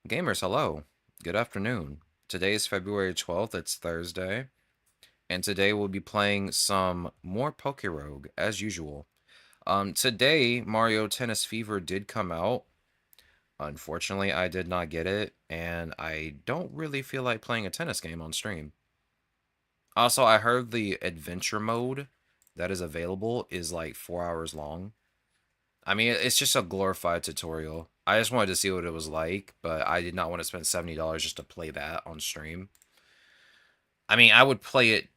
Gamers, hello. Good afternoon. Today is February 12th, it's Thursday, and today we'll be playing some more PokéRogue, as usual. Today, Mario Tennis Fever did come out. Unfortunately, I did not get it, and I don't really feel like playing a tennis game on stream. Also, I heard the adventure mode that is available is like 4 hours long. I mean, it's just a glorified tutorial. I just wanted to see what it was like, but I did not want to spend $70 just to play that on stream. I mean, I would play it.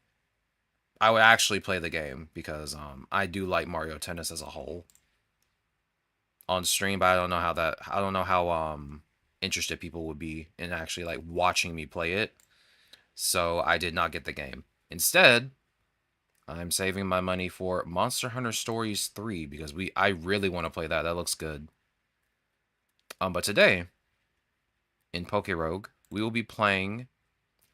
I would actually play the game because I do like Mario Tennis as a whole on stream, but I don't know how interested people would be in actually like watching me play it. So I did not get the game. Instead, I'm saving my money for Monster Hunter Stories 3 because I really want to play that. That looks good. But today in PokéRogue, we will be playing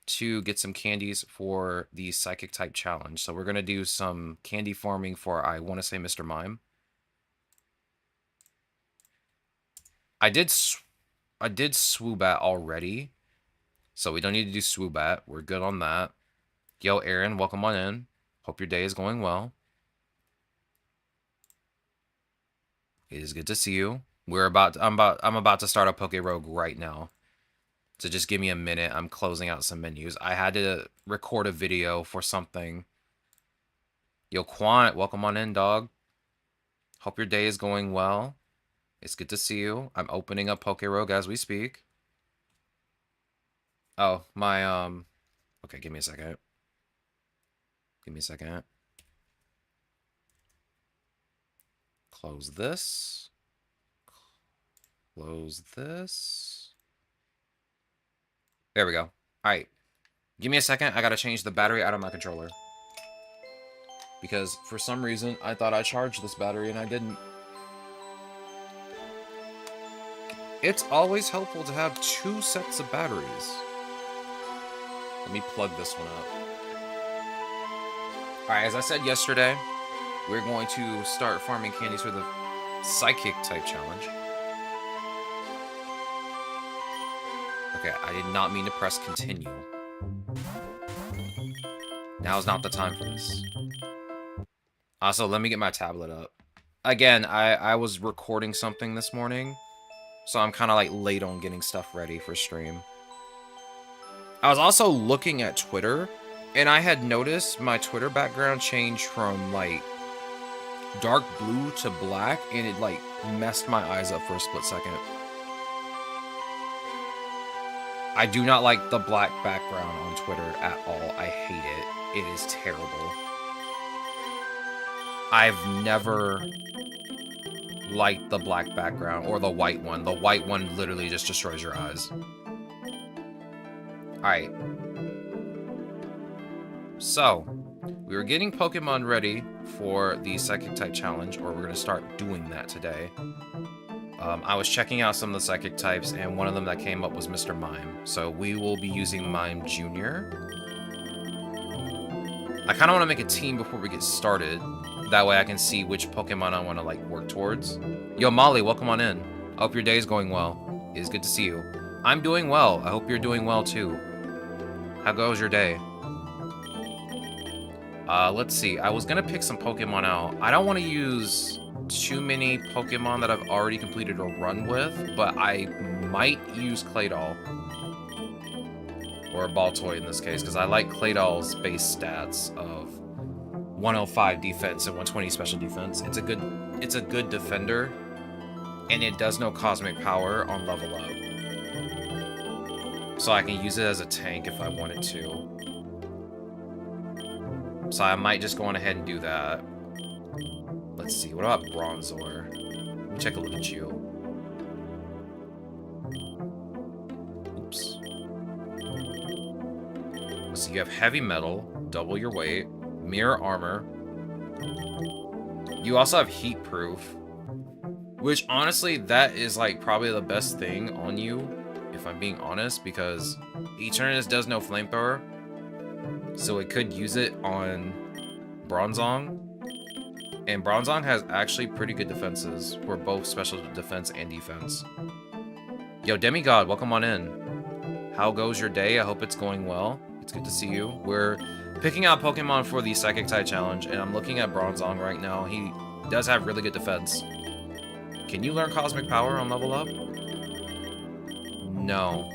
to get some candies for the Psychic type challenge. So we're going to do some candy farming for, I want to say, Mr. Mime. I did Swoobat already, so we don't need to do Swoobat. We're good on that. Yo, Aaron, welcome on in. Hope your day is going well. It is good to see you. I'm about to start a PokéRogue right now. So just give me a minute. I'm closing out some menus. I had to record a video for something. Yo, Quant, welcome on in, dog. Hope your day is going well. It's good to see you. I'm opening up PokéRogue as we speak. Oh, my, okay, give me a second. Give me a second. Close this. Close this. There we go. All right. Give me a second. I gotta change the battery out of my controller. Because for some reason, I thought I charged this battery and I didn't. It's always helpful to have 2 sets of batteries. Let me plug this one up. Alright, as I said yesterday, we're going to start farming candies for the Psychic type challenge. Okay, I did not mean to press continue. Now is not the time for this. Also, let me get my tablet up. Again, I was recording something this morning, so I'm kind of like late on getting stuff ready for stream. I was also looking at Twitter, and I had noticed my Twitter background change from like dark blue to black, and it like messed my eyes up for a split second. I do not like the black background on Twitter at all. I hate it. It is terrible. I've never liked the black background or the white one. The white one literally just destroys your eyes. Alright. So, we were getting Pokemon ready for the Psychic type challenge, or we're going to start doing that today. I was checking out some of the Psychic types, and one of them that came up was Mr. Mime. So we will be using Mime Jr. I kind of want to make a team before we get started. That way I can see which Pokemon I want to like work towards. Yo, Molly, welcome on in. I hope your day is going well. It is good to see you. I'm doing well. I hope you're doing well too. How goes your day? Let's see. I was gonna pick some Pokemon out. I don't want to use too many Pokemon that I've already completed a run with, but I might use Claydol. Or Baltoy in this case, because I like Claydol's base stats of 105 defense and 120 special defense. It's a good defender, and it does no cosmic power on level up. So I can use it as a tank if I wanted to. So I might just go on ahead and do that. Let's see, what about Bronzor? Let me take a look at you. Oops. Let's see, you have heavy metal, double your weight, mirror armor. You also have heat proof, which honestly, that is like probably the best thing on you, if I'm being honest, because Eternatus does no flamethrower, so it could use it on Bronzong. And Bronzong has actually pretty good defenses for both special defense and defense. Yo, Demigod, welcome on in. How goes your day? I hope it's going well. It's good to see you. We're picking out Pokemon for the Psychic Type Challenge, and I'm looking at Bronzong right now. He does have really good defense. Can you learn Cosmic Power on level up? No.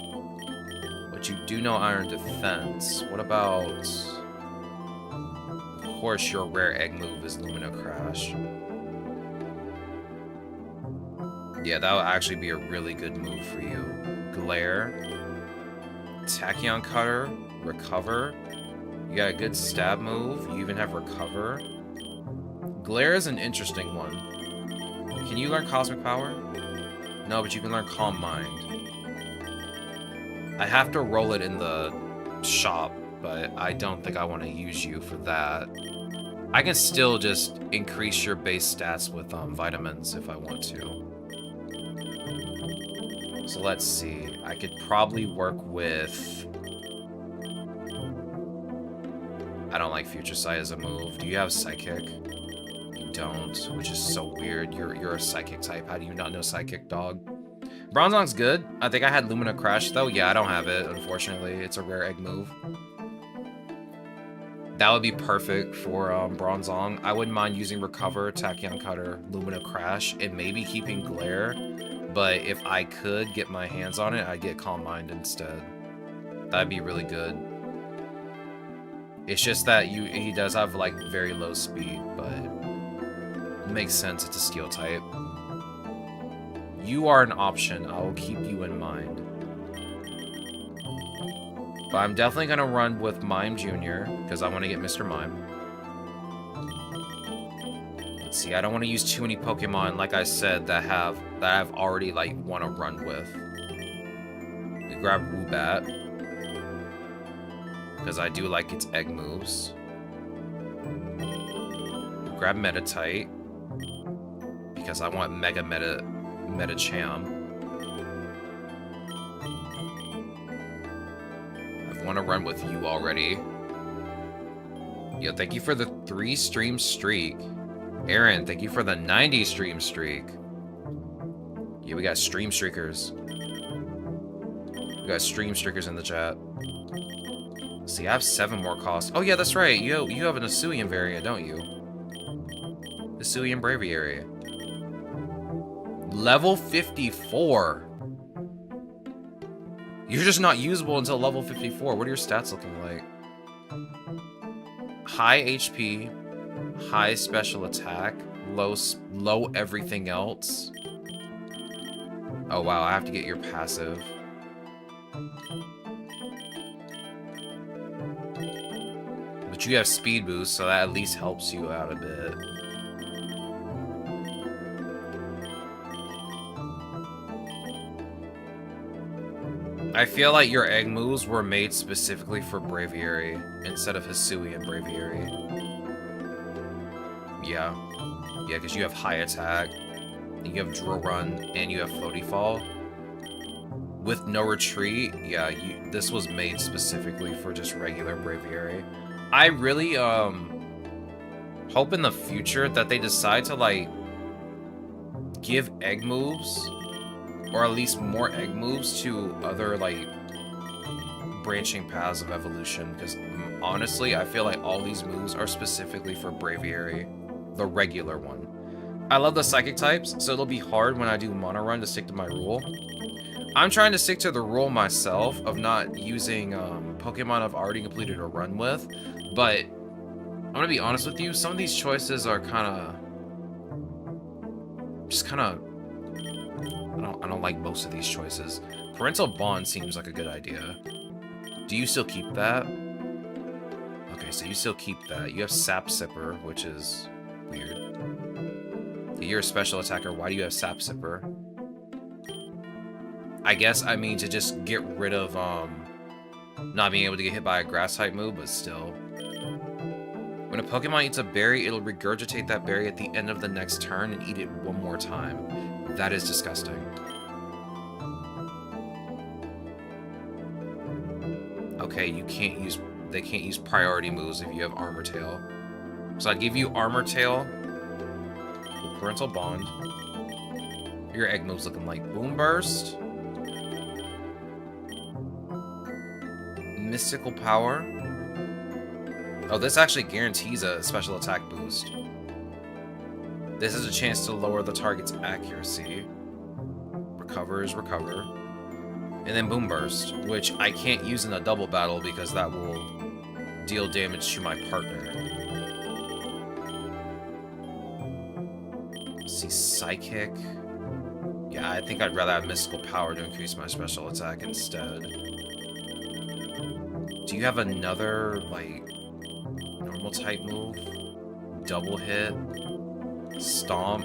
But you do know Iron Defense. What about... Of course, your rare egg move is Lumina Crash. Yeah, that would actually be a really good move for you. Glare. Tachyon Cutter. Recover. You got a good stab move. You even have Recover. Glare is an interesting one. Can you learn Cosmic Power? No, but you can learn Calm Mind. I have to roll it in the shop, but I don't think I want to use you for that. I can still just increase your base stats with vitamins if I want to. So let's see. I could probably work with... I don't like Future Sight as a move. Do you have Psychic? You don't, which is so weird. You're a Psychic type. How do you not know Psychic, dog? Bronzong's good. I think I had Lumina Crash, though. Yeah, I don't have it, unfortunately. It's a rare egg move. That would be perfect for Bronzong. I wouldn't mind using Recover, Tachyon Cutter, Lumina Crash, and maybe keeping Glare. But if I could get my hands on it, I'd get Calm Mind instead. That'd be really good. It's just that he does have, like, very low speed, but it makes sense. It's a Steel type. You are an option. I will keep you in mind. But I'm definitely going to run with Mime Jr. because I want to get Mr. Mime. Let's see. I don't want to use too many Pokemon, like I said, that I've already, like, want to run with. We grab Woobat because I do like its egg moves. We grab Meditite because I want Mega Medicham. I want to run with you already. Yo, thank you for the 3-stream streak. Aaron, thank you for the 90 stream streak. Yeah, we got stream streakers. We got stream streakers in the chat. See, I have 7 more costs. Oh yeah, that's right. You have an Hisuian variant, don't you? Hisuian Braviary. Level 54. You're just not usable until level 54. What are your stats looking like? High HP, high special attack, low everything else. Oh wow, I have to get your passive. But you have speed boost, so that at least helps you out a bit. I feel like your egg moves were made specifically for Braviary instead of Hisuian Braviary. Yeah. Yeah, because you have high attack, you have Drill Run, and you have Floaty Fall. With no retreat, yeah, this was made specifically for just regular Braviary. I really hope in the future that they decide to, like, give egg moves, or at least more egg moves, to other, like, branching paths of evolution, because honestly, I feel like all these moves are specifically for Braviary, the regular one. I love the Psychic types, so it'll be hard when I do Mono Run to stick to my rule. I'm trying to stick to the rule myself of not using Pokemon I've already completed a run with, but I'm gonna be honest with you, some of these choices are I don't like most of these choices. Parental Bond seems like a good idea. Do you still keep that? Okay, so you still keep that. You have Sap Sipper, which is weird. You're a special attacker. Why do you have Sap Sipper? I guess, I mean, to just get rid of not being able to get hit by a grass type move, but still. When a Pokemon eats a berry, it'll regurgitate that berry at the end of the next turn and eat it one more time. That is disgusting. Okay, they can't use priority moves if you have Armor Tail. So I'd give you Armor Tail with Parental Bond. Your egg move's looking like Boom Burst. Mystical Power. Oh, this actually guarantees a special attack boost. This is a chance to lower the target's accuracy. Recover is recover. And then Boom Burst, which I can't use in a double battle because that will deal damage to my partner. Let's see, Psychic. Yeah, I think I'd rather have Mystical Power to increase my special attack instead. Do you have another, like, normal type move? Double hit? Stomp?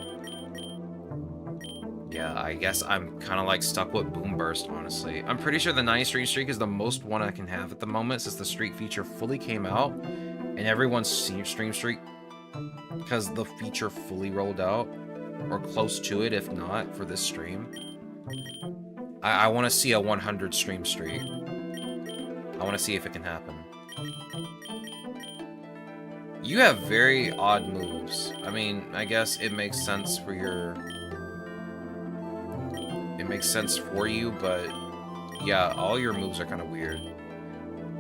Yeah, I guess I'm kind of like stuck with Boom Burst, honestly. I'm pretty sure the 90 stream streak is the most one I can have at the moment since the streak feature fully came out. And everyone's stream streak, because the feature fully rolled out, or close to it if not, for this stream. I want to see a 100 stream streak. I want to see if it can happen. You have very odd moves. I mean, I guess it makes sense for your... It makes sense for you, but... Yeah, all your moves are kind of weird.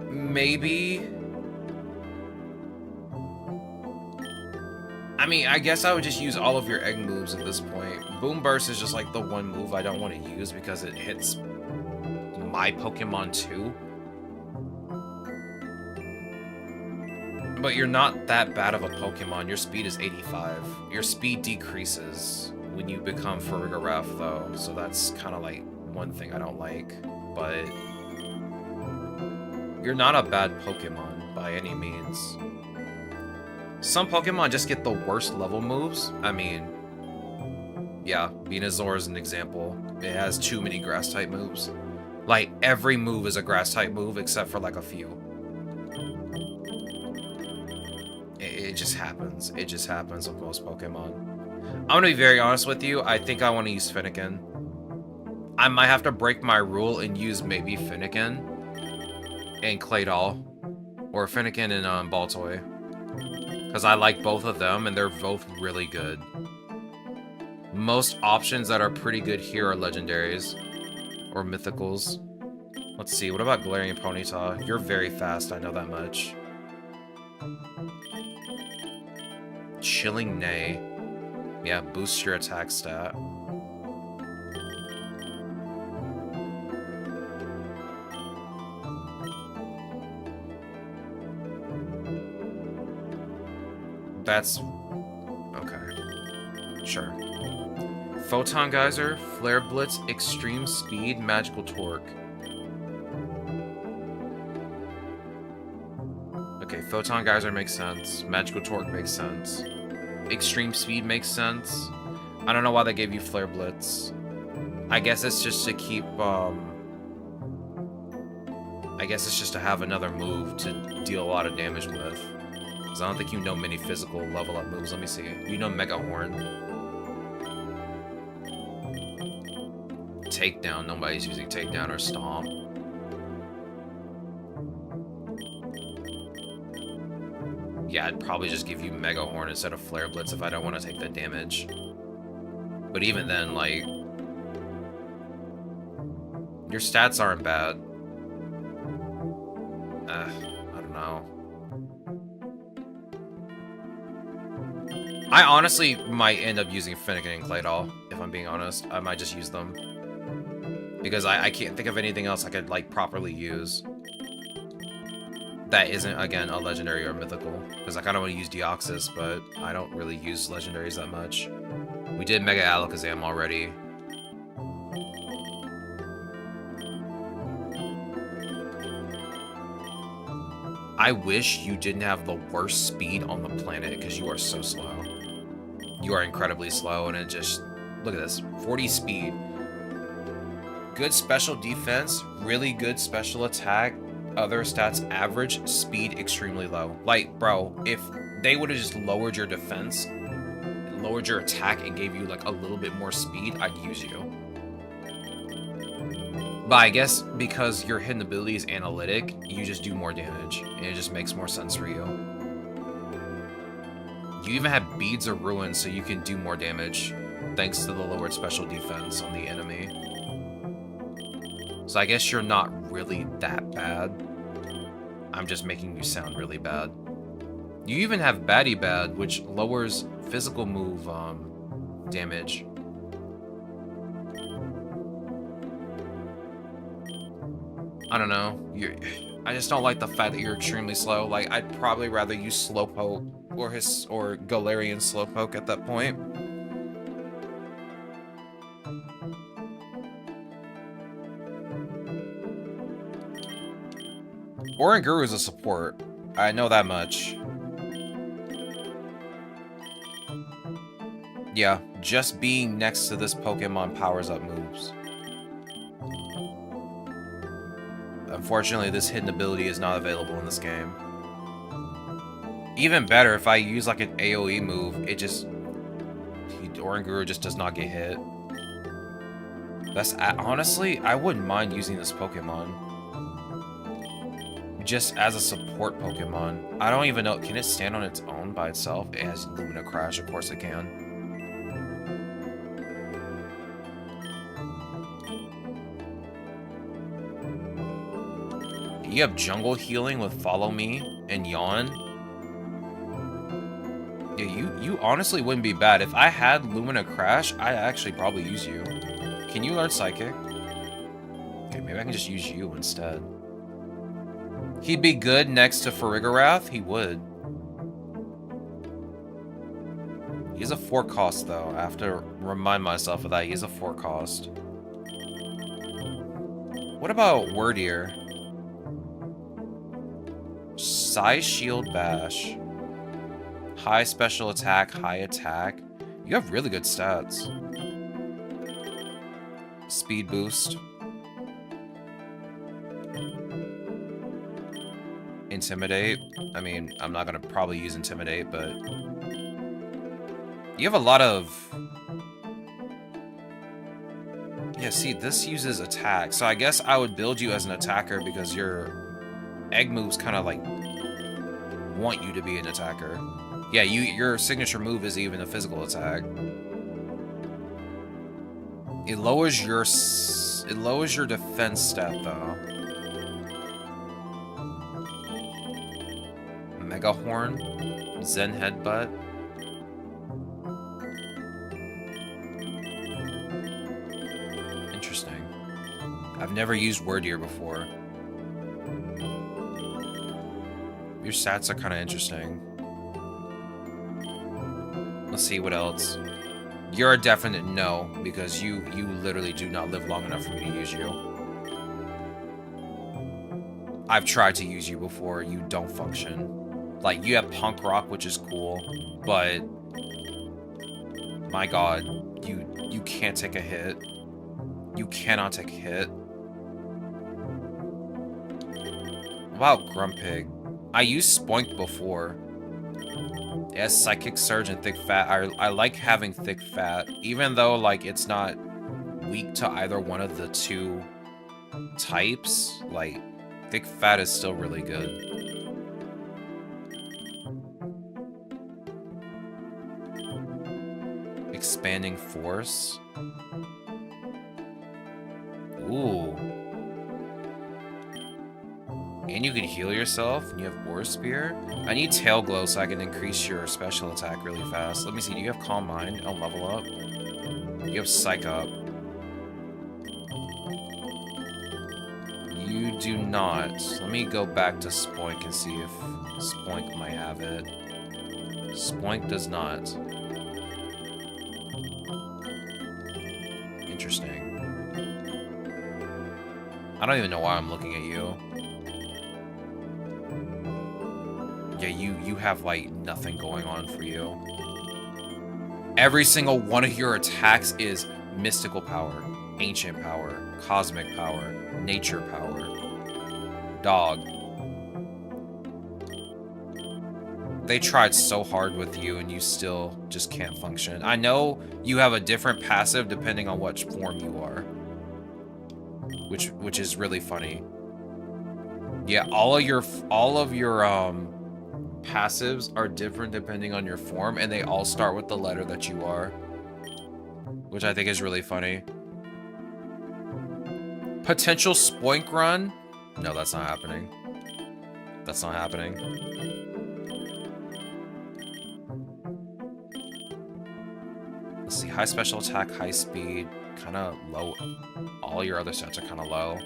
Maybe... I mean, I guess I would just use all of your egg moves at this point. Boom Burst is just like the one move I don't want to use because it hits my Pokemon too. But you're not that bad of a Pokemon. Your speed is 85. Your speed decreases when you become Farigiraf, though. So that's kind of like one thing I don't like. But you're not a bad Pokemon by any means. Some Pokemon just get the worst level moves. I mean, yeah, Venusaur is an example. It has too many Grass-type moves. Like, every move is a Grass-type move except for like a few. It just happens. It just happens with most Pokemon. I'm gonna be very honest with you. I think I want to use Fennekin. I might have to break my rule and use maybe Fennekin and Claydol. Or Fennekin and Baltoy. Because I like both of them, and they're both really good. Most options that are pretty good here are legendaries. Or mythicals. Let's see, what about Galarian Ponyta? You're very fast, I know that much. Chilling Neigh. Yeah, boost your attack stat. That's... okay. Sure. Photon Geyser, Flare Blitz, Extreme Speed, Magical Torque. Okay, Photon Geyser makes sense. Magical Torque makes sense. Extreme Speed makes sense. I don't know why they gave you Flare Blitz. I guess it's just to keep, I guess it's just to have another move to deal a lot of damage with. Because I don't think you know many physical level up moves. Let me see. You know Mega Horn. Takedown. Nobody's using Takedown or Stomp. Yeah, I'd probably just give you Mega Horn instead of Flare Blitz if I don't want to take the damage. But even then, like... your stats aren't bad. I don't know. I honestly might end up using Fennekin and Claydol, if I'm being honest. I might just use them. Because I can't think of anything else I could, like, properly use. That isn't, again, a legendary or mythical. Because I kind of want to use Deoxys, but I don't really use legendaries that much. We did Mega Alakazam already. I wish you didn't have the worst speed on the planet, because you are so slow. You are incredibly slow, and it just... look at this. 40 speed. Good special defense, really good special attack. Other stats average, speed extremely low. Like, bro, if they would have just lowered your defense, lowered your attack, and gave you like a little bit more speed, I'd use you. But I guess because your hidden ability is analytic, you just do more damage, and it just makes more sense for you. You even have Beads of Ruin, so you can do more damage, thanks to the lowered special defense on the enemy. So I guess you're not really that bad. I'm just making you sound really bad. You even have Baddie Bad, which lowers physical move damage. I don't know. I just don't like the fact that you're extremely slow. Like, I'd probably rather use Slowpoke or Galarian Slowpoke at that point. Oranguru is a support. I know that much. Yeah, just being next to this Pokemon powers up moves. Unfortunately, this hidden ability is not available in this game. Even better, if I use like an AoE move, Oranguru just does not get hit. Honestly, I wouldn't mind using this Pokemon. Just as a support Pokemon. I don't even know, can it stand on its own by itself? It has Lumina Crash, of course it can. You have Jungle Healing with Follow Me and Yawn. Yeah, you honestly wouldn't be bad. If I had Lumina Crash, I'd actually probably use you. Can you learn Psychic? Okay, maybe I can just use you instead. He'd be good next to Farigarath? He would. He's a 4 cost, though. I have to remind myself of that. He's a 4 cost. What about Wordier? Size Shield Bash. High special attack, high attack. You have really good stats. Speed boost. Intimidate. I mean, I'm not gonna probably use Intimidate, but you have a lot of... Yeah, see, this uses attack. So I guess I would build you as an attacker because your egg moves kind of like want you to be an attacker. Yeah, your signature move is even a physical attack. It lowers your defense stat though. Mega Horn, Zen Headbutt. Interesting. I've never used Wordier before. Your stats are kind of interesting. Let's see what else. You're a definite no, because you literally do not live long enough for me to use you. I've tried to use you before, you don't function. Like, you have Punk Rock, which is cool, but my god, you can't take a hit. You cannot take a hit. What about Grumpig? I used Spoink before. It has Psychic Surge and Thick Fat. I like having Thick Fat, even though like it's not weak to either one of the two types. Like, Thick Fat is still really good. Expanding Force. Ooh. And you can heal yourself, and you have War Spear. I need Tail Glow so I can increase your special attack really fast. Let me see, do you have Calm Mind? Oh, level up. You have Psych Up. You do not. Let me go back to Spoink and see if Spoink might have it. Spoink does not. Interesting. I don't even know why I'm looking at you. Yeah, you have, like, nothing going on for you. Every single one of your attacks is Mystical Power, Ancient Power, Cosmic Power, Nature Power. Dog. They tried so hard with you, and you still just can't function. I know you have a different passive depending on what form you are. Which is really funny. Yeah, all of your passives are different depending on your form, and they all start with the letter that you are, which I think is really funny. Potential Spoink run? No, that's not happening. That's not happening. Let's see, high special attack, high speed, kind of low. All your other stats are kind of low.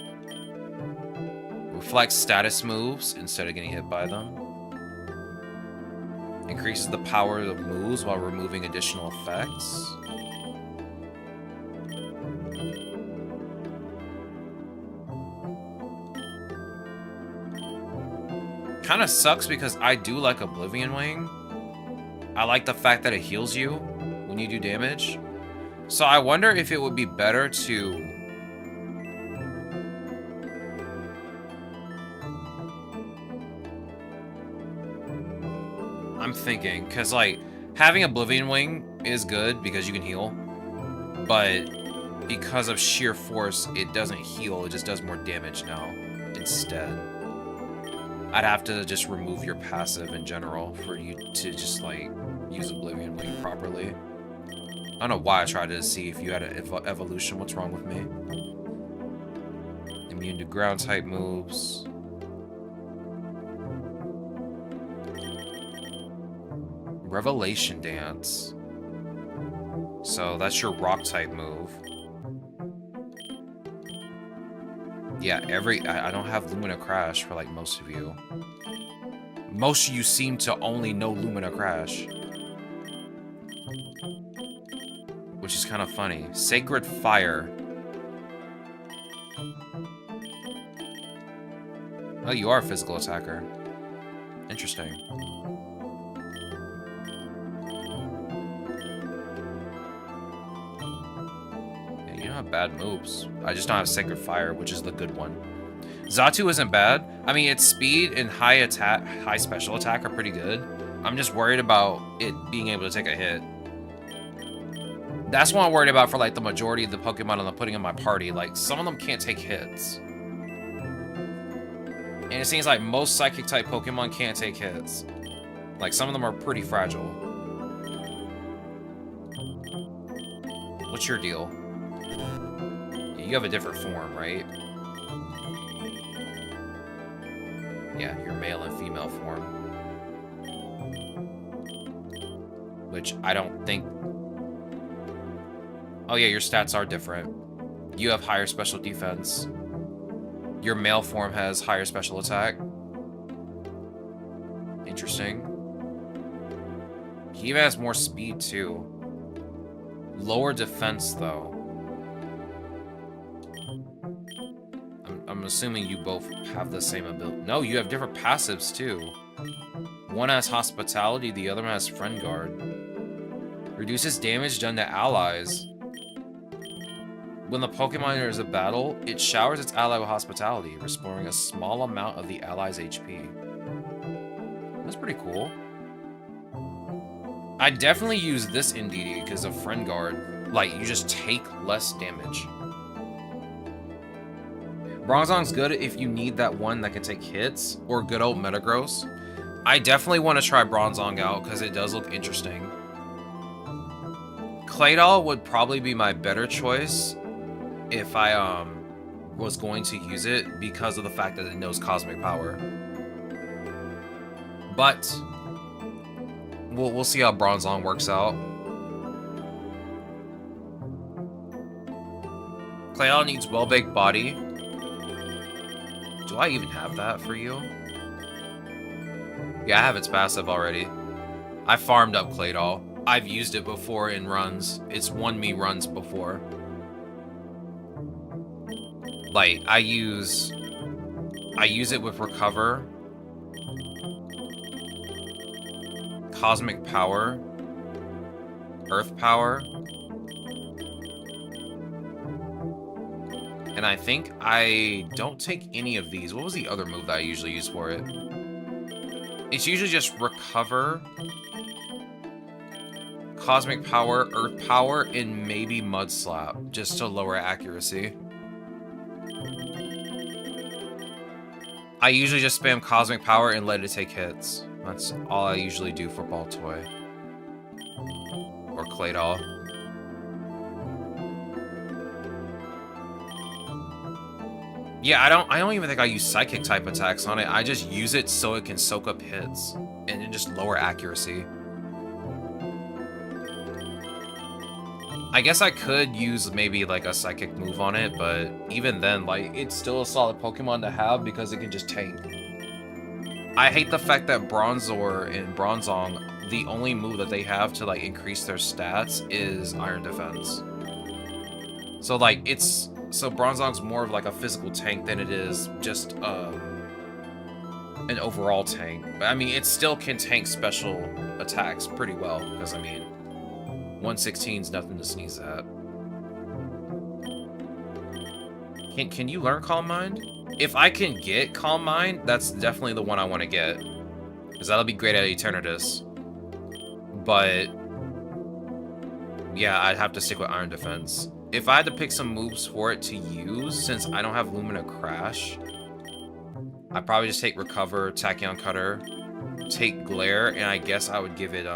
Reflects status moves instead of getting hit by them. Increases the power of moves while removing additional effects. Kind of sucks because I do like Oblivion Wing. I like the fact that it heals you when you do damage. So I wonder if it would be better to... I'm thinking, because like, having Oblivion Wing is good because you can heal. But because of sheer force, it doesn't heal, it just does more damage now instead. I'd have to just remove your passive in general for you to just like use Oblivion Wing properly. I don't know why I tried to see if you had an evolution. What's wrong with me? Immune to ground type moves. Revelation Dance. So that's your rock type move. Yeah, I don't have Lumina Crash for like most of you. Most of you seem to only know Lumina Crash. Which is kind of funny. Sacred Fire. Oh, you are a physical attacker. Interesting. Yeah, you don't have bad moves. I just don't have Sacred Fire, which is the good one. Xatu isn't bad. I mean, its speed and high special attack are pretty good. I'm just worried about it being able to take a hit. That's what I'm worried about for like the majority of the Pokemon I'm putting in my party. Like, some of them can't take hits. And it seems like most Psychic type Pokemon can't take hits. Like, some of them are pretty fragile. What's your deal? You have a different form, right? Yeah, your male and female form. Which I don't think... Oh yeah, your stats are different. You have higher special defense. Your male form has higher special attack. Interesting. He even has more speed too. Lower defense though. I'm assuming you both have the same ability. No, you have different passives too. One has Hospitality, the other one has Friend Guard. Reduces damage done to allies. When the Pokemon enters a battle, it showers its ally with Hospitality, restoring a small amount of the ally's HP. That's pretty cool. I definitely use this in DD because of Friend Guard. Like, you just take less damage. Bronzong's good if you need that one that can take hits, or good old Metagross. I definitely want to try Bronzong out because it does look interesting. Claydol would probably be my better choice if I was going to use it because of the fact that it knows Cosmic Power. But we'll see how Bronzong works out. Claydol needs Well-Baked Body. Do I even have that for you? Yeah, I have its passive already. I farmed up Claydol. I've used it before in runs. It's won me runs before. Like, I use it with Recover, Cosmic Power, Earth Power, and I think I don't take any of these. What was the other move that I usually use for it? It's usually just Recover, Cosmic Power, Earth Power, and maybe Mud Slap, just to lower accuracy. I usually just spam Cosmic Power and let it take hits. That's all I usually do for Baltoy. Or Claydol. Yeah, I don't even think I use psychic type attacks on it. I just use it so it can soak up hits and then just lower accuracy. I guess I could use maybe like a psychic move on it, but even then, like, it's still a solid Pokemon to have because it can just tank. I hate the fact that Bronzor and Bronzong, the only move that they have to like increase their stats is Iron Defense. So like so Bronzong's more of like a physical tank than it is just an overall tank. But I mean, it still can tank special attacks pretty well because I mean, 116 is nothing to sneeze at. Can you learn Calm Mind? If I can get Calm Mind, that's definitely the one I want to get. Because that'll be great at Eternatus. But yeah, I'd have to stick with Iron Defense. If I had to pick some moves for it to use, since I don't have Lumina Crash, I'd probably just take Recover, Tachyon Cutter, take Glare, and I guess I would give it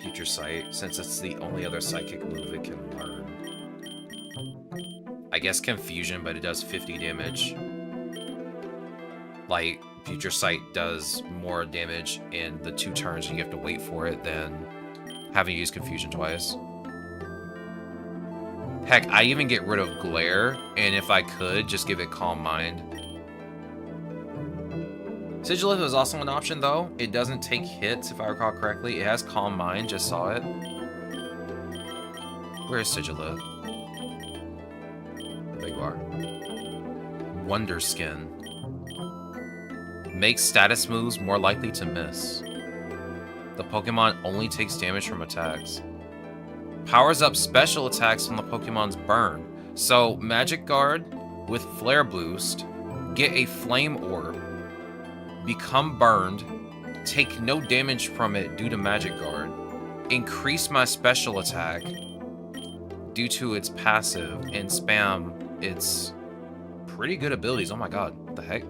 Future Sight, since it's the only other psychic move it can learn. I guess Confusion, but it does 50 damage. Like, Future Sight does more damage in the 2 turns and you have to wait for it than having to use Confusion twice. Heck, I even get rid of Glare, and if I could, just give it Calm Mind. Sigilith is also an option, though. It doesn't take hits, if I recall correctly. It has Calm Mind, just saw it. Where is Sigilith? There you are. Wonder Skin. Makes status moves more likely to miss. The Pokemon only takes damage from attacks. Powers up special attacks from the Pokemon's burn. So, Magic Guard with Flare Boost, get a Flame Orb, become burned, take no damage from it due to Magic Guard, increase my special attack due to its passive, and spam its pretty good abilities. Oh my god, what the heck?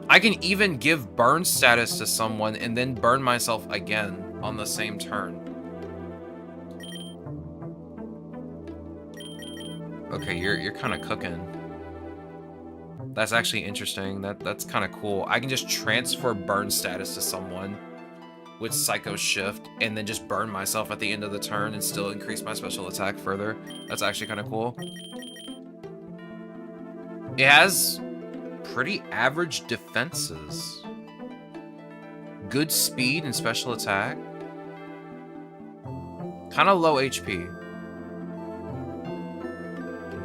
I can even give burn status to someone and then burn myself again on the same turn. Okay, you're kind of cooking. That's actually interesting. That's kind of cool. I can just transfer burn status to someone with Psycho Shift and then just burn myself at the end of the turn and still increase my special attack further. That's actually kind of cool. It has pretty average defenses. Good speed and special attack. Kind of low HP.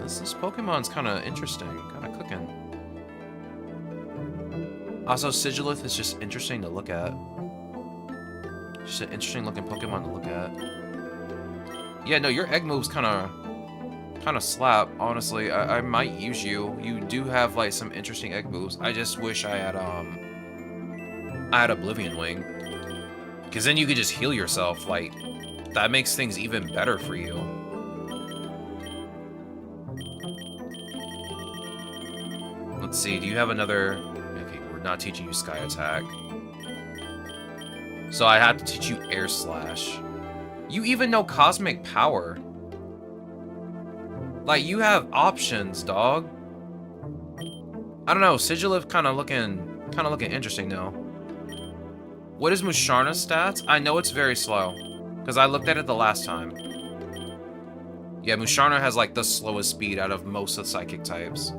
This Pokemon's kind of interesting. Kind of cooking. Also, Sigilith is just interesting to look at. Just an interesting looking Pokemon to look at. Yeah, no, your egg move's kind of slap, honestly. I might use you. You do have like some interesting egg moves. I just wish I had Oblivion Wing. Cause then you could just heal yourself. Like, that makes things even better for you. Let's see, do you have another... Okay, we're not teaching you Sky Attack. So I have to teach you Air Slash. You even know Cosmic Power. Like, you have options, dog. I don't know, Sigilith kind of looking interesting now. What is Musharna's stats? I know it's very slow, because I looked at it the last time. Yeah, Musharna has like the slowest speed out of most of the psychic types.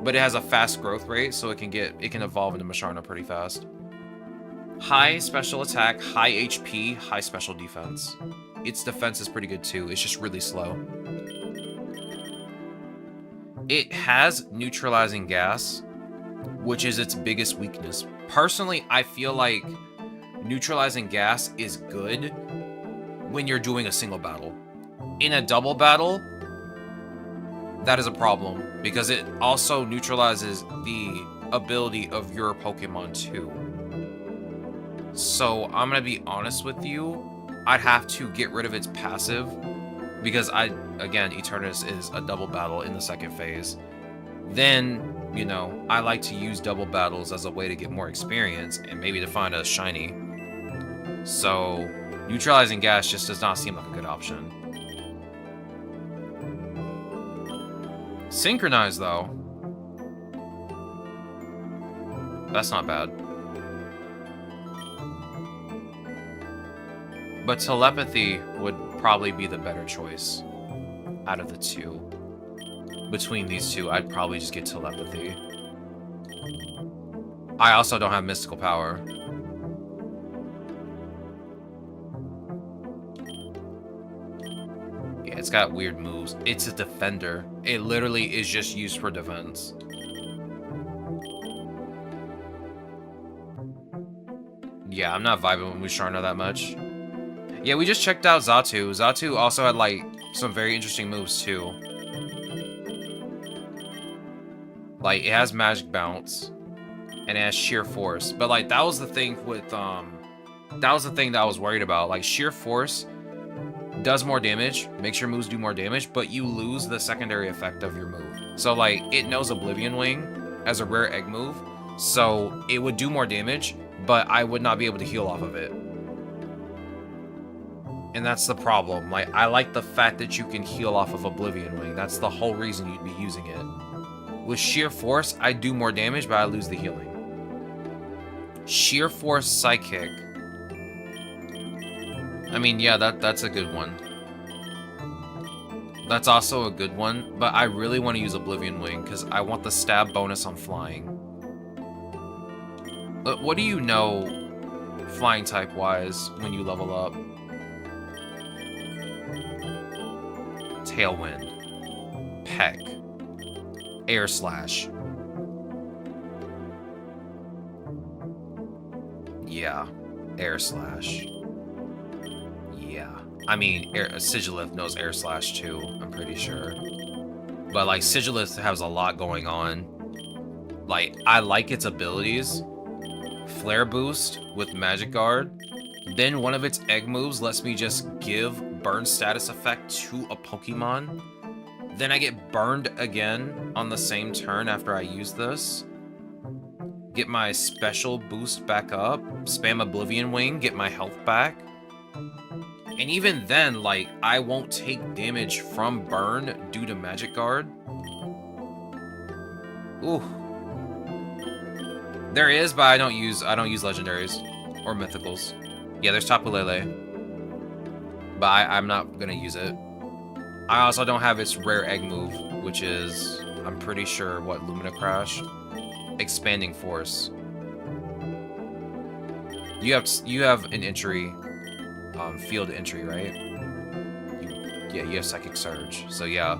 But it has a fast growth rate, so it can evolve into Musharna pretty fast. High special attack, high HP, high special defense. Its defense is pretty good too, it's just really slow. It has neutralizing gas, which is its biggest weakness. Personally, I feel like neutralizing gas is good when you're doing a single battle. In a double battle, that is a problem, because it also neutralizes the ability of your Pokemon too. So, I'm gonna be honest with you, I'd have to get rid of its passive, because again, Eternatus is a double battle in the second phase. Then, you know, I like to use double battles as a way to get more experience, and maybe to find a shiny. So, neutralizing gas just does not seem like a good option. Synchronize, though. That's not bad. But telepathy would probably be the better choice out of the two. Between these two, I'd probably just get telepathy. I also don't have mystical power. Yeah, it's got weird moves. It's a defender. It literally is just used for defense. Yeah, I'm not vibing with Musharna that much. Yeah, we just checked out Xatu. Xatu also had, like, some very interesting moves, too. Like, it has Magic Bounce, and it has Sheer Force. But, like, that was the thing with, that was the thing that I was worried about. Like, Sheer Force does more damage, makes your moves do more damage, but you lose the secondary effect of your move. So, like, it knows Oblivion Wing as a rare egg move, so it would do more damage, but I would not be able to heal off of it. And that's the problem. Like, I like the fact that you can heal off of Oblivion Wing. That's the whole reason you'd be using it. With Sheer Force, I do more damage, but I lose the healing. Sheer Force Psychic. I mean, yeah, that's a good one. That's also a good one, but I really want to use Oblivion Wing, because I want the stab bonus on flying. What do you know, flying type-wise, when you level up? Tailwind. Peck. Air Slash. Yeah. Air Slash. Yeah. I mean, Sigilith knows Air Slash too, I'm pretty sure. But, like, Sigilith has a lot going on. Like, I like its abilities. Flare Boost with Magic Guard. Then one of its egg moves lets me just give burn status effect to a Pokemon. Then I get burned again on the same turn after I use this. Get my special boost back up. Spam Oblivion Wing, get my health back. And even then, like, I won't take damage from burn due to Magic Guard. Ooh. There is, but I don't use legendaries or mythicals. Yeah, there's Tapu Lele. But I'm not gonna use it. I also don't have its rare egg move, which is, I'm pretty sure, what, Lumina Crash? Expanding Force. You have an entry, field entry, right? Yeah, you have Psychic Surge. So yeah,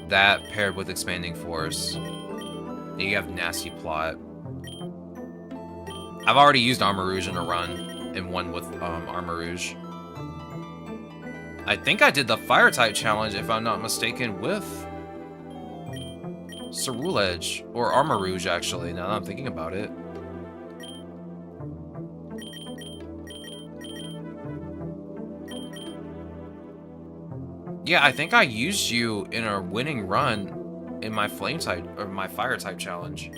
that paired with Expanding Force. You have Nasty Plot. I've already used Armarouge in a run, and won with Armarouge. I think I did the Fire-type challenge, if I'm not mistaken, with Ceruledge, or Armarouge, actually, now that I'm thinking about it. Yeah, I think I used you in a winning run in my Flame-type, or my Fire-type challenge.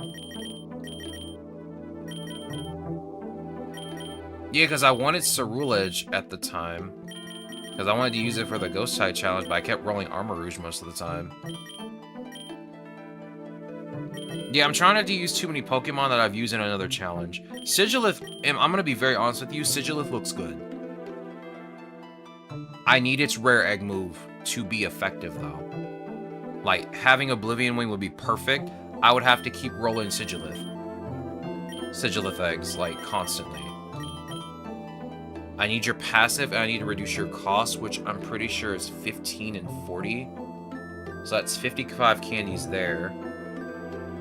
Yeah, because I wanted Ceruledge at the time. Because I wanted to use it for the Ghost-type challenge, but I kept rolling Armarouge most of the time. Yeah, I'm trying not to use too many Pokemon that I've used in another challenge. Sigilith, I'm going to be very honest with you, Sigilith looks good. I need its rare egg move to be effective, though. Like, having Oblivion Wing would be perfect. I would have to keep rolling Sigilith eggs, like, constantly. I need your passive, and I need to reduce your cost, which I'm pretty sure is 15 and 40. So that's 55 candies there.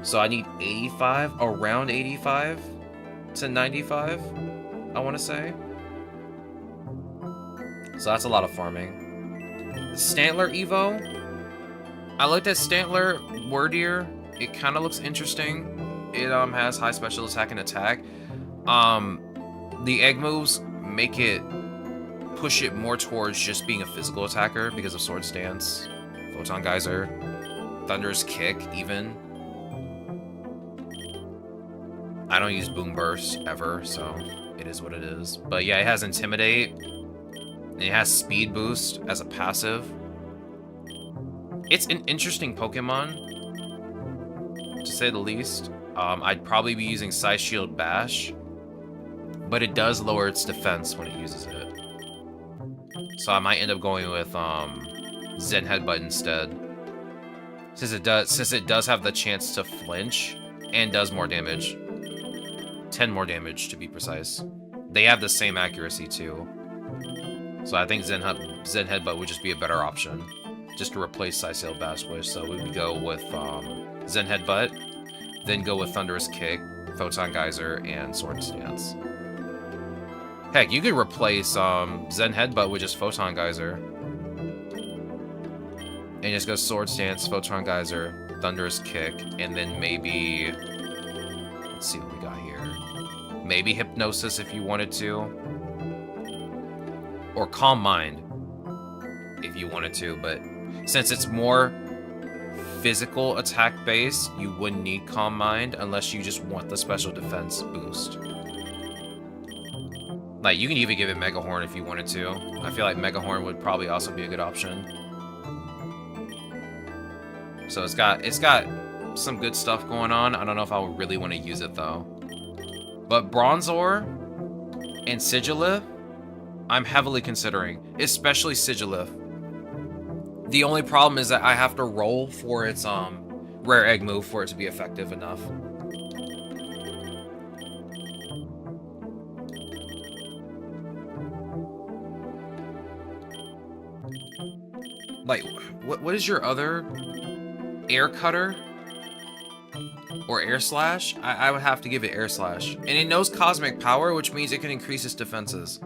So I need 85, around 85 to 95, I want to say. So that's a lot of farming. Stantler Evo. I looked at Stantler Wordier. It kind of looks interesting. It has high special attack and attack. The egg moves make it push it more towards just being a physical attacker because of Swords Dance, Photon Geyser, Thunderous Kick, even. I don't use Boom Burst ever, so it is what it is. But yeah, it has Intimidate, and it has Speed Boost as a passive. It's an interesting Pokemon, to say the least. I'd probably be using Psy Shield Bash, but it does lower its defense when it uses it. So I might end up going with Zen Headbutt instead. Since it does have the chance to flinch and does more damage. 10 more damage to be precise. They have the same accuracy too. So I think Zen Headbutt would just be a better option. Just to replace Psy-Sail Bash Wish. So we would go with Zen Headbutt, then go with Thunderous Kick, Photon Geyser, and Sword Stance. Heck, you could replace Zen Headbutt with just Photon Geyser. And just go Sword Stance, Photon Geyser, Thunderous Kick, and then maybe... Let's see what we got here. Maybe Hypnosis if you wanted to. Or Calm Mind if you wanted to, but since it's more physical attack based, you wouldn't need Calm Mind unless you just want the special defense boost. Like, you can even give it Mega Horn if you wanted to. I feel like Mega Horn would probably also be a good option. So it's got some good stuff going on. I don't know if I would really want to use it though. But Bronzor and Sigilif, I'm heavily considering, especially Sigilif. The only problem is that I have to roll for its rare egg move for it to be effective enough. Like, what is your other? Air Cutter? Or Air Slash? I would have to give it Air Slash. And it knows Cosmic Power, which means it can increase its defenses.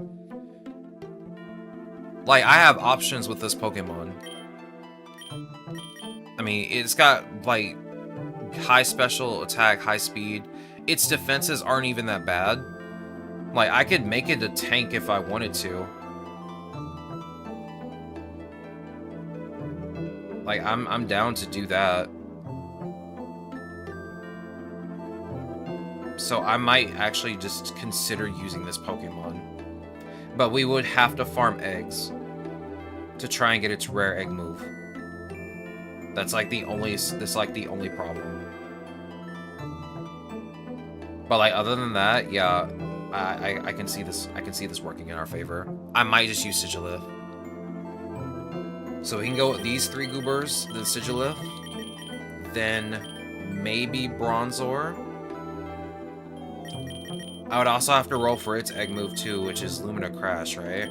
Like, I have options with this Pokemon. I mean, it's got, like, high special attack, high speed. Its defenses aren't even that bad. Like, I could make it a tank if I wanted to. Like, I'm down to do that. So I might actually just consider using this Pokemon. But we would have to farm eggs to try and get its rare egg move. That's like the only problem. But like other than that, yeah, I can see this working in our favor. I might just use Sigilif. So we can go with these 3 Goobers, then Sigilif, then maybe Bronzor. I would also have to roll for its egg move too, which is Lumina Crash, right?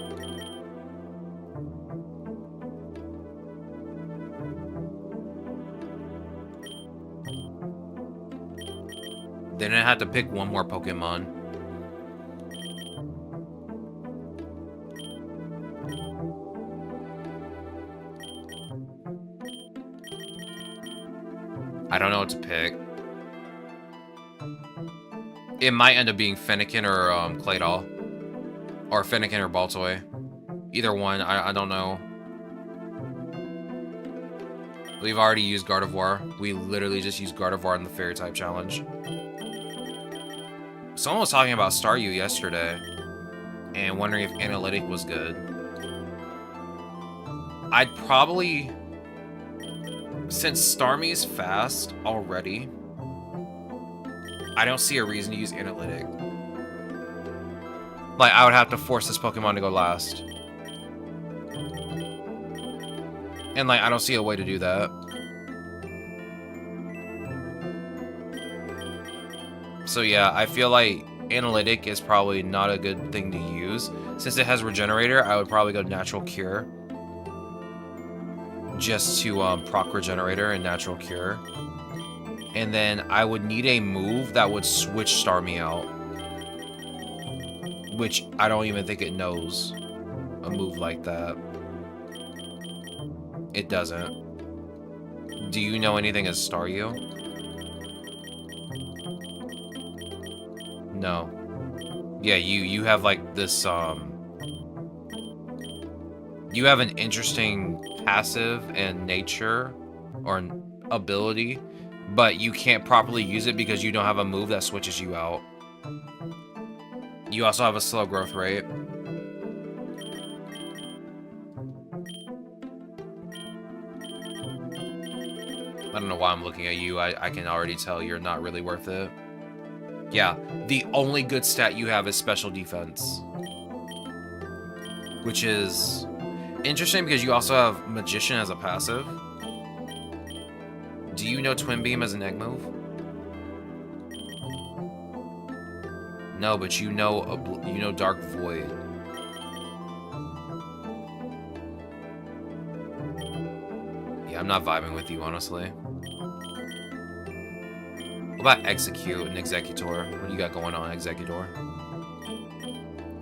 Then I had to pick one more Pokemon. I don't know what to pick. It might end up being Fennekin or Claydol. Or Fennekin or Baltoy. Either one, I don't know. We've already used Gardevoir. We literally just used Gardevoir in the Fairy type challenge. Someone was talking about Staryu yesterday. And wondering if Analytic was good. I'd probably... Since Starmie's fast already, I don't see a reason to use Analytic. Like, I would have to force this Pokemon to go last. And, like, I don't see a way to do that. So, yeah, I feel like Analytic is probably not a good thing to use. Since it has Regenerator, I would probably go Natural Cure. Just to proc Regenerator and Natural Cure. And then I would need a move that would switch Starmie out. Which I don't even think it knows a move like that. It doesn't. Do you know anything as Staryu? No. Yeah, you have like this you have an interesting passive and nature or an ability, but you can't properly use it because you don't have a move that switches you out. You also have a slow growth rate. I don't know why I'm looking at you. I can already tell you're not really worth it. Yeah, the only good stat you have is special defense. Which is interesting because you also have Magician as a passive. Do you know Twin Beam as an egg move? No, but you know Dark Void. Yeah, I'm not vibing with you, honestly. What about Execute and Executor? What do you got going on, Executor?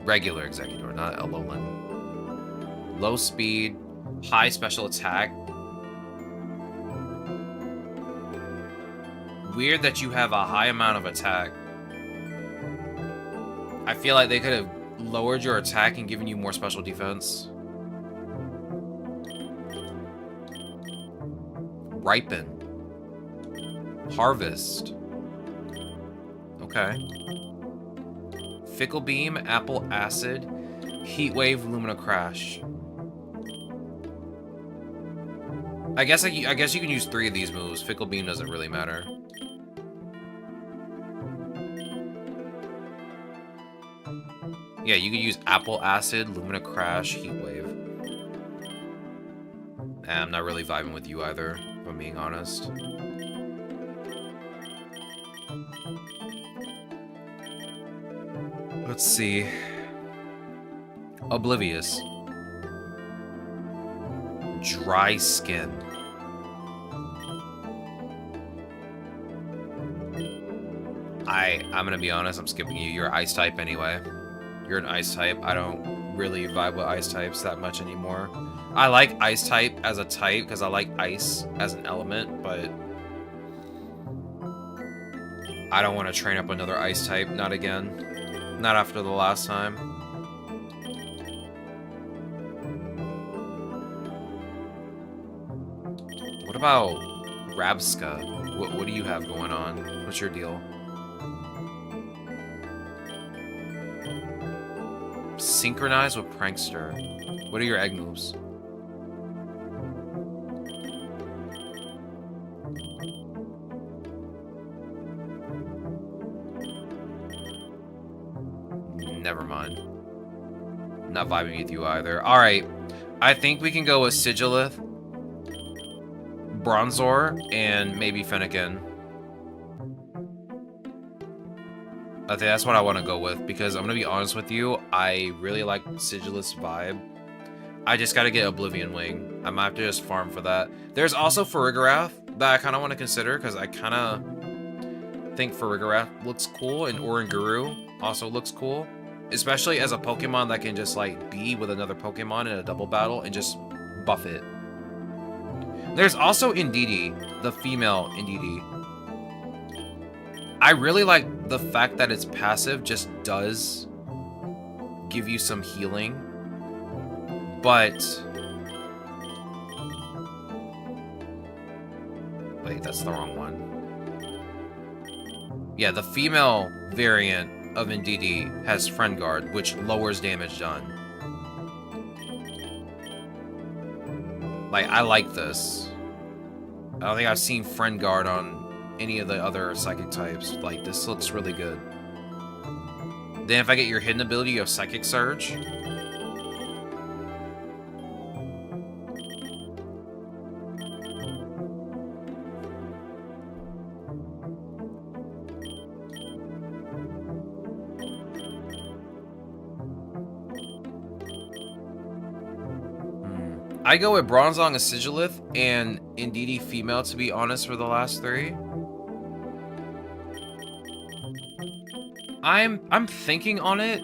Regular Executor, not Alolan. Low speed, high special attack. Weird that you have a high amount of attack. I feel like they could have lowered your attack and given you more special defense. Ripen. Harvest. Okay. Fickle Beam, Apple Acid, Heat Wave, Lumina Crash. I guess you can use 3 of these moves. Fickle Beam doesn't really matter. Yeah, you could use Apple Acid, Lumina Crash, Heat Wave. Nah, I'm not really vibing with you either, if I'm being honest. Let's see. Oblivious. Dry Skin. I'm gonna be honest, I'm skipping you. You're Ice type anyway. You're an Ice type. I don't really vibe with Ice types that much anymore. I like Ice type as a type because I like Ice as an element, but I don't want to train up another Ice type. Not again. Not after the last time. What about Rabska? What do you have going on? What's your deal? Synchronize with Prankster. What are your egg moves? Never mind. Not vibing with you either. Alright. I think we can go with Sigilith, Bronzor, and maybe Fennekin. I think that's what I want to go with, because I'm going to be honest with you, I really like Sigilith's vibe. I just got to get Oblivion Wing. I might have to just farm for that. There's also Farigarath that I kind of want to consider, because I kind of think Farigarath looks cool, and Oranguru also looks cool. Especially as a Pokemon that can just, like, be with another Pokemon in a double battle and just buff it. There's also Indeedee, the female Indeedee. I really like the fact that its passive just does give you some healing, but... Wait, that's the wrong one. Yeah, the female variant of Indeedee has Friend Guard, which lowers damage done. Like, I like this. I don't think I've seen Friend Guard on any of the other Psychic types. Like, this looks really good. Then if I get your hidden ability, you have Psychic Surge. I go with Bronzong and Sigilith and Indeedee female, to be honest, for the last 3. I'm thinking on it.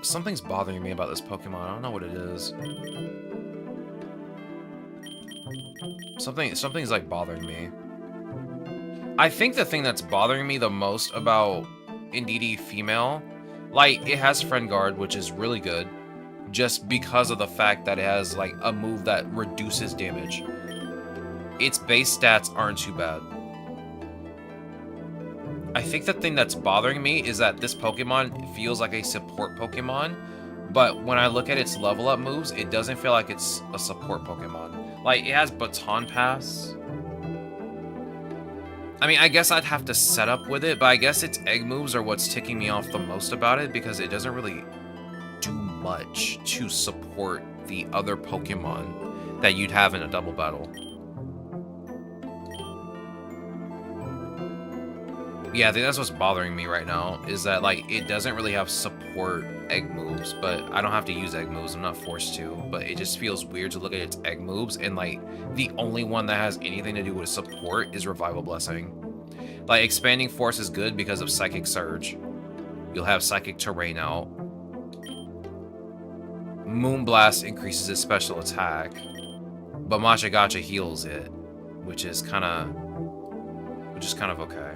Something's bothering me about this Pokemon. I don't know what it is. Something's like bothering me. I think the thing that's bothering me the most about Indeedee female, like, it has Friend Guard, which is really good, just because of the fact that it has, like, a move that reduces damage. Its base stats aren't too bad. I think the thing that's bothering me is that this Pokemon feels like a support Pokemon But when I look at its level up moves, it doesn't feel like it's a support Pokemon. Like, it has Baton Pass. I mean, I guess I'd have to set up with it, but I guess its egg moves are what's ticking me off the most about it, because it doesn't really do much to support the other Pokemon that you'd have in a double battle. Yeah, I think that's what's bothering me right now, is that, like, it doesn't really have support egg moves, but I don't have to use egg moves, I'm not forced to, but it just feels weird to look at its egg moves, and, like, the only one that has anything to do with support is Revival Blessing. Like, Expanding Force is good because of Psychic Surge. You'll have Psychic Terrain out. Moonblast increases its special attack, but Machagacha heals it, which is kind of okay.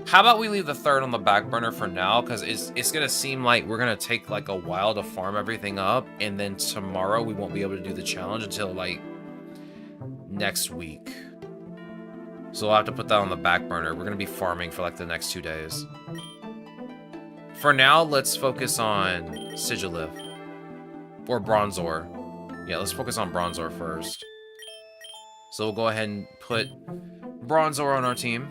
How about we leave the third on the back burner for now, because it's gonna seem like we're gonna take like a while to farm everything up, and then tomorrow we won't be able to do the challenge until like next week. So we'll have to put that on the back burner. We're gonna be farming for like the next 2 days. For now, let's focus on Sigilif or Bronzor. Yeah, let's focus on Bronzor first. So we'll go ahead and put Bronzor on our team.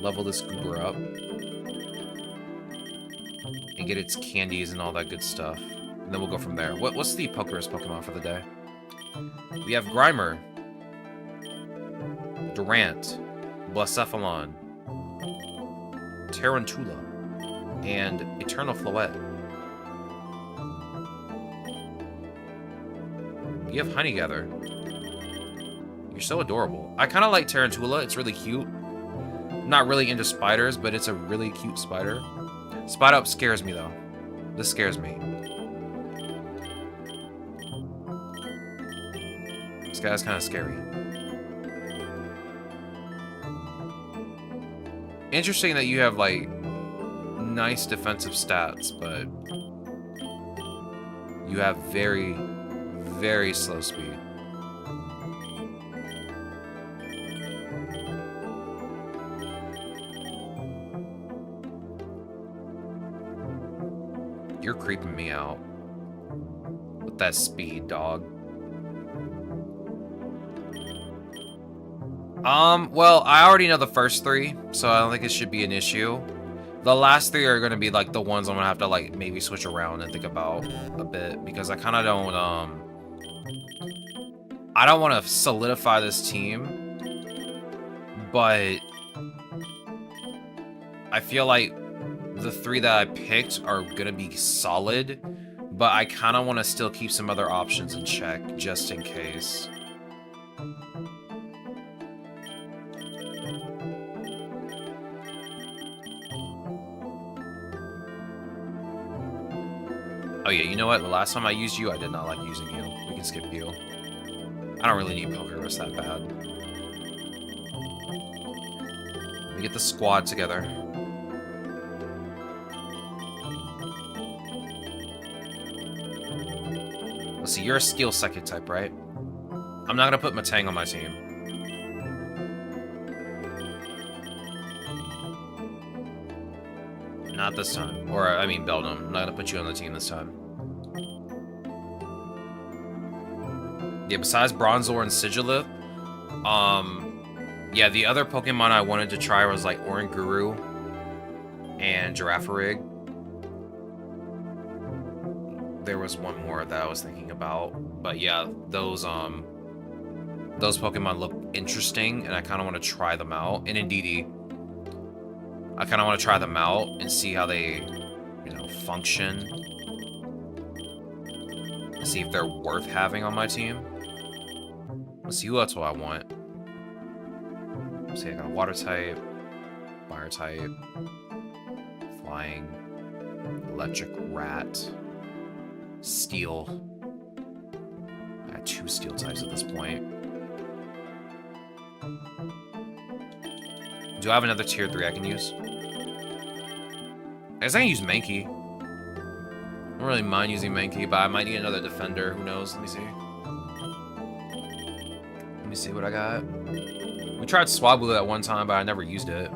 Level this goober up. And get its candies and all that good stuff. And then we'll go from there. What's the Pokerus Pokemon for the day? We have Grimer, Durant, Blacephalon, Tarantula, and Eternal Floette. You have Honeygather. You're so adorable. I kind of like Tarantula. It's really cute. Not really into spiders, but it's a really cute spider. Spot Up scares me, though. This scares me. This guy's kind of scary. Interesting that you have, like, nice defensive stats, but you have very, very slow speed. You're creeping me out with that speed, dog. Well, I already know the first 3, so I don't think it should be an issue. The last 3 are gonna be like the ones I'm gonna have to like maybe switch around and think about a bit, because I kind of don't I don't want to solidify this team, but I feel like the 3 that I picked are gonna be solid, but I kind of want to still keep some other options in check just in case. Oh yeah, you know what? The last time I used you, I did not like using you. We can skip you. I don't really need Pokerus that bad. Let me get the squad together. Let's see, you're a Steel Psychic type, right? I'm not gonna put Matang on my team. Not this time. Or, I mean, Beldum. I'm not gonna put you on the team this time. Yeah, besides Bronzor and Sigilif, yeah, the other Pokemon I wanted to try was, like, Oranguru and Girafarig. There was one more that I was thinking about. But, yeah, those Pokemon look interesting, and I kind of want to try them out. And Indeedee, I kind of want to try them out and see how they, you know, function. See if they're worth having on my team. Let's see, who else will I want? Let's see, I got a Water type, Fire type, Flying, Electric Rat, Steel. I got 2 Steel types at this point. Do I have another tier 3 I can use? I guess I can use Mankey. I don't really mind using Mankey, but I might need another defender. Who knows? Let me see. Let me see what I got. We We tried Swablu at one time, but I never used it.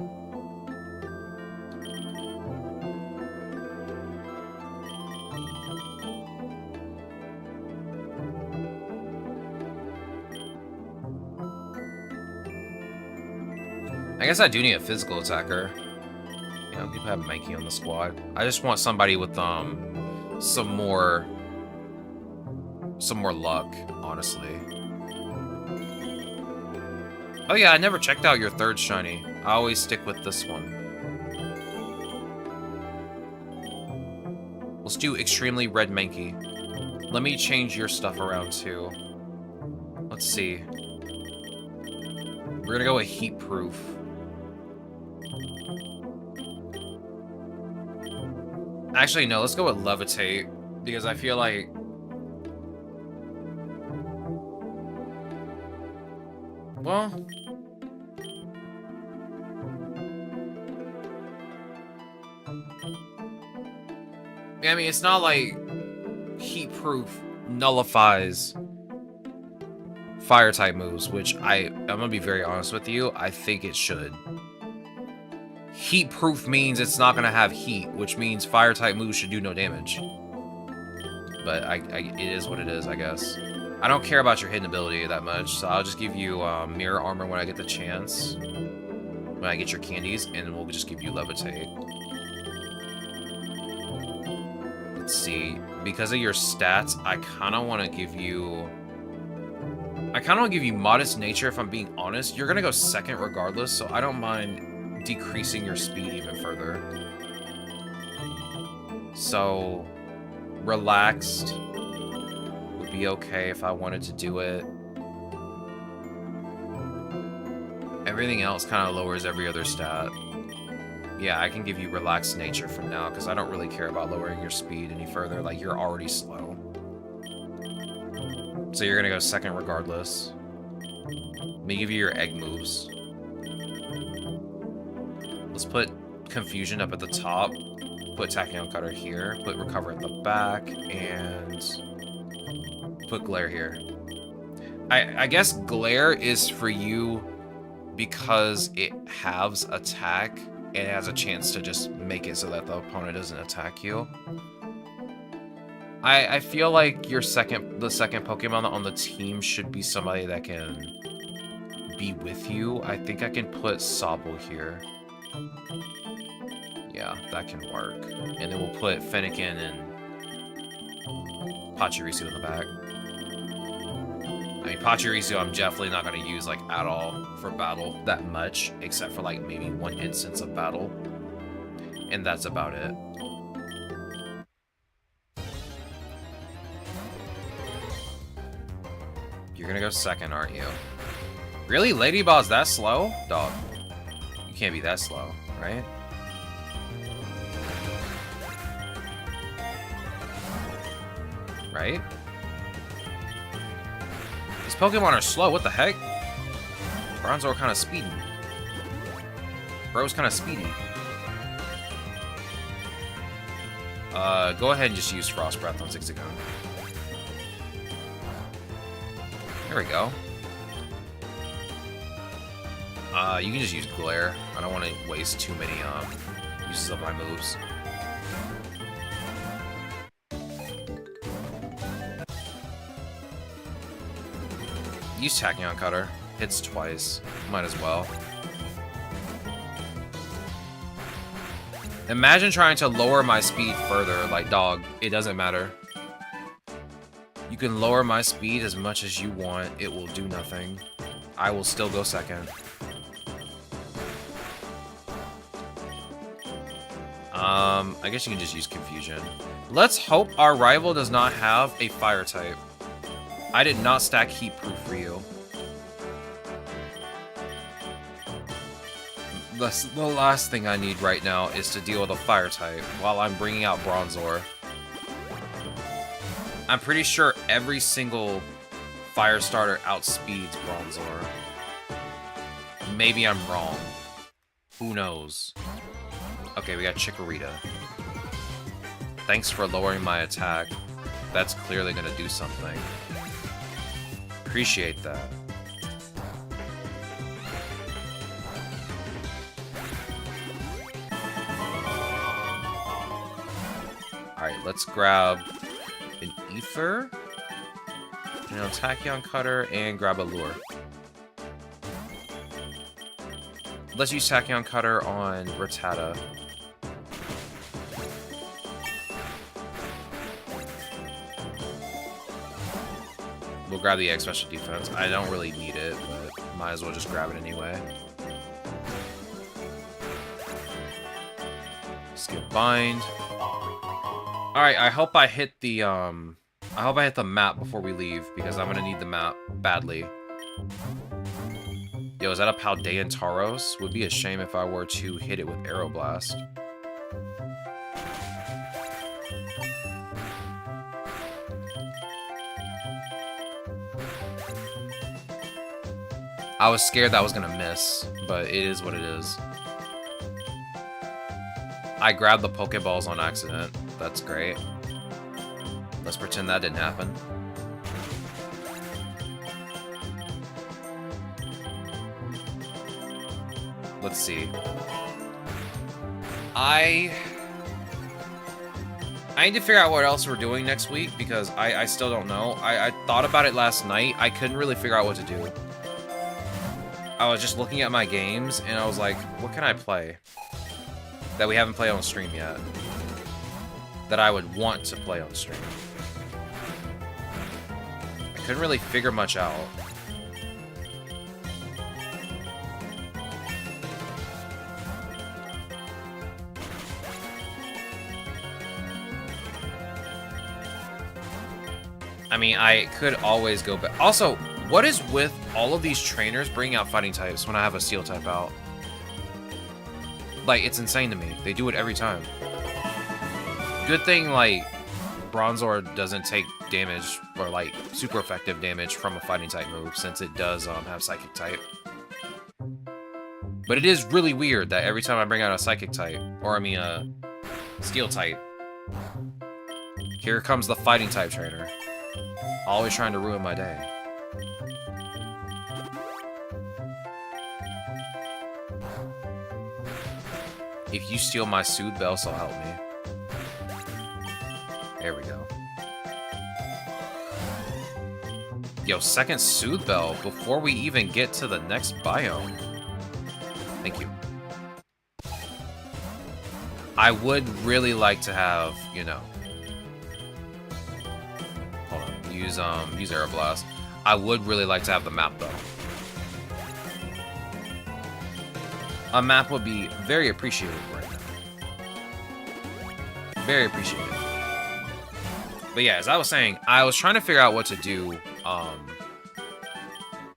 I guess I do need a physical attacker. You know, people have Mankey on the squad. I just want somebody with some more luck, honestly. Oh yeah, I never checked out your third shiny. I always stick with this one. Let's do extremely red Mankey. Let me change your stuff around too. Let's see. We're gonna go with heat proof. Actually, no, let's go with levitate, because I feel like... Well... I mean, it's not like heat proof nullifies fire type moves, which I'm gonna be very honest with you, I think it should. Heat proof means it's not gonna have heat, which means fire type moves should do no damage. But it is what it is, I guess. I don't care about your hidden ability that much, so I'll just give you mirror armor when I get the chance. When I get your candies, and we'll just give you levitate. Let's see. Because of your stats, I kind of want to give you... modest nature, if I'm being honest. You're gonna go second regardless, so I don't mind decreasing your speed even further. So, relaxed would be okay if I wanted to do it. Everything else kind of lowers every other stat. Yeah, I can give you relaxed nature for now, because I don't really care about lowering your speed any further. Like, you're already slow. So you're gonna go second regardless. Let me give you your egg moves. Let's put Confusion up at the top, put Tachyon Cutter here, put Recover at the back, and put Glare here. I guess Glare is for you because it halves attack, and it has a chance to just make it so that the opponent doesn't attack you. I feel like the second Pokemon on the team should be somebody that can be with you. I think I can put Sobble here. Yeah, that can work. And then we'll put Fennekin and Pachirisu in the back. I mean, Pachirisu I'm definitely not going to use, like, at all for battle that much, except for, like, maybe one instance of battle. And that's about it. You're gonna go second, aren't you? Really? Lady Ball's that slow? Dog. You can't be that slow, right? Right? These Pokemon are slow, what the heck? Bronzor kind of speedy. Bro's kind of speedy. Go ahead and just use Frost Breath on Zigzagoon. There we go. You can just use Glare. I don't want to waste too many uses of my moves. Use Tachyon Cutter. Hits twice. Might as well. Imagine trying to lower my speed further. Like, dog, it doesn't matter. You can lower my speed as much as you want. It will do nothing. I will still go second. I guess you can just use Confusion. Let's hope our rival does not have a fire type. I did not stack Heat Proof for you. The last thing I need right now is to deal with a fire type while I'm bringing out Bronzor. I'm pretty sure every single fire starter outspeeds Bronzor. Maybe I'm wrong. Who knows? Okay, we got Chikorita. Thanks for lowering my attack. That's clearly gonna do something. Appreciate that. Alright, let's grab an Ether, an Tachyon Cutter, and grab a Lure. Let's use Tachyon Cutter on Rattata. We'll grab the Egg Special Defense. I don't really need it, but might as well just grab it anyway. Skip Bind. Alright, I hope I hit the map before we leave, because I'm gonna need the map badly. Yo, is that a Paldean Tauros? Would be a shame if I were to hit it with Aeroblast. I was scared that I was gonna miss, but it is what it is. I grabbed the Pokeballs on accident. That's great. Let's pretend that didn't happen. Let's see. I need to figure out what else we're doing next week, because I still don't know. I thought about it last night. I couldn't really figure out what to do. I was just looking at my games, and I was like, what can I play that we haven't played on stream yet? That I would want to play on stream. I couldn't really figure much out. I mean, I could always go back. Also, what is with all of these trainers bringing out fighting types when I have a steel type out? Like, it's insane to me. They do it every time. Good thing, like, Bronzor doesn't take damage, or, like, super effective damage from a fighting type move, since it does have psychic type. But it is really weird that every time I bring out a psychic type, or I mean a steel type, here comes the fighting type trainer. Always trying to ruin my day. If you steal my Soothe Bell, so help me. There we go. Yo, second Soothe Bell before we even get to the next biome. Thank you. I would really like to have, you know... Hold on. Use Aeroblast. I would really like to have the map, though. A map would be very appreciated right now. Very appreciated. But yeah, as I was saying, I was trying to figure out what to do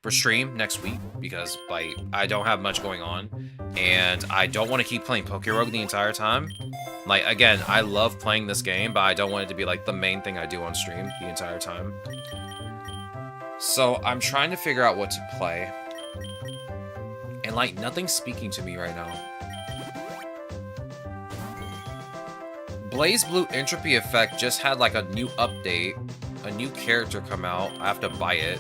for stream next week, because like I don't have much going on, and I don't want to keep playing PokéRogue the entire time. Like, again, I love playing this game, but I don't want it to be like the main thing I do on stream the entire time. So I'm trying to figure out what to play. And like, nothing's speaking to me right now. Blaze Blue Entropy Effect just had like a new update, a new character come out. I have to buy it.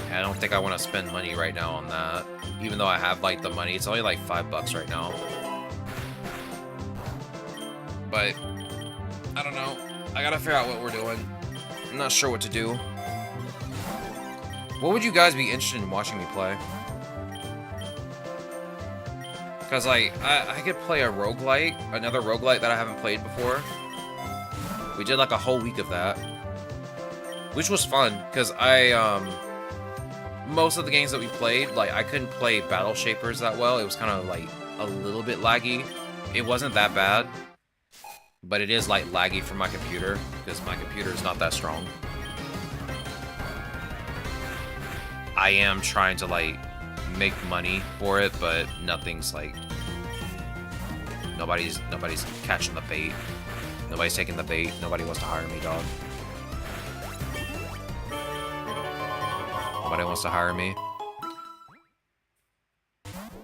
And I don't think I want to spend money right now on that. Even though I have like the money, it's only like $5 right now. But I don't know. I gotta figure out what we're doing. I'm not sure what to do. What would you guys be interested in watching me play? Because, like, I could play a roguelite, another roguelite that I haven't played before. We did, like, a whole week of that. Which was fun, because most of the games that we played, like, I couldn't play Battle Shapers that well. It was kind of, like, a little bit laggy. It wasn't that bad. But it is, like, laggy for my computer, because my computer is not that strong. I am trying to, like, make money for it, but nothing's like nobody's catching the bait. Nobody's taking the bait. Nobody wants to hire me, dog. Nobody wants to hire me.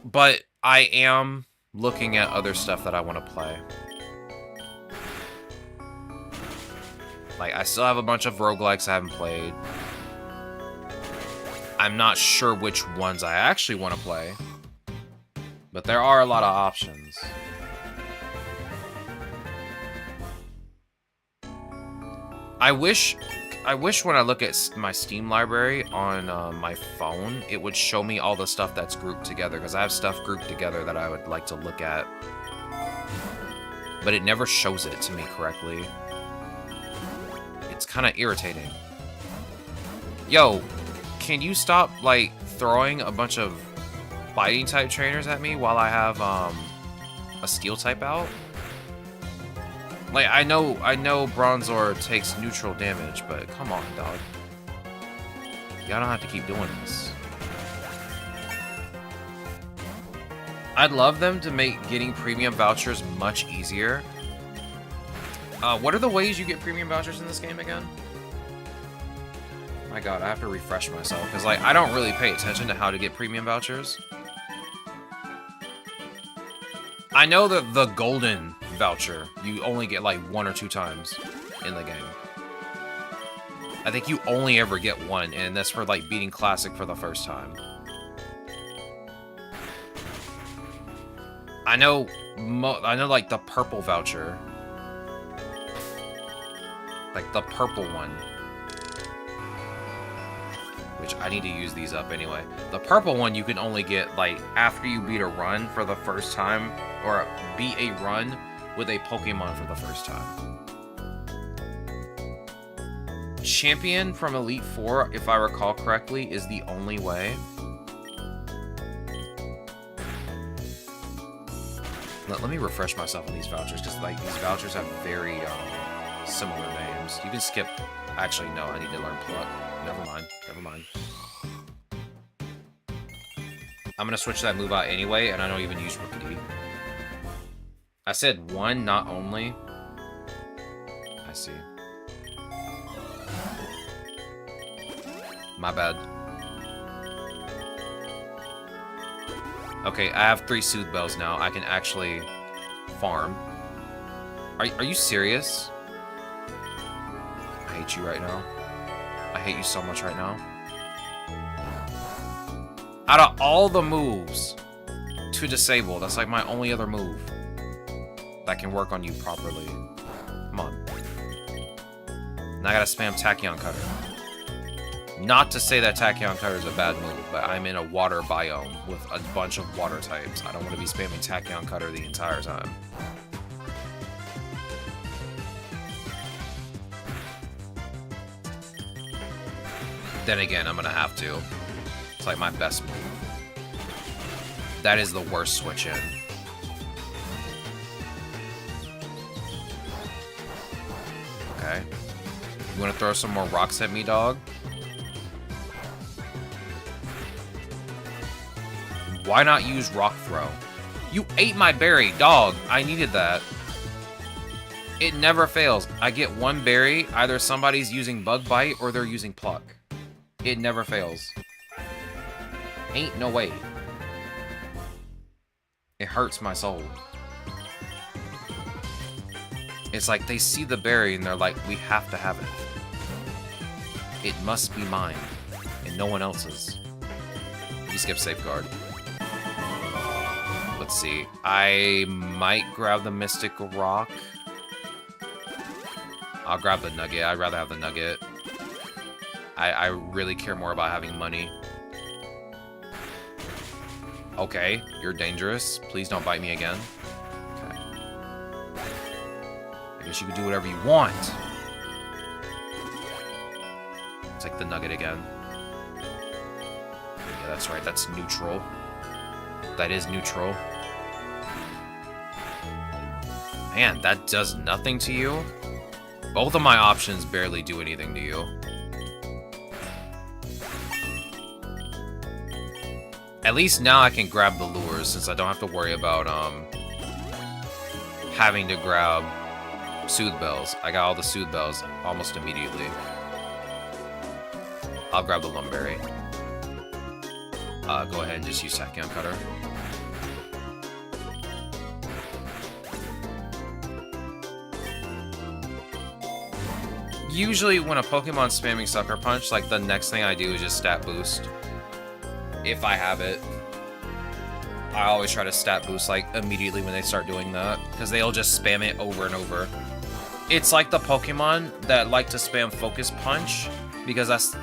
But I am looking at other stuff that I want to play. Like, I still have a bunch of roguelikes I haven't played. I'm not sure which ones I actually want to play, but there are a lot of options. I wish when I look at my Steam library on my phone, it would show me all the stuff that's grouped together, because I have stuff grouped together that I would like to look at. But it never shows it to me correctly. It's kind of irritating. Yo, can you stop, like, throwing a bunch of fighting type trainers at me while I have a steel type out? Like, I know Bronzor takes neutral damage, but come on, dog. Y'all don't have to keep doing this. I'd love them to make getting premium vouchers much easier. What are the ways you get premium vouchers in this game again? My god, I have to refresh myself, because, like, I don't really pay attention to how to get premium vouchers. I know that the golden voucher, you only get, like, 1 or 2 times in the game. I think you only ever get 1, and that's for, like, beating Classic for the first time. I know, like, the purple voucher. Like, the purple one. Which, I need to use these up anyway. The purple one you can only get, like, after you beat a run for the first time, or beat a run with a Pokemon for the first time. Champion from Elite Four, if I recall correctly, is the only way. Let me refresh myself on these vouchers, because, like, these vouchers have very similar names. You can skip. Actually, no, I need to learn Pluck. Never mind. Never mind. I'm gonna switch that move out anyway, and I don't even use Rookie. I said 1, not only. I see. My bad. Okay, I have 3 Soothe Bells now. I can actually farm. Are you serious? I hate you right now. I hate you so much right now. Out of all the moves to disable, that's like my only other move that can work on you properly. Come on. Now I gotta spam Tachyon Cutter. Not to say that Tachyon Cutter is a bad move, but I'm in a water biome with a bunch of water types. I don't want to be spamming Tachyon Cutter the entire time. Then again, I'm gonna have to. It's like my best move. That is the worst switch in. Okay. You wanna throw some more rocks at me, dog? Why not use Rock Throw? You ate my berry, dog. I needed that. It never fails. I get 1 berry, either somebody's using Bug Bite or they're using Pluck. It never fails. Ain't no way. It hurts my soul. It's like they see the berry and they're like, we have to have it. It must be mine and no one else's. You skip Safeguard. Let's see. I might grab the Mystic Rock. I'll grab the Nugget. I'd rather have the Nugget. I really care more about having money. Okay, you're dangerous. Please don't bite me again. Okay. I guess you can do whatever you want. Take the Nugget again. Yeah, that's right. That's neutral. That is neutral. Man, that does nothing to you? Both of my options barely do anything to you. At least now I can grab the lures, since I don't have to worry about having to grab Soothe Bells. I got all the Soothe Bells almost immediately. I'll grab the Lumberry. Go ahead and just use Tachyon Cutter. Usually when a Pokemon's spamming Sucker Punch, like, the next thing I do is just stat boost. If I have it. I always try to stat boost, like, immediately when they start doing that, because they'll just spam it over and over. It's like the Pokemon that like to spam Focus Punch, because that's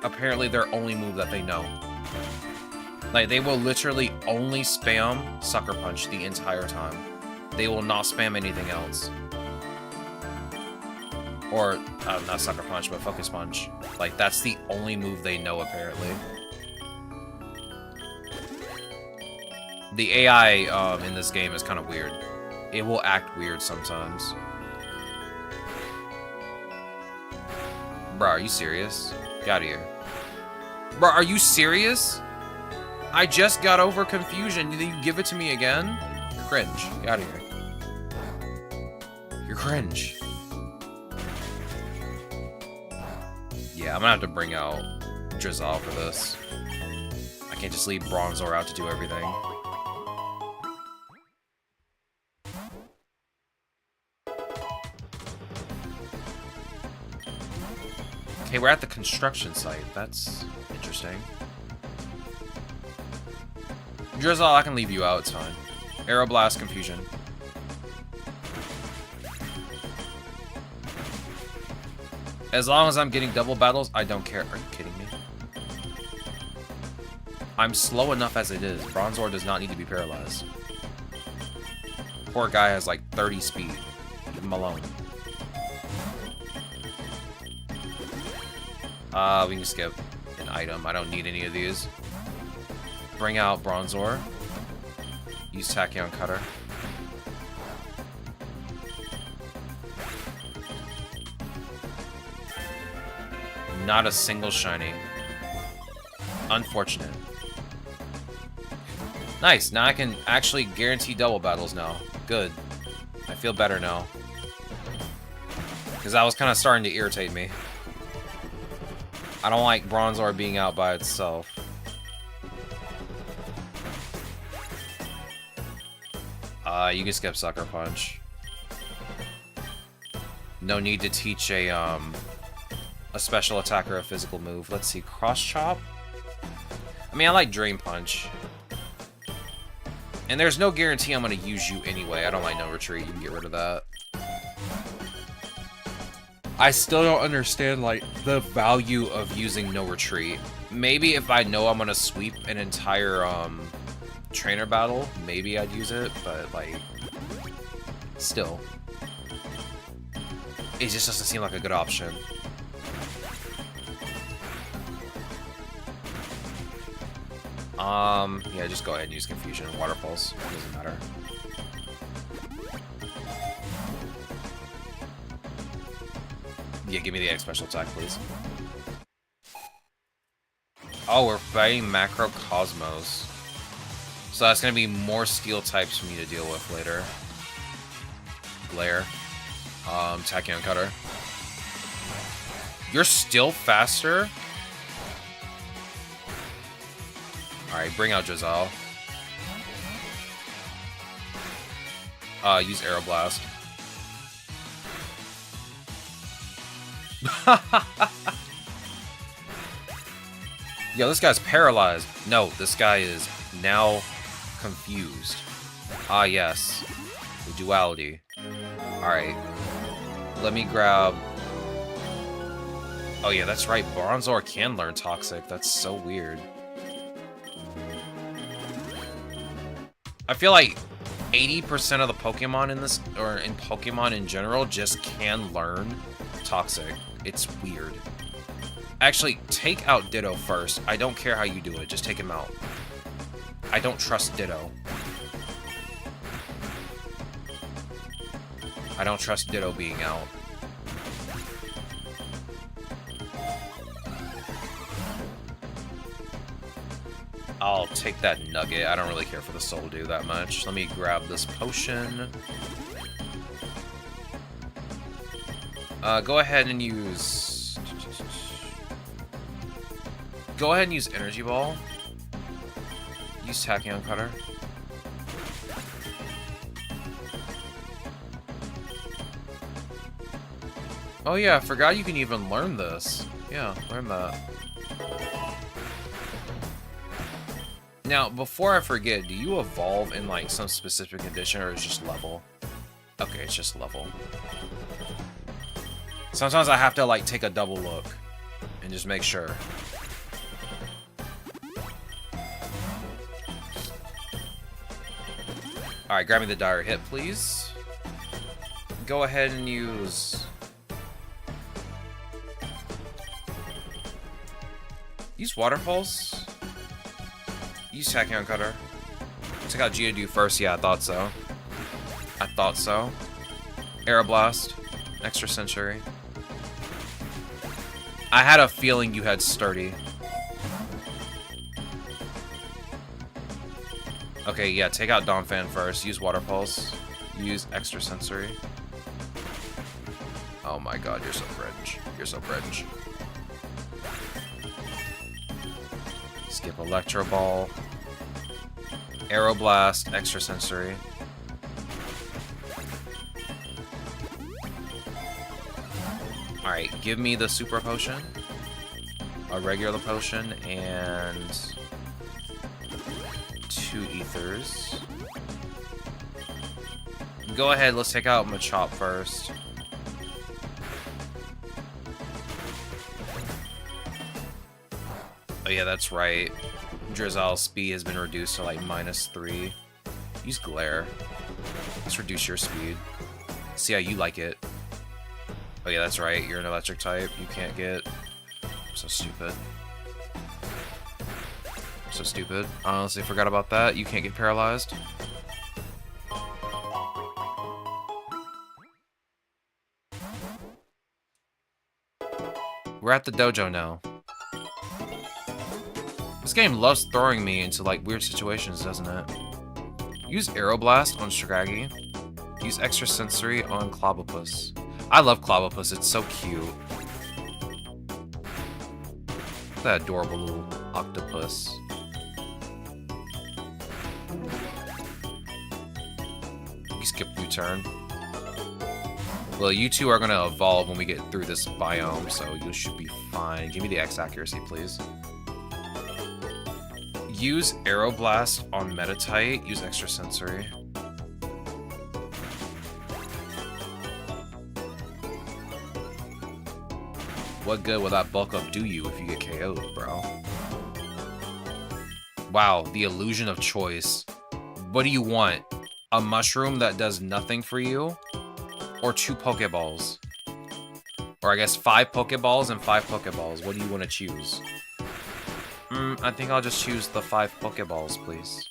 apparently their only move that they know. Like, they will literally only spam Sucker Punch the entire time. They will not spam anything else. Or, not Sucker Punch, but Focus Punch. Like, that's the only move they know, apparently. The AI in this game is kind of weird. It will act weird sometimes. Bro, are you serious? Get out of here. Bro, are you serious? I just got over confusion. Then you give it to me again? You're cringe. Get out of here. You're cringe. Yeah, I'm gonna have to bring out Drizzle for this. I can't just leave Bronzor out to do everything. Okay, we're at the construction site. That's interesting. Drizzle, I can leave you out. It's fine. Aeroblast, Confusion. As long as I'm getting double battles, I don't care. Are you kidding me? I'm slow enough as it is. Bronzor does not need to be paralyzed. Poor guy has like 30 speed. Leave him alone. We can skip an item. I don't need any of these. Bring out Bronzor. Use Tachyon Cutter. Not a single shiny. Unfortunate. Nice, now I can actually guarantee double battles now. Good. I feel better now. Because that was kind of starting to irritate me. I don't like Bronzor being out by itself. You can skip Sucker Punch. No need to teach a special attack or a physical move. Let's see, Cross Chop? I mean, I like Drain Punch. And there's no guarantee I'm going to use you anyway. I don't like No Retreat. You can get rid of that. I still don't understand, like, the value of using No Retreat. Maybe if I know I'm going to sweep an entire, trainer battle, maybe I'd use it, but, like, still. It just doesn't seem like a good option. Yeah, just go ahead and use Confusion and Water Pulse. It doesn't matter. Yeah, give me the X special attack, please. Oh, we're fighting Macro Cosmos. So that's gonna be more steel types for me to deal with later. Glare. Tachyon Cutter. You're still faster? Alright, bring out Drizzle. Use Aeroblast. Yo, this guy's paralyzed. No, this guy is now confused. Ah, yes. The duality. Alright. Let me grab... Oh yeah, that's right. Bronzor can learn Toxic. That's so weird. I feel like 80% of the Pokemon in this, or in Pokemon in general, just can learn Toxic. It's weird. Actually, take out Ditto first. I don't care how you do it. Just take him out. I don't trust Ditto. I don't trust Ditto being out. I'll take that nugget. I don't really care for the Soul Dew that much. Let me grab this potion. Go ahead and use... Go ahead and use Energy Ball. Use Tachyon Cutter. Oh yeah, I forgot you can even learn this. Yeah, learn that. Now, before I forget, do you evolve in, like, some specific condition, or is it just level? Okay, it's just level. Sometimes I have to, like, take a double look and just make sure. Alright, grab me the dire hit, please. Go ahead and use... Use Waterfalls. Use Tachyon Cutter. Check out Geodude first. Yeah, I thought so. I thought so. Aeroblast. Extra Century. I had a feeling you had Sturdy. Okay, yeah, take out Donphan first. Use Water Pulse. Use Extra Sensory. Oh my god, you're so cringe. You're so cringe. Skip Electro Ball. Aeroblast, Extra Sensory. Alright, give me the Super Potion. A regular potion, and... 2 Ethers. Go ahead, let's take out Machop first. Oh yeah, that's right. Drizzle's speed has been reduced to like -3. Use Glare. Let's reduce your speed. See how you like it. Oh yeah, that's right. You're an electric type. You can't get... So stupid. So stupid. I honestly forgot about that. You can't get paralyzed. We're at the dojo now. This game loves throwing me into like weird situations, doesn't it? Use Aeroblast on Scraggy. Use Extra Sensory on Clobbopus. I love Clobbopus, it's so cute. That adorable little octopus. You skip U-turn. Well, you two are gonna evolve when we get through this biome, so you should be fine. Give me the X accuracy, please. Use Aeroblast on Metatite. Use Extra Sensory. What good will that bulk up do you if you get KO'd, bro? Wow, the illusion of choice. What do you want? A mushroom that does nothing for you? Or 2 Pokeballs? Or I guess 5 Pokeballs and 5 Pokeballs. What do you want to choose? I think I'll just choose the 5 Pokeballs, please.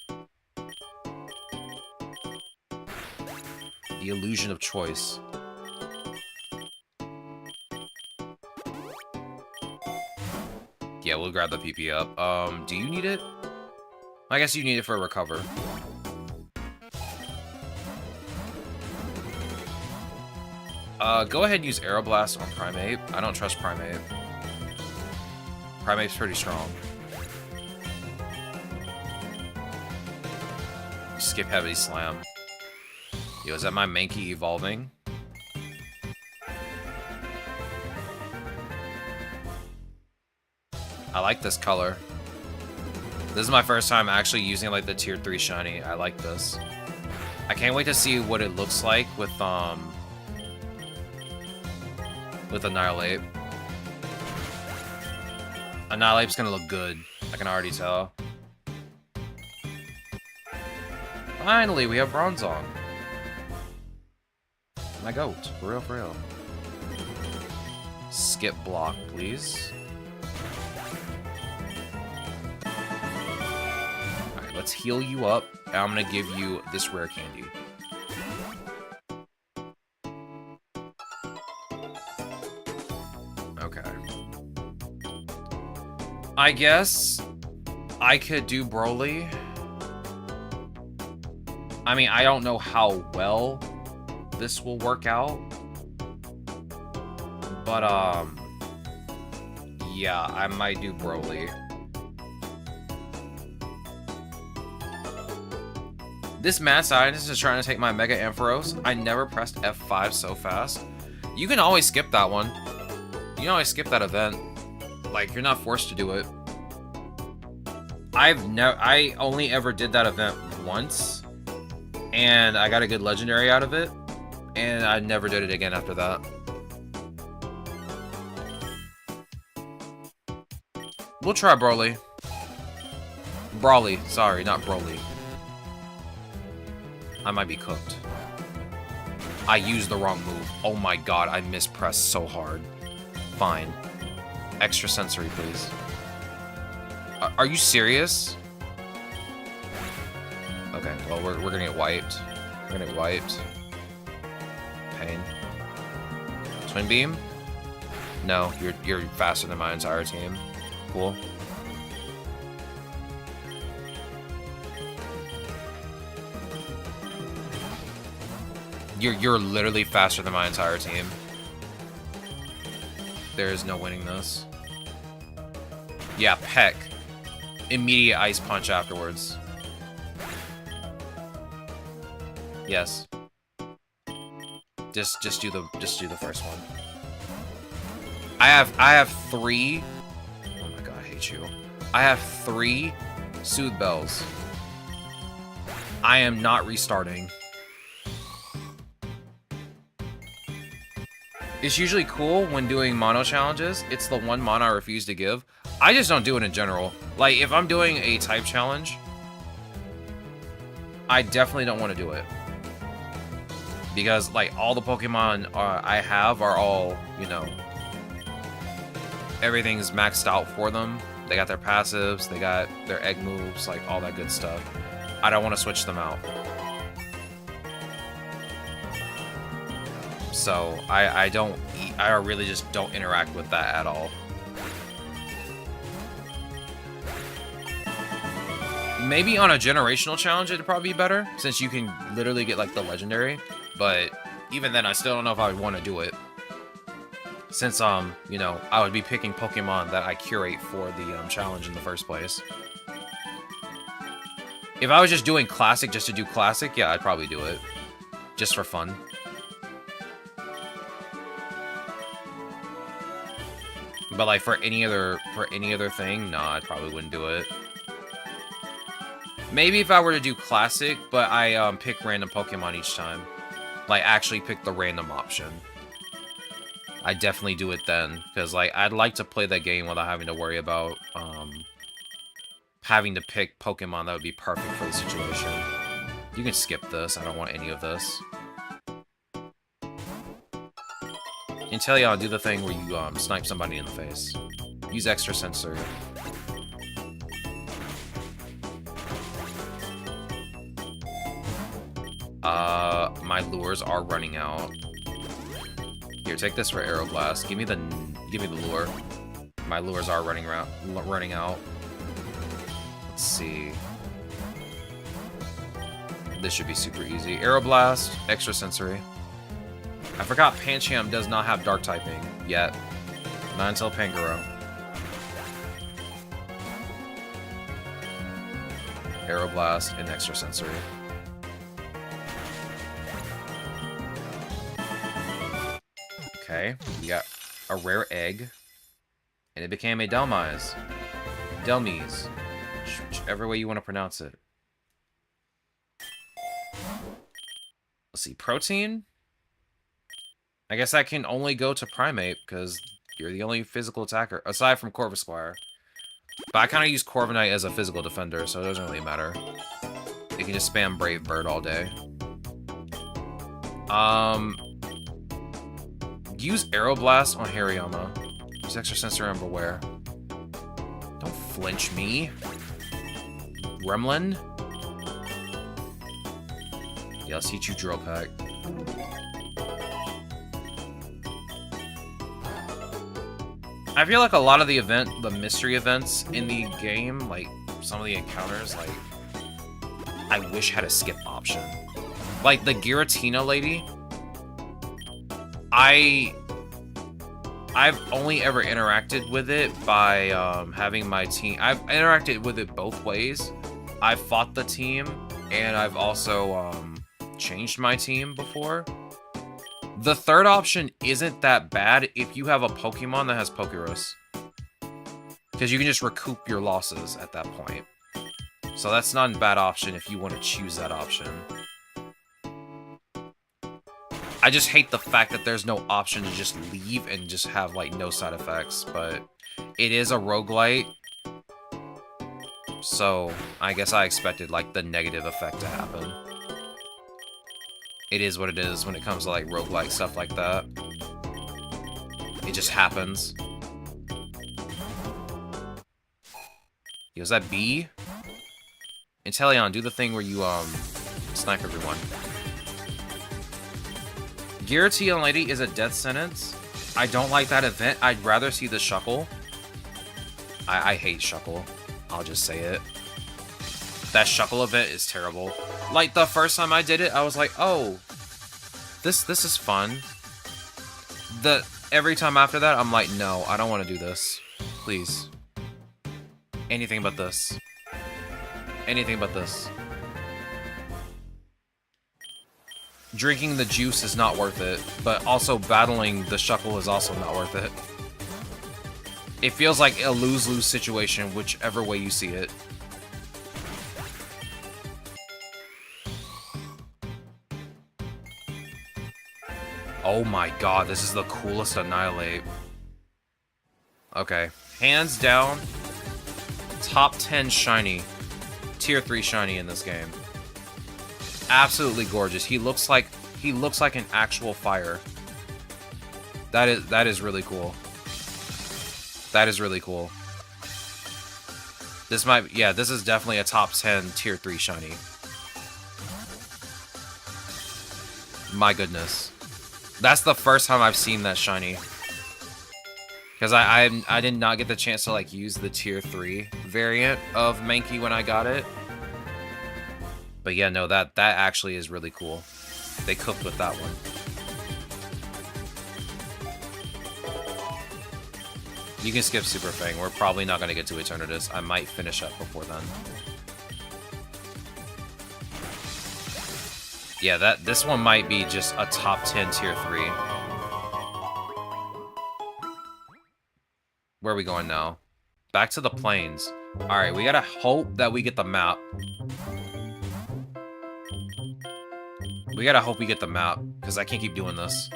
The illusion of choice. Yeah, we'll grab the PP up. Do you need it? I guess you need it for a recover. Go ahead and use Aeroblast on Primate. I don't trust Primate. Primate's pretty strong. Skip Heavy Slam. Yo, is that my Mankey evolving? I like this color. This is my first time actually using like the tier 3 shiny. I like this. I can't wait to see what it looks like with Annihilate. Annihilate's gonna look good. I can already tell. Finally, we have Bronzong. My goat. For real, for real. Skip block, please. Alright, let's heal you up. And I'm gonna give you this rare candy. Okay. I guess I could do Broly. I mean, I don't know how well this will work out. But, yeah, I might do Broly. This mad scientist is trying to take my Mega Ampharos. I never pressed F5 so fast. You can always skip that one. You can always skip that event. Like, you're not forced to do it. I only ever did that event once. And I got a good legendary out of it. And I never did it again after that. We'll try Broly. Brawly. Sorry, not Broly. I might be cooked. I used the wrong move. Oh my god, I mispressed so hard. Fine. Extra sensory, please. Are you serious? Okay, well, we're gonna get wiped. We're gonna get wiped. Pain. Twin beam? No, you're faster than my entire team. Cool. You're literally faster than my entire team. There is no winning this. Yeah, Peck. Immediate ice punch afterwards. Yes. Just do the first one. I have 3. Oh my god, I hate you. I have 3 Soothe Bells. I am not restarting. It's usually cool when doing mono challenges. It's the one mono I refuse to give. I just don't do it in general. Like, if I'm doing a type challenge, I definitely don't want to do it. Because, like, all the Pokemon I have are all, you know, everything's maxed out for them. They got their passives, they got their egg moves, like, all that good stuff. I don't want to switch them out. So, I really just don't interact with that at all. Maybe on a generational challenge it'd probably be better, since you can literally get, like, the legendary. But even then, I still don't know if I would want to do it. Since, you know, I would be picking Pokemon that I curate for the challenge in the first place. If I was just doing Classic just to do Classic, yeah, I'd probably do it. Just for fun. But, like, for any other thing, nah, I probably wouldn't do it. Maybe if I were to do Classic, but I pick random Pokemon each time. Like, actually pick the random option. I definitely do it then, because, like, I'd like to play that game without having to worry about having to pick Pokemon that would be perfect for the situation. You can skip this. I don't want any of this. Inteleon, do the thing where you snipe somebody in the face. Use extra sensory. My lures are running out. Here, take this for Aeroblast. Give me the lure. My lures are running out. Let's see. This should be super easy. Aeroblast, extra sensory. I forgot Pancham does not have dark typing yet. Not until Pangoro. Aeroblast and extra sensory. Okay, we got a rare egg. And it became a Delmise. Delmise. Whichever way you want to pronounce it. Let's see, Protein? I guess I can only go to Primate, because you're the only physical attacker, aside from Corvisquire. But I kind of use Corviknight as a physical defender, so it doesn't really matter. They can just spam Brave Bird all day. Use Aeroblast on Hariyama. Use extra sensory on Beware. Don't flinch me. Gremlin? Yeah, I'll teach you Drill Peck. I feel like a lot of the mystery events in the game, like some of the encounters, like I wish had a skip option. Like the Giratina lady, I've only ever interacted with it by having my team. I've interacted with it both ways. I've fought the team, and I've also changed my team before. The third option isn't that bad if you have a Pokemon that has Pokerus. Because you can just recoup your losses at that point. So that's not a bad option if you want to choose that option. I just hate the fact that there's no option to just leave and just have, like, no side effects. But it is a roguelite, So, I guess I expected, like, the negative effect to happen. It is what it is when it comes to, like, roguelike stuff like that. It just happens. Yo, is that B? Inteleon, do the thing where you, snipe everyone. Guillotine Lady is a death sentence. I don't like that event. I'd rather see the Shuckle. I hate Shuckle. I'll just say it. That Shuckle event is terrible. Like, the first time I did it, I was like, oh, this is fun. Every time after that, I'm like, no, I don't want to do this. Please. Anything but this. Anything but this. Drinking the juice is not worth it, but also battling the Shuckle is also not worth it. It feels like a lose-lose situation, whichever way you see it. Oh my god, this is the coolest Annihilate. Okay, hands down, top 10 shiny, tier 3 shiny in this game. Absolutely gorgeous. He looks like an actual fire. That is really cool. That is really cool. This is definitely a top 10 tier 3 shiny. My goodness. That's the first time I've seen that shiny. Because I did not get the chance to, like, use the tier 3 variant of Mankey when I got it. But yeah, no, that actually is really cool. They cooked with that one. You can skip Super Fang. We're probably not going to get to Eternatus. I might finish up before then. Yeah, this one might be just a top 10 tier 3. Where are we going now? Back to the plains. Alright, we gotta hope that we get the map. We gotta hope we get the map, because I can't keep doing this.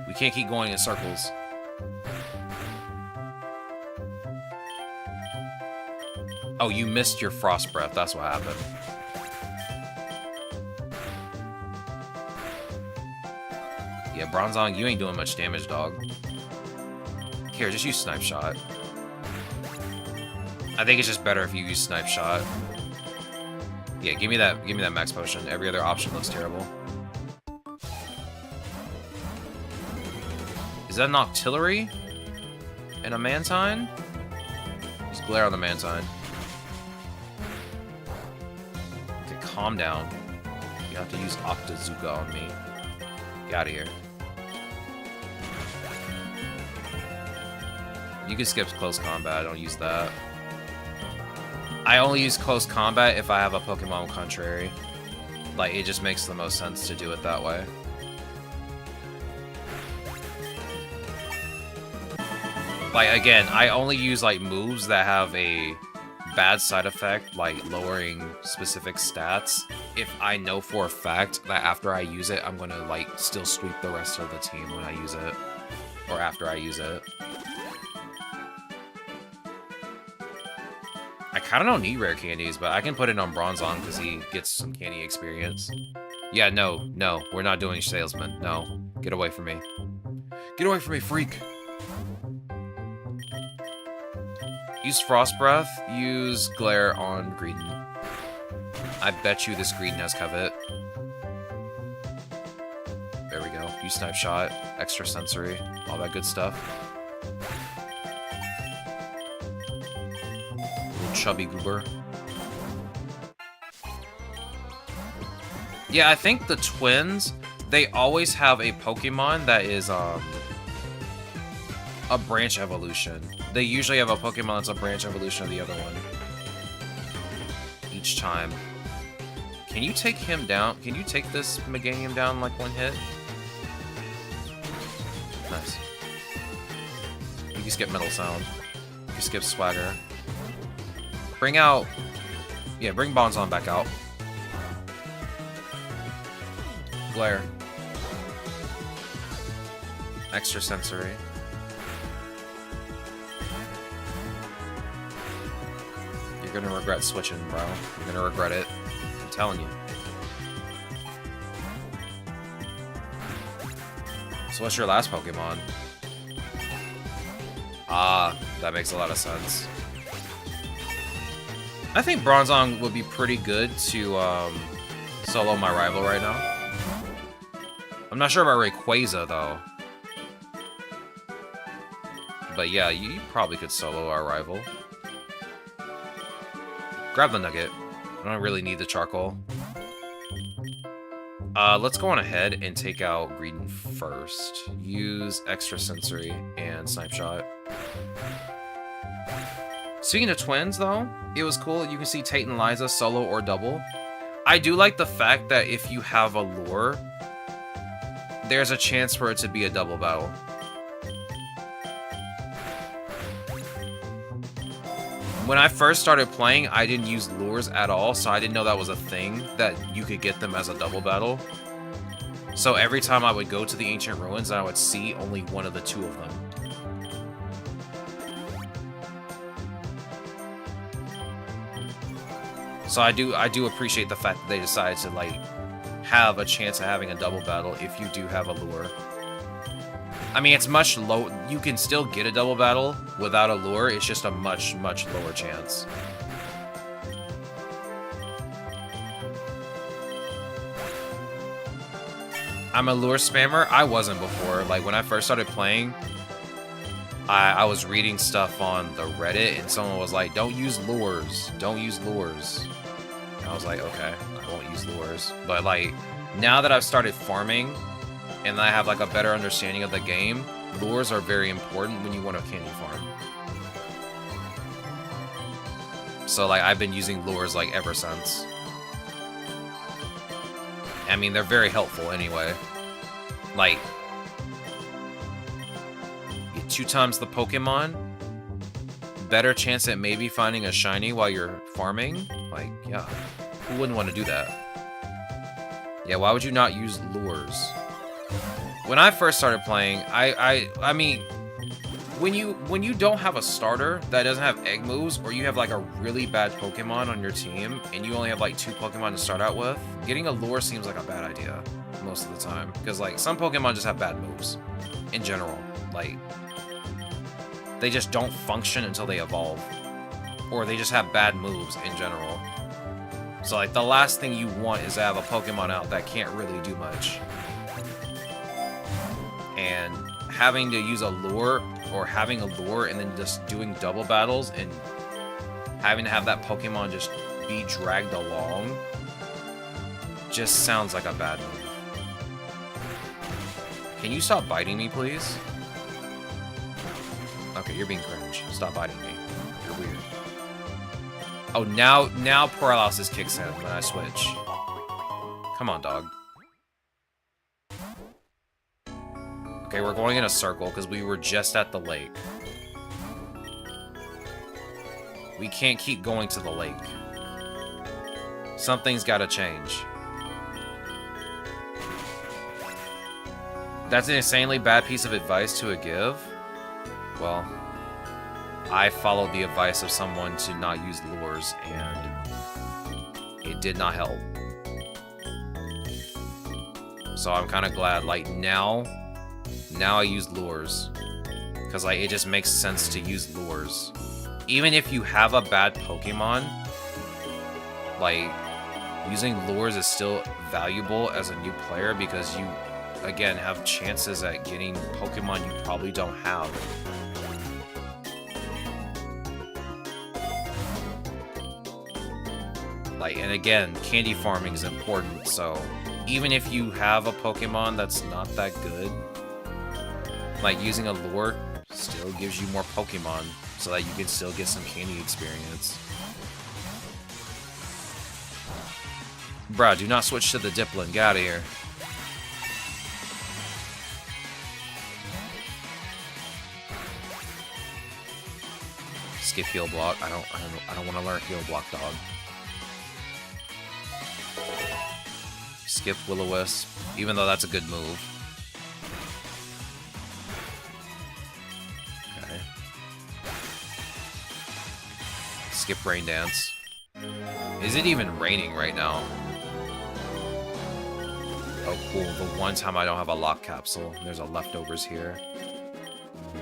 We can't keep going in circles. Oh, you missed your Frost Breath. That's what happened. Yeah, Bronzong, you ain't doing much damage, dog. Here, just use Snipe Shot. I think it's just better if you use Snipe Shot. Yeah, give me that max potion. Every other option looks terrible. Is that an Octillery? And a Mantine? Just glare on the Mantine. Okay, calm down. You have to use Octazooka on me. Get out of here. You can skip close combat, I don't use that. I only use close combat if I have a Pokemon Contrary. Like, it just makes the most sense to do it that way. Like, again, I only use, like, moves that have a bad side effect, like lowering specific stats, if I know for a fact that after I use it, I'm gonna, like, still sweep the rest of the team when I use it. Or after I use it. I kind of don't need rare candies, but I can put it on Bronzong because he gets some candy experience. Yeah, no, we're not doing salesman. No, get away from me. Get away from me, freak! Use Frost Breath, use Glare on Greedent. I bet you this Greedent has Covet. There we go. Use Snipe Shot, Extra Sensory, all that good stuff. Chubby goober. Yeah, I think the twins, they always have a Pokemon that is a branch evolution. They usually have a Pokemon that's a branch evolution of the other one. Each time. Can you take him down? Can you take this Meganium down like one hit? Nice. You can skip Metal Sound. You can skip Swagger. Bring out... Yeah, bring Bronzong back out. Glare. Extra Sensory. You're You're gonna regret switching, bro. You're gonna regret it. I'm telling you. So what's your last Pokemon? Ah, that makes a lot of sense. I think Bronzong would be pretty good to solo my rival right now. I'm not sure about Rayquaza, though. But yeah, you probably could solo our rival. Grab the nugget. I don't really need the charcoal. Let's go on ahead and take out Greedon first. Use Extra Sensory and Snipe Shot. Speaking of twins, though, it was cool. You can see Tate and Liza solo or double. I do like the fact that if you have a lure, there's a chance for it to be a double battle. When I first started playing, I didn't use lures at all, so I didn't know that was a thing, that you could get them as a double battle. So every time I would go to the Ancient Ruins, I would see only one of the two of them. So I do appreciate the fact that they decided to, like, have a chance of having a double battle if you do have a lure. I mean, it's much low. You can still get a double battle without a lure. It's just a much, much lower chance. I'm a lure spammer. I wasn't before. Like, when I first started playing, I was reading stuff on the Reddit, and someone was like, don't use lures. Don't use lures. And I was like, okay, I won't use lures. But, like, now that I've started farming, and I have, like, a better understanding of the game, lures are very important when you want a candy farm. So, like, I've been using lures, like, ever since. I mean, they're very helpful anyway. Like, you 2 times the Pokemon, better chance at maybe finding a shiny while you're farming. Like, yeah, who wouldn't want to do that? Yeah, why would you not use lures? When I first started playing, I mean, when you don't have a starter that doesn't have egg moves, or you have like a really bad Pokemon on your team, and you only have like 2 Pokemon to start out with, getting a lure seems like a bad idea most of the time. Because like some Pokemon just have bad moves in general. Like, they just don't function until they evolve, or they just have bad moves in general. So like the last thing you want is to have a Pokemon out that can't really do much. And having to use a lure, or having a lure and then just doing double battles and having to have that Pokemon just be dragged along just sounds like a bad move. Can you stop biting me, please? Okay, you're being cringe. Stop biting me. You're weird. Oh, now paralysis kicks in when I switch. Come on, dog. Okay, we're going in a circle because we were just at the lake. We can't keep going to the lake. Something's got to change. That's an insanely bad piece of advice to give. Well, I followed the advice of someone to not use lures, and it did not help. So I'm kind of glad, like, now I use lures, because like it just makes sense to use lures. Even if you have a bad Pokemon, like, using lures is still valuable as a new player, because you, again, have chances at getting Pokemon you probably don't have. Like, and again, candy farming is important, so even if you have a Pokemon that's not that good, like, using a lure still gives you more Pokemon, so that you can still get some candy experience. Bruh, do not switch to the Diplin. Get out of here. Skip heal block. I don't want to learn heal block, dog. Skip Will-O-Wisp, even though that's a good move. Skip Rain Dance. Is it even raining right now? Oh, cool. The one time I don't have a lock capsule. There's a leftovers here.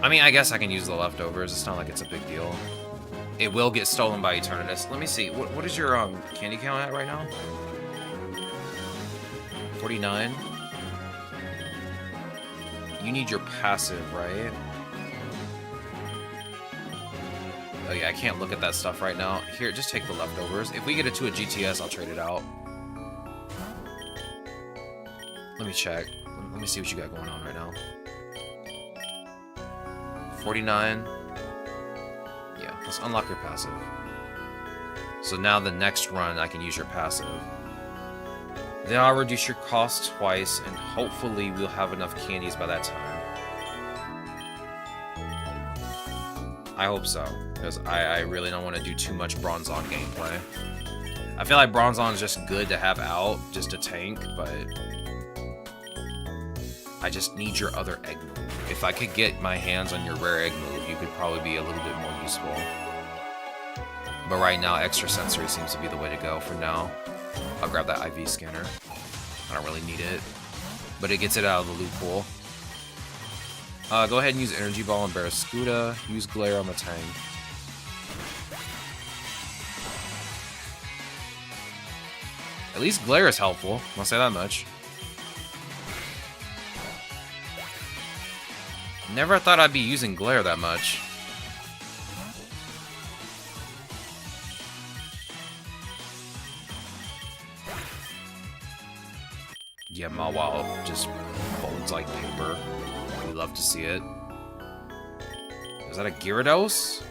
I mean, I guess I can use the leftovers. It's not like it's a big deal. It will get stolen by Eternatus. Let me see. What is your candy count at right now? 49. You need your passive, right? Oh yeah, I can't look at that stuff right now. Here, just take the leftovers. If we get it to a GTS, I'll trade it out. Let me check. Let me see what you got going on right now. 49. Yeah, let's unlock your passive. So now the next run, I can use your passive. Then I'll reduce your cost twice, and hopefully we'll have enough candies by that time. I hope so, because I really don't want to do too much Bronzong gameplay. I feel like Bronzong is just good to have out, just to tank, but I just need your other egg move. If I could get my hands on your rare egg move, you could probably be a little bit more useful. But right now, extra sensory seems to be the way to go for now. I'll grab that IV scanner. I don't really need it, but it gets it out of the loot pool. Go ahead and use Energy Ball on Barraskewda. Use Glare on the tank. At least Glare is helpful. I'll say that much. Never thought I'd be using Glare that much. Yeah, Mawile just folds like paper. We love to see it. Is that a Gyarados?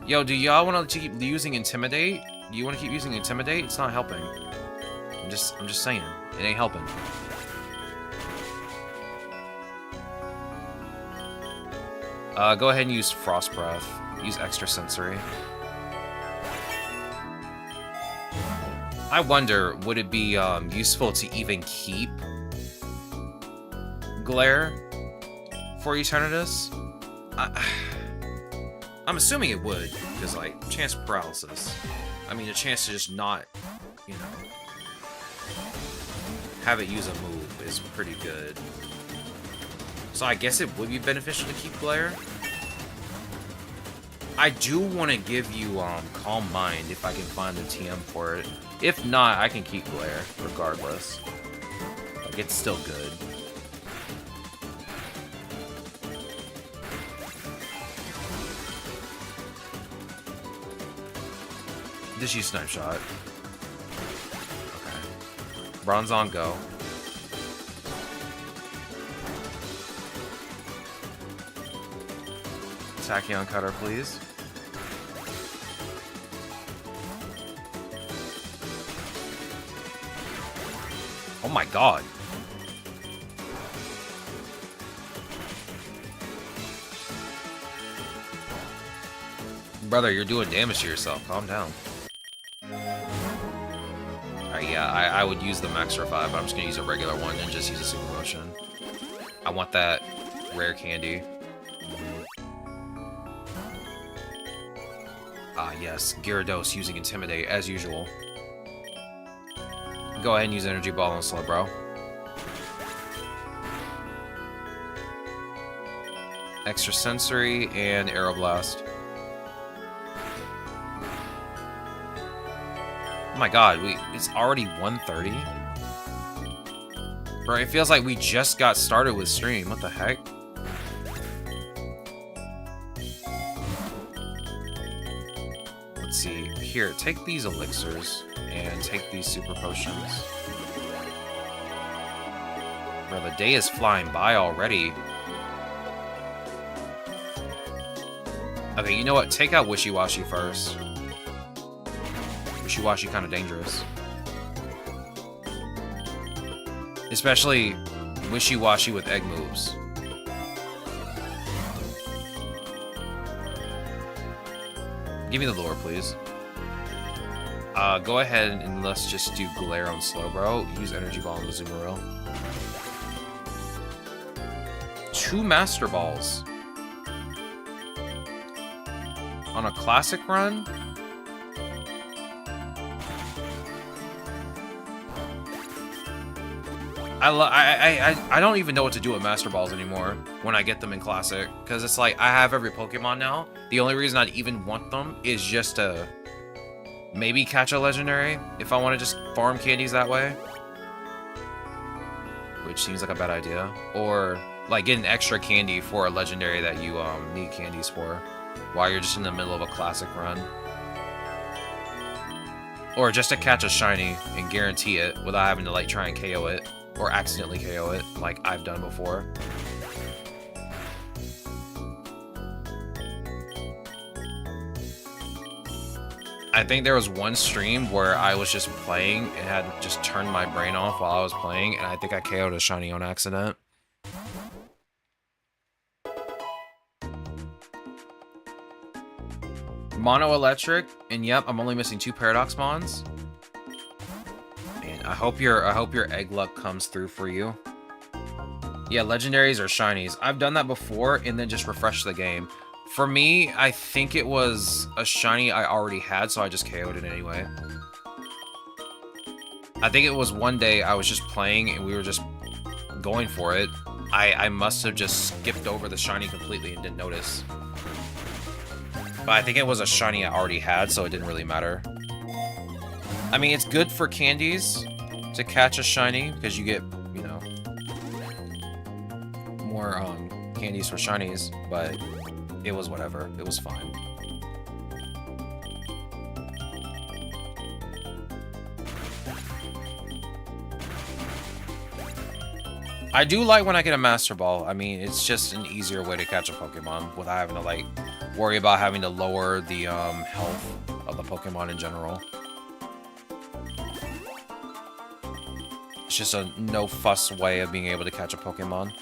Yo, do y'all want to keep using Intimidate? Do you want to keep using Intimidate? It's not helping. I'm just saying. It ain't helping. Go ahead and use Frost Breath. Use Extra Sensory. I wonder, would it be useful to even keep Glare for Eternatus? I'm assuming it would, because, like, chance paralysis. I mean, a chance to just not, you know, have it use a move is pretty good. So I guess it would be beneficial to keep Glare. I do want to give you Calm Mind if I can find the TM for it. If not, I can keep Glare regardless. Like, it's still good. Just use Snipe Shot. Okay. Bronzong, go. Tachyon Cutter, please. Oh my god. Brother, you're doing damage to yourself. Calm down. Alright, yeah, I would use the Max Revive, but I'm just gonna use a regular one and just use a Super Potion. I want that rare candy. Ah, yes. Gyarados using Intimidate, as usual. Go ahead and use Energy Ball on Slowbro. Extra Sensory and Aeroblast. Oh my god, it's already 1:30? Bro, it feels like we just got started with stream. What the heck? Let's see. Here, take these elixirs and take these super potions. Bro, the day is flying by already. Okay, you know what? Take out Wishy-Washy first. Wishy-Washy kind of dangerous. Especially Wishy-Washy with egg moves. Give me the lure, please. Go ahead and let's just do Glare on Slowbro. Use Energy Ball on the Azumarill. 2 Master Balls. On a classic run? I don't even know what to do with Master Balls anymore when I get them in Classic, because it's like I have every Pokemon now. The only reason I'd even want them is just to maybe catch a Legendary if I want to just farm candies that way, which seems like a bad idea. Or like get an extra candy for a Legendary that you need candies for while you're just in the middle of a Classic run. Or just to catch a shiny and guarantee it without having to like try and KO it. Or accidentally KO it, like I've done before. I think there was one stream where I was just playing and had just turned my brain off while I was playing, and I think I KO'd a shiny on accident. Mono Electric, and yep, I'm only missing 2 Paradox Mons. I hope your egg luck comes through for you. Yeah, legendaries or shinies. I've done that before and then just refreshed the game. For me, I think it was a shiny I already had, so I just KO'd it anyway. I think it was one day I was just playing and we were just going for it. I must have just skipped over the shiny completely and didn't notice. But I think it was a shiny I already had, so it didn't really matter. I mean, it's good for candies to catch a shiny, because you get, you know, more candies for shinies, but it was whatever. It was fine. I do like when I get a Master Ball. I mean, it's just an easier way to catch a Pokemon without having to, like, worry about having to lower the health of the Pokemon in general. It's just a no-fuss way of being able to catch a Pokemon.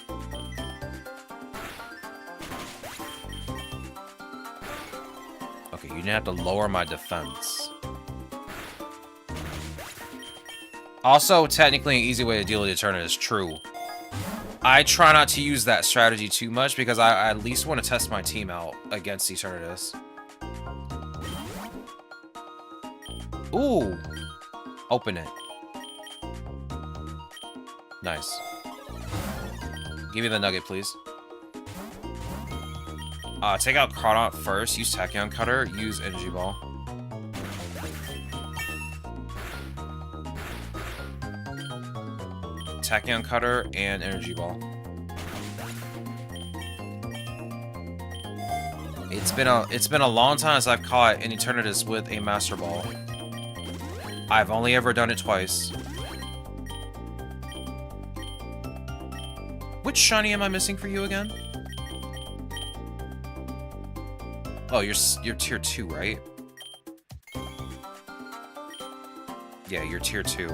Okay, you didn't have to lower my defense. Also, technically, an easy way to deal with Eternatus is true. I try not to use that strategy too much because I at least want to test my team out against Eternatus. Ooh! Open it. Nice. Give me the nugget, please. Take out Crawdaunt first. Use Tachyon Cutter. Use Energy Ball. Tachyon Cutter and Energy Ball. It's been a long time since I've caught an Eternatus with a Master Ball. I've only ever done it twice. Which shiny am I missing for you again? Oh, you're tier 2, right? Yeah, you're tier 2.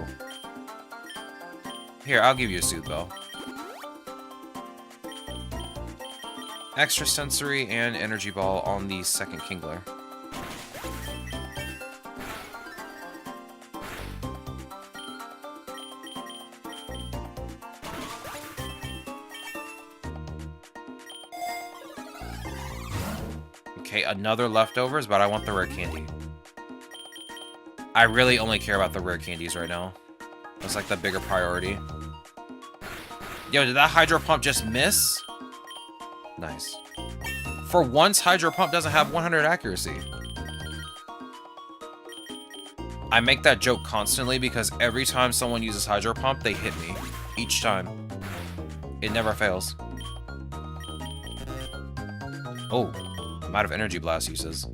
Here, I'll give you a Soothe Bell. Extra Sensory and Energy Ball on the second Kingler. Okay, another leftovers, but I want the rare candy. I really only care about the rare candies right now. That's like the bigger priority. Yo, did that Hydro Pump just miss? Nice. For once, Hydro Pump doesn't have 100 accuracy. I make that joke constantly because every time someone uses Hydro Pump, they hit me. Each time. It never fails. Oh, I'm out of Energy Blast uses.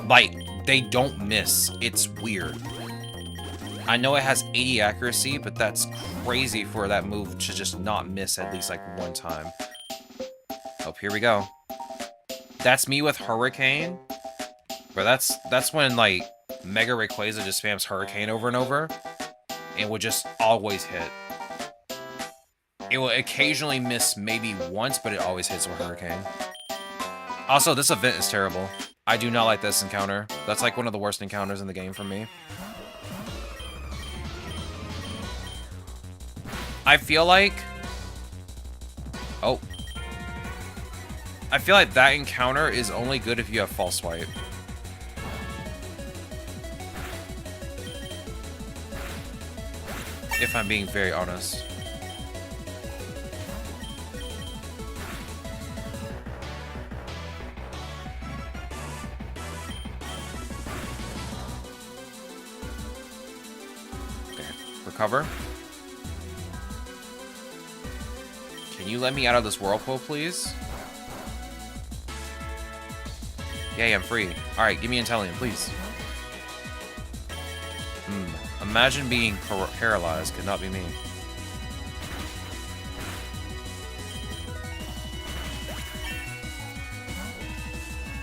Like, they don't miss. It's weird. I know it has 80 accuracy, but that's crazy for that move to just not miss at least like one time. Oh, here we go. That's me with Hurricane. But that's when like Mega Rayquaza just spams Hurricane over and over and would just always hit. It will occasionally miss maybe once, but it always hits with Hurricane. Also, this event is terrible. I do not like this encounter. That's like one of the worst encounters in the game for me. I feel like... Oh. I feel like that encounter is only good if you have False Swipe. if I'm being very honest. Okay, recover. Can you let me out of this whirlpool, please? Yay, I'm free. Alright, give me Intellium, please. Imagine being paralyzed. Could not be me.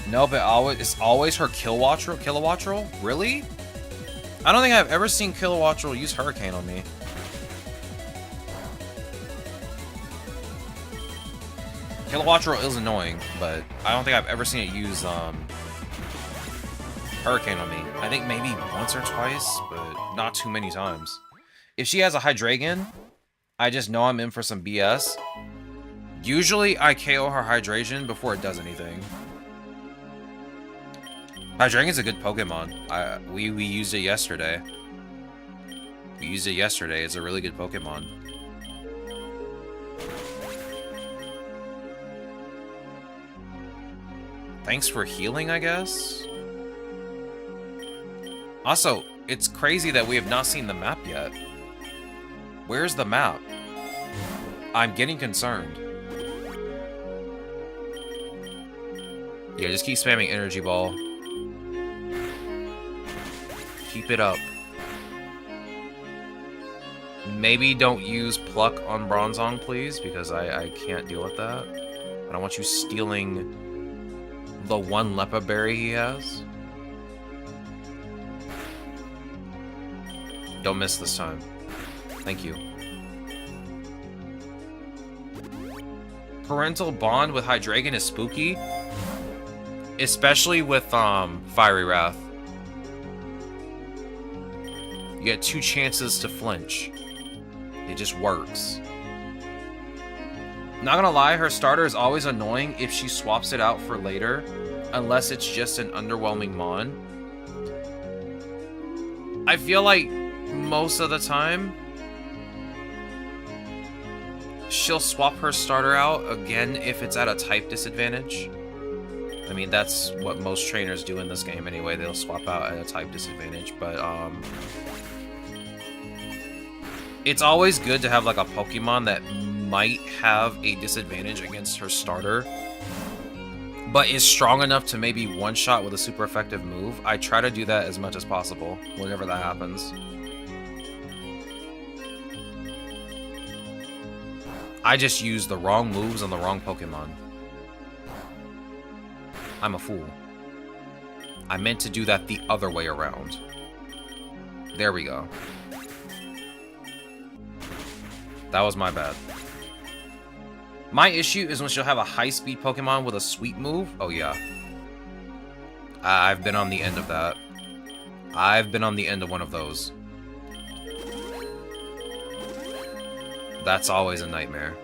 No, but it's always her Kilowattrel? Really? I don't think I've ever seen Kilowattrel use Hurricane on me. Kilowattrel is annoying, but I don't think I've ever seen it use Hurricane on me. I think maybe once or twice, but not too many times. If she has a Hydreigon, I just know I'm in for some BS. Usually, I KO her Hydreigon before it does anything. Hydreigon's a good Pokemon. We used it yesterday. It's a really good Pokemon. Thanks for healing, I guess? Also, it's crazy that we have not seen the map yet. Where's the map? I'm getting concerned. Yeah, just keep spamming Energy Ball. Keep it up. Maybe don't use Pluck on Bronzong, please, because I can't deal with that. I don't want you stealing the one Lepa Berry he has. Don't miss this time. Thank you. Parental bond with Hydreigon is spooky. Especially with Fiery Wrath. You get 2 chances to flinch. It just works. Not gonna lie, her starter is always annoying if she swaps it out for later. Unless it's just an underwhelming Mon. I feel like most of the time she'll swap her starter out again if it's at a type disadvantage. I mean, that's what most trainers do in this game anyway. They'll swap out at a type disadvantage, but it's always good to have like a Pokemon that might have a disadvantage against her starter, but is strong enough to maybe one-shot with a super effective move. I try to do that as much as possible whenever that happens. I just use the wrong moves on the wrong Pokemon. I'm a fool. I meant to do that the other way around. There we go. That was my bad. My issue is when she'll have a high-speed Pokemon with a sweep move. Oh, yeah. I've been on the end of that. I've been on the end of one of those. That's always a nightmare.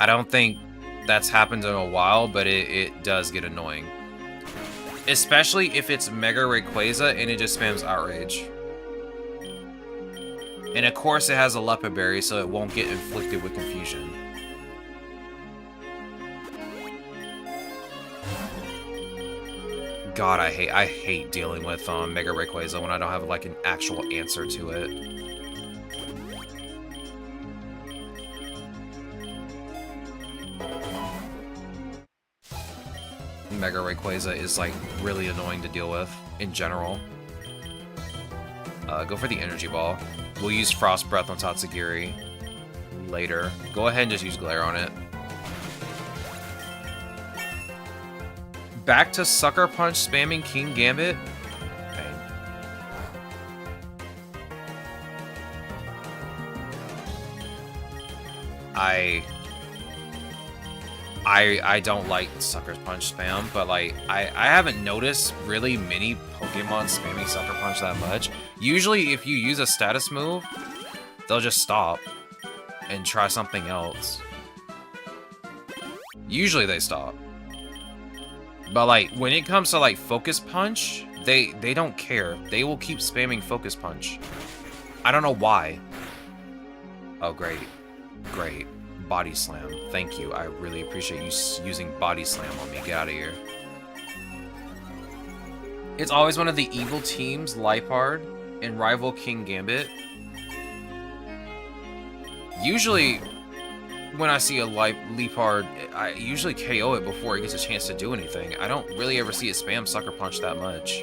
I don't think that's happened in a while, but it does get annoying. Especially if it's Mega Rayquaza and it just spams Outrage. And of course it has a Lepa Berry, so it won't get inflicted with confusion. God, I hate dealing with Mega Rayquaza when I don't have like an actual answer to it. Mega Rayquaza is like really annoying to deal with in general. Go for the Energy Ball. We'll use Frost Breath on Tatsugiri later. Go ahead and just use Glare on it. Back to Sucker Punch spamming King Gambit. Pain. I don't like Sucker Punch spam, but like I haven't noticed really many Pokemon spamming Sucker Punch that much. Usually if you use a status move, they'll just stop and try something else. Usually they stop. But like when it comes to like Focus Punch, They don't care. They will keep spamming Focus Punch. I don't know why. Oh, great. Great. Body Slam. Thank you. I really appreciate you using Body Slam on me. Get out of here. It's always one of the evil teams, Liepard and rival King Gambit. Usually, when I see a Liepard, I usually KO it before it gets a chance to do anything. I don't really ever see it spam Sucker Punch that much.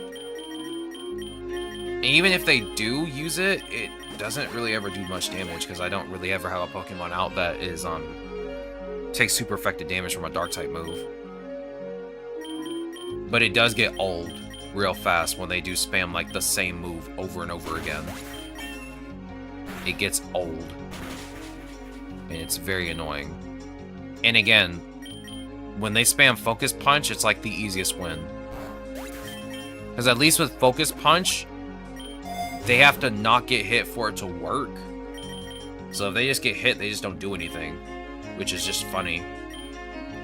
And even if they do use it, it doesn't really ever do much damage because I don't really ever have a Pokemon out that is takes super effective damage from a Dark type move. But it does get old real fast when they do spam like the same move over and over again. It gets old. And it's very annoying. And again, when they spam Focus Punch, it's like the easiest win. Because at least with Focus Punch, they have to not get hit for it to work. So if they just get hit, they just don't do anything. Which is just funny.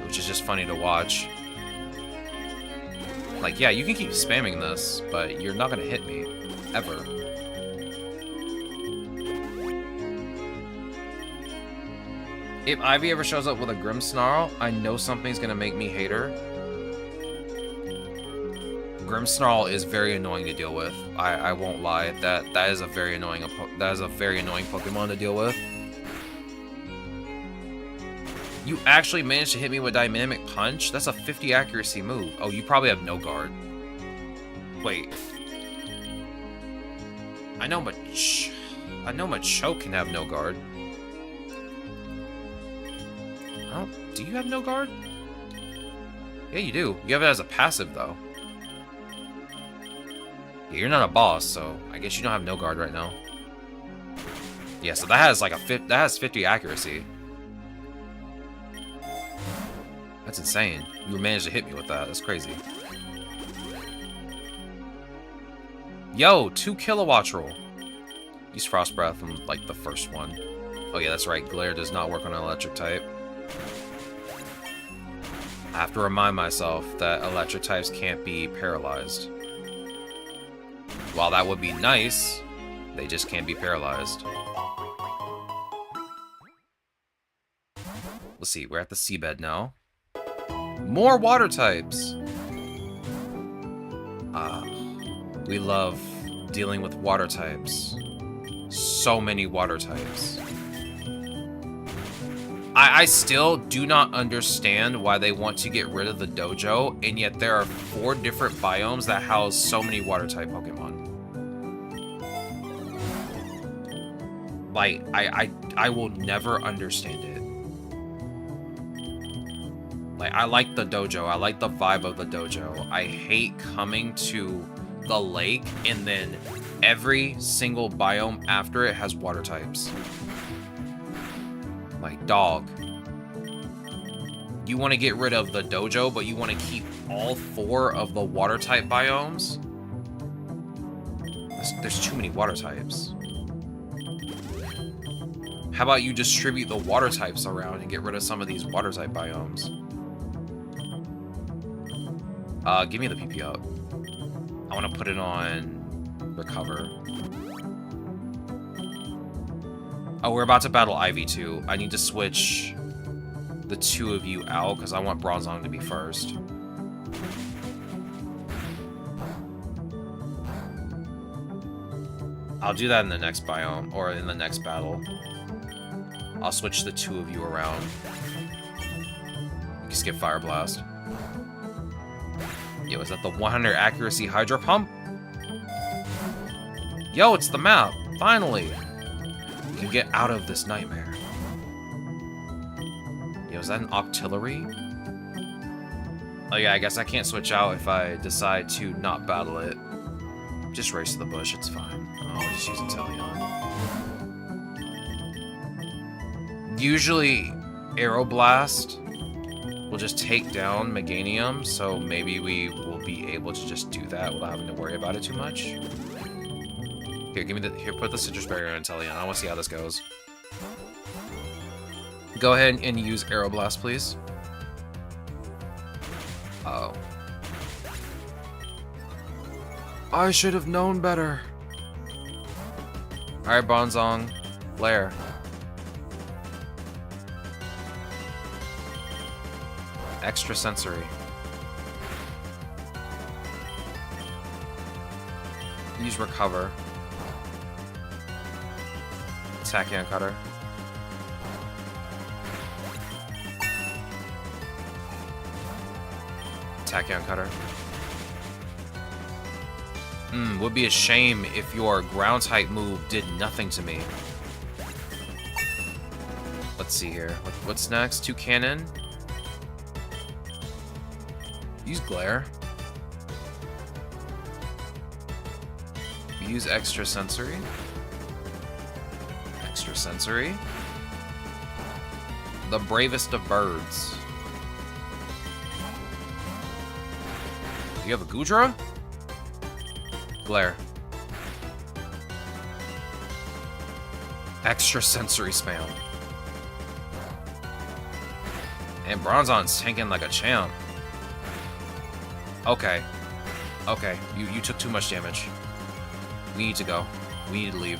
Which is just funny to watch. Like, yeah, you can keep spamming this, but you're not going to hit me. Ever. If Ivy ever shows up with a Grimmsnarl, I know something's going to make me hate her. Grimmsnarl is very annoying to deal with. I won't lie. That is a very annoying Pokemon to deal with. You actually managed to hit me with Dynamic Punch? That's a 50 accuracy move. Oh, you probably have no guard. Wait. I know Machoke can have no guard. Oh, do you have no guard? Yeah, you do. You have it as a passive, though. Yeah, you're not a boss, so I guess you don't have no guard right now. Yeah, so that has like that has 50 accuracy. That's insane. You managed to hit me with that. That's crazy. Yo, 2 Kilowatt roll. Use Frost Breath on like the first one. Oh yeah, that's right. Glare does not work on an electric type. I have to remind myself that electric types can't be paralyzed. While that would be nice, they just can't be paralyzed. Let's see, we're at the seabed now. More water types! We love dealing with water types. So many water types. I still do not understand why they want to get rid of the dojo, and yet there are 4 different biomes that house so many water type Pokemon. Like, I will never understand it. Like, I like the dojo. I like the vibe of the dojo. I hate coming to the lake and then every single biome after it has water types. Like, dog. You want to get rid of the dojo, but you want to keep all 4 of the water type biomes? There's too many water types. How about you distribute the water types around and get rid of some of these water type biomes? Give me the PP up. I want to put it on Recover. Oh, we're about to battle Ivy too. I need to switch the 2 of you out because I want Bronzong to be first. I'll do that in the next biome, or in the next battle. I'll switch the 2 of you around. You can skip Fire Blast. Yo, is that the 100 accuracy Hydro Pump? Yo, it's the map! Finally! We can get out of this nightmare. Yo, is that an Octillery? Oh yeah, I guess I can't switch out if I decide to not battle it. Just race to the bush, it's fine. Oh, I'll just use Inteleon. Usually, Aeroblast will just take down Meganium, so maybe we will be able to just do that without having to worry about it too much. Here, put the Citrus Berry on Inteleon. I want to see how this goes. Go ahead and use Aeroblast, please. Uh-oh. I should have known better. Alright, Bronzong. Blair. Extrasensory. Use recover. Tachyon cutter. Tachyon cutter. Would be a shame if your ground type move did nothing to me. Let's see here. What's next? 2 cannon. Use glare. Use extrasensory. Extrasensory. The bravest of birds. You have a Gudra? Glare. Extrasensory spam. And Bronzon's tanking like a champ. Okay. Okay, you took too much damage. We need to go. We need to leave.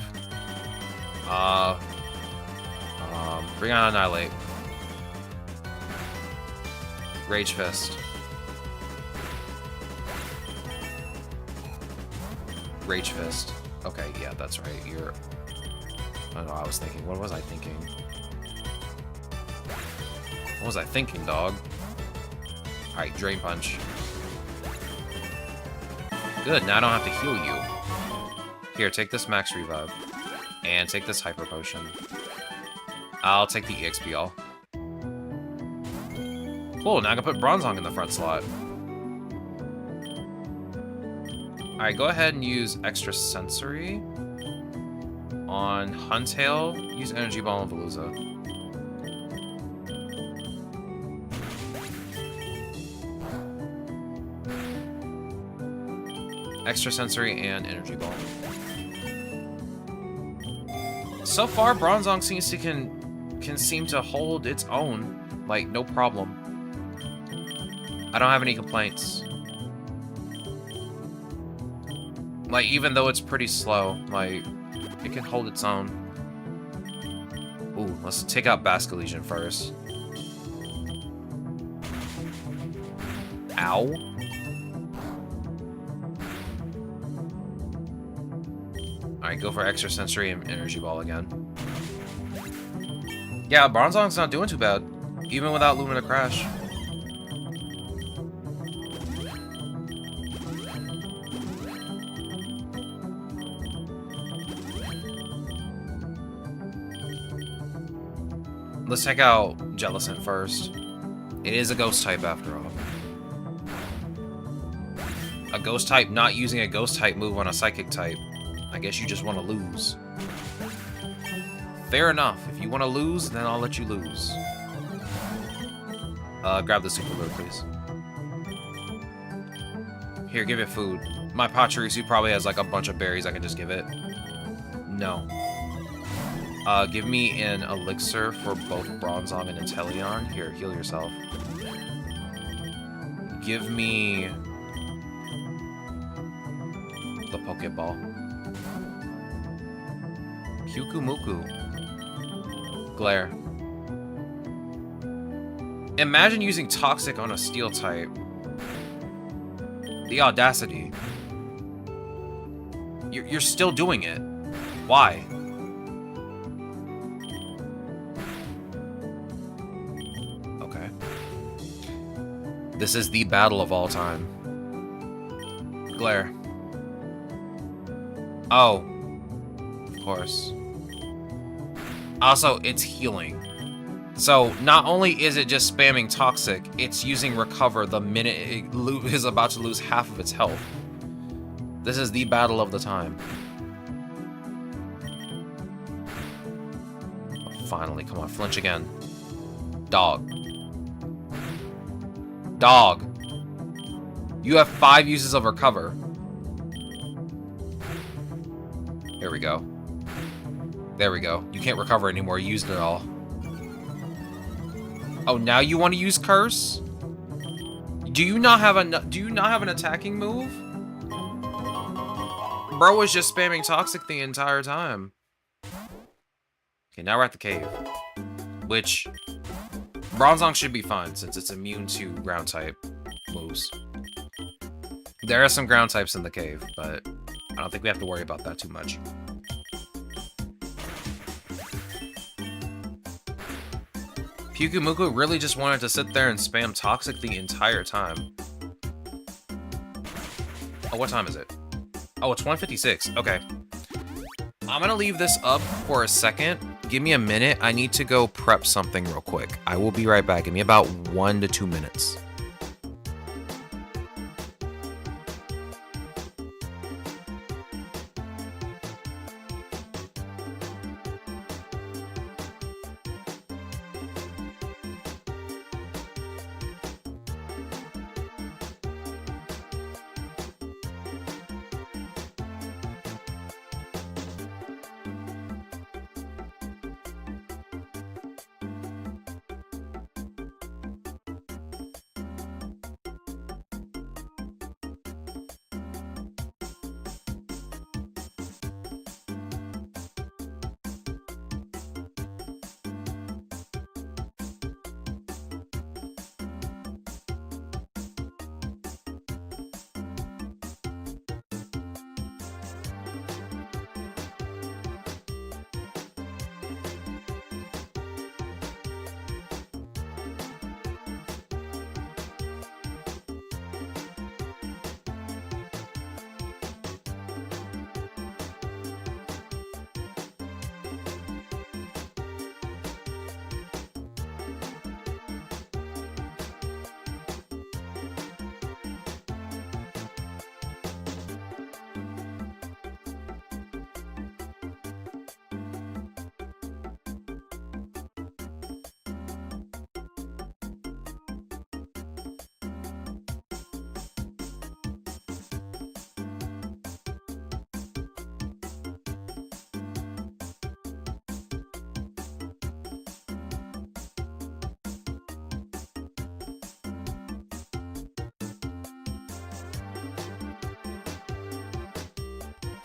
Bring on Annihilate. Rage Fist. Rage Fist. Okay, yeah, that's right. You're... I don't know, I was thinking. What was I thinking? What was I thinking, dog? Alright, Drain Punch. Good, now I don't have to heal you. Here, take this Max Revive. And take this Hyper Potion. I'll take the EXP all. Cool, now I can put Bronzong in the front slot. Alright, go ahead and use Extrasensory. On Huntail, use Energy Ball on Veluza. Extrasensory and Energy Ball. So far, Bronzong seems to can seem to hold its own, like, no problem. I don't have any complaints. Like, even though it's pretty slow, like, it can hold its own. Ooh, let's take out Basculegion first. Ow. Alright, go for Extrasensory and Energy Ball again. Yeah, Bronzong's not doing too bad, even without Lumina Crash. Let's take out Jellicent first. It is a ghost type after all. A ghost type not using a ghost type move on a psychic type. I guess you just want to lose. Fair enough. If you want to lose, then I'll let you lose. Grab the Super Lure, please. Here, give it food. My Pachirisu probably has like a bunch of berries I can just give it. No. Give me an elixir for both Bronzong and Inteleon. Here, heal yourself. Give me the Pokeball. Kyukumuku. Glare. Imagine using Toxic on a Steel type. The audacity. You're still doing it. Why? Okay. This is the battle of all time. Glare. Oh. Of course. Also, it's healing. So, not only is it just spamming Toxic, it's using Recover the minute it is about to lose half of its health. This is the battle of the time. Oh, finally, come on, flinch again. Dog. Dog. You have 5 uses of Recover. There we go. There we go. You can't recover anymore. You used it all. Oh, now you want to use Curse? Do you not have an attacking move? Bro was just spamming Toxic the entire time. Okay, now we're at the cave. Which, Bronzong should be fine since it's immune to ground type moves. There are some ground types in the cave, but I don't think we have to worry about that too much. Pyukumuku really just wanted to sit there and spam Toxic the entire time. Oh, what time is it? Oh, it's 1:56. Okay. I'm gonna leave this up for a second. Give me a minute. I need to go prep something real quick. I will be right back. Give me about 1 to 2 minutes.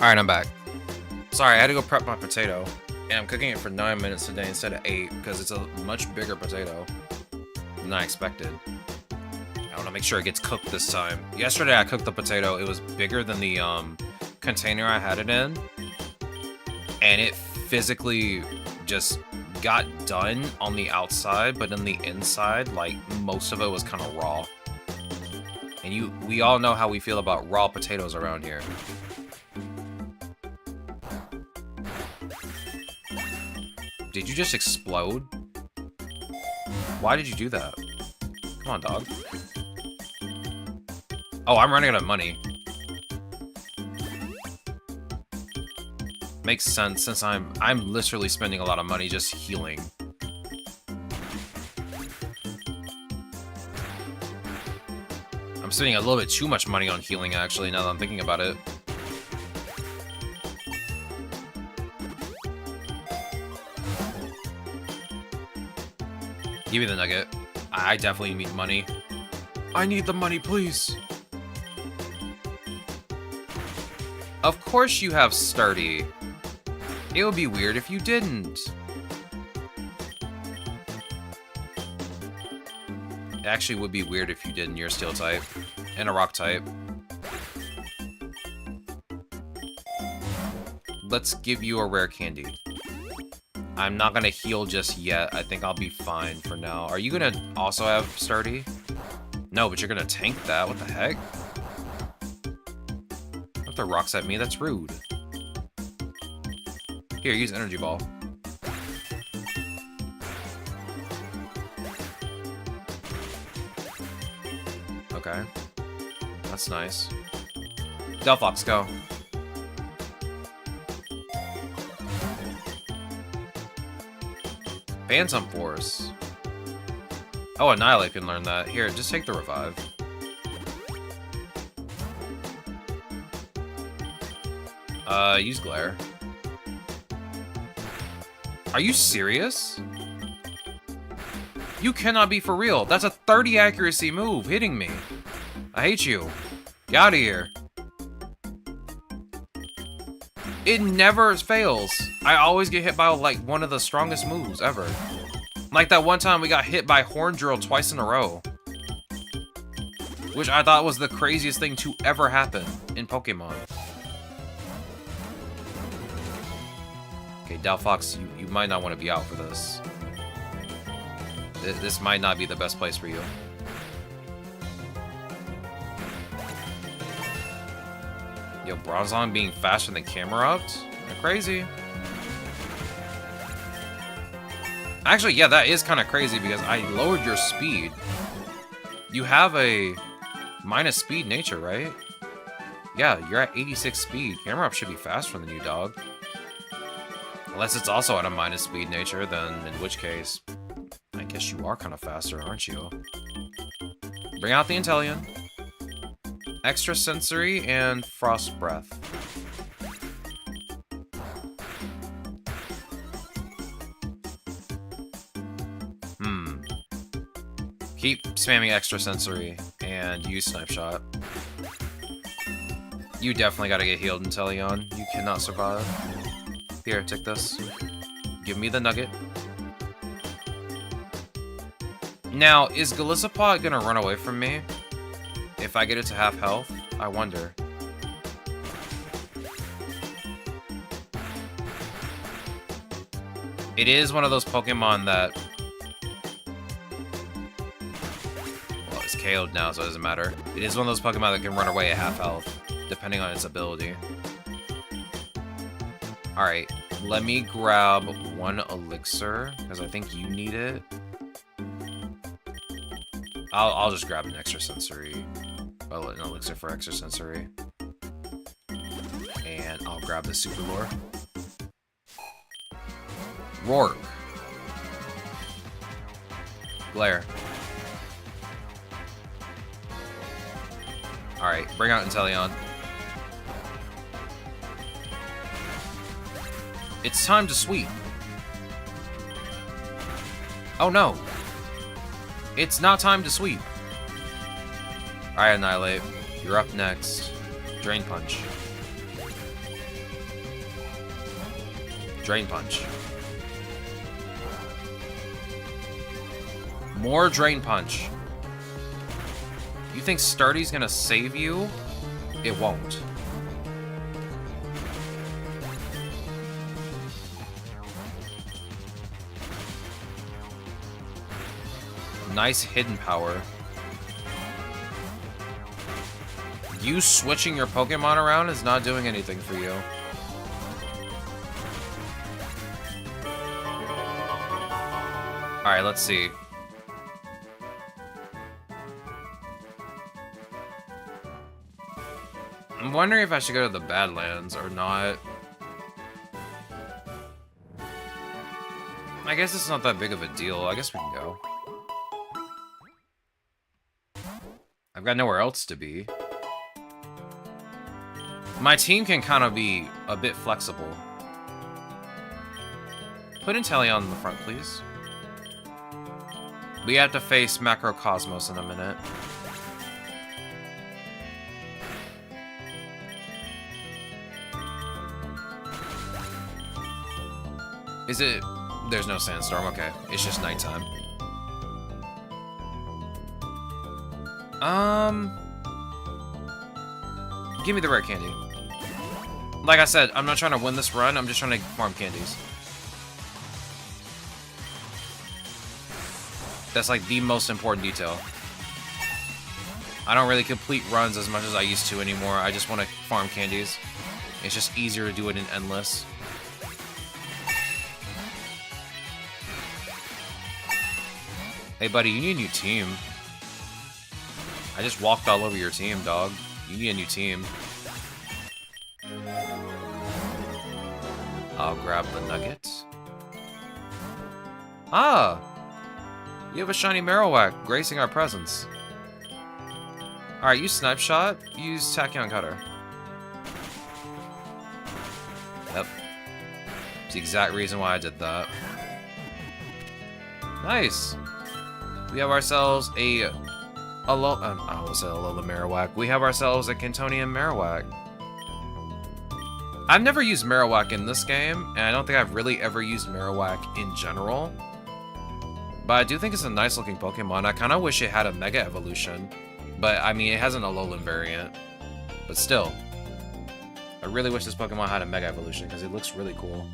Alright, I'm back. Sorry, I had to go prep my potato. And I'm cooking it for 9 minutes today instead of 8 because it's a much bigger potato than I expected. I want to make sure it gets cooked this time. Yesterday I cooked the potato. It was bigger than the container I had it in. And it physically just got done on the outside, but on the inside, like, most of it was kind of raw. And we all know how we feel about raw potatoes around here. Did you just explode? Why did you do that? Come on, dog. Oh, I'm running out of money. Makes sense since I'm literally spending a lot of money just healing. I'm spending a little bit too much money on healing actually now that I'm thinking about it. Give me the nugget. I definitely need money. I need the money, please. Of course you have sturdy. It would be weird if you didn't. It actually would be weird if you didn't. You're a steel type and a rock type. Let's give you a rare candy. I'm not gonna heal just yet. I think I'll be fine for now. Are you gonna also have sturdy? No, but you're gonna tank that. What the heck? Don't throw rocks at me. That's rude. Here, use energy ball. Okay. That's nice. Delphox, go. Phantom Force. Oh, Annihilate can learn that. Here, just take the revive. Use Glare. Are you serious? You cannot be for real. That's a 30 accuracy move hitting me. I hate you. Get out of here. It never fails. I always get hit by like one of the strongest moves ever. Like that one time we got hit by Horn Drill twice in a row. Which I thought was the craziest thing to ever happen in Pokemon. Okay, Delphox, you might not want to be out for this. This might not be the best place for you. Yo, Bronzong being faster than Camerupt? They're crazy. Actually, yeah, that is kind of crazy because I lowered your speed. You have a minus speed nature, right? Yeah, you're at 86 speed. Camerupt should be faster than you, dog. Unless it's also at a minus speed nature, then in which case, I guess you are kind of faster, aren't you? Bring out the Inteleon. Extra Sensory and Frost Breath. Keep spamming Extra Sensory and use Snipe Shot. You definitely gotta get healed, Inteleon. You cannot survive. Here, take this. Give me the nugget. Now, is Golisopod gonna run away from me? If I get it to half health? I wonder. It is one of those Pokemon that... Well, it's KO'd now, so it doesn't matter. It is one of those Pokemon that can run away at half health, depending on its ability. Alright, let me grab one Elixir, because I think you need it. I'll just grab an Extra Sensory. Well, an Elixir for Extra Sensory. And I'll grab the Super Lure. Rourke. Glare. Alright, bring out Inteleon. It's time to sweep. Oh no! It's not time to sweep. Alright, Annihilate. You're up next. Drain Punch. Drain Punch. More Drain Punch. You think Stardy's gonna save you? It won't. Nice hidden power. You switching your Pokemon around is not doing anything for you. Alright, let's see. I'm wondering if I should go to the Badlands or not. I guess it's not that big of a deal. I guess we can go. I've got nowhere else to be. My team can kind of be a bit flexible. Put Inteleon in the front, please. We have to face Macrocosmos in a minute. Is it... There's no sandstorm, okay. It's just nighttime. Give me the rare candy. Like I said, I'm not trying to win this run, I'm just trying to farm candies. That's like the most important detail. I don't really complete runs as much as I used to anymore. I just want to farm candies. It's just easier to do it in Endless. Hey buddy, you need a new team. I just walked all over your team, dog. You need a new team. I'll grab the nugget. Ah! You have a shiny Marowak gracing our presence. Alright, use Snipe Shot. Use Tachyon Cutter. Yep. It's the exact reason why I did that. Nice! We have ourselves I almost said Alola Marowak. We have ourselves a Cantonian Marowak. I've never used Marowak in this game, and I don't think I've really ever used Marowak in general. But I do think it's a nice looking Pokemon. I kind of wish it had a Mega Evolution. But, I mean, it has an Alolan variant. But still. I really wish this Pokemon had a Mega Evolution, because it looks really cool.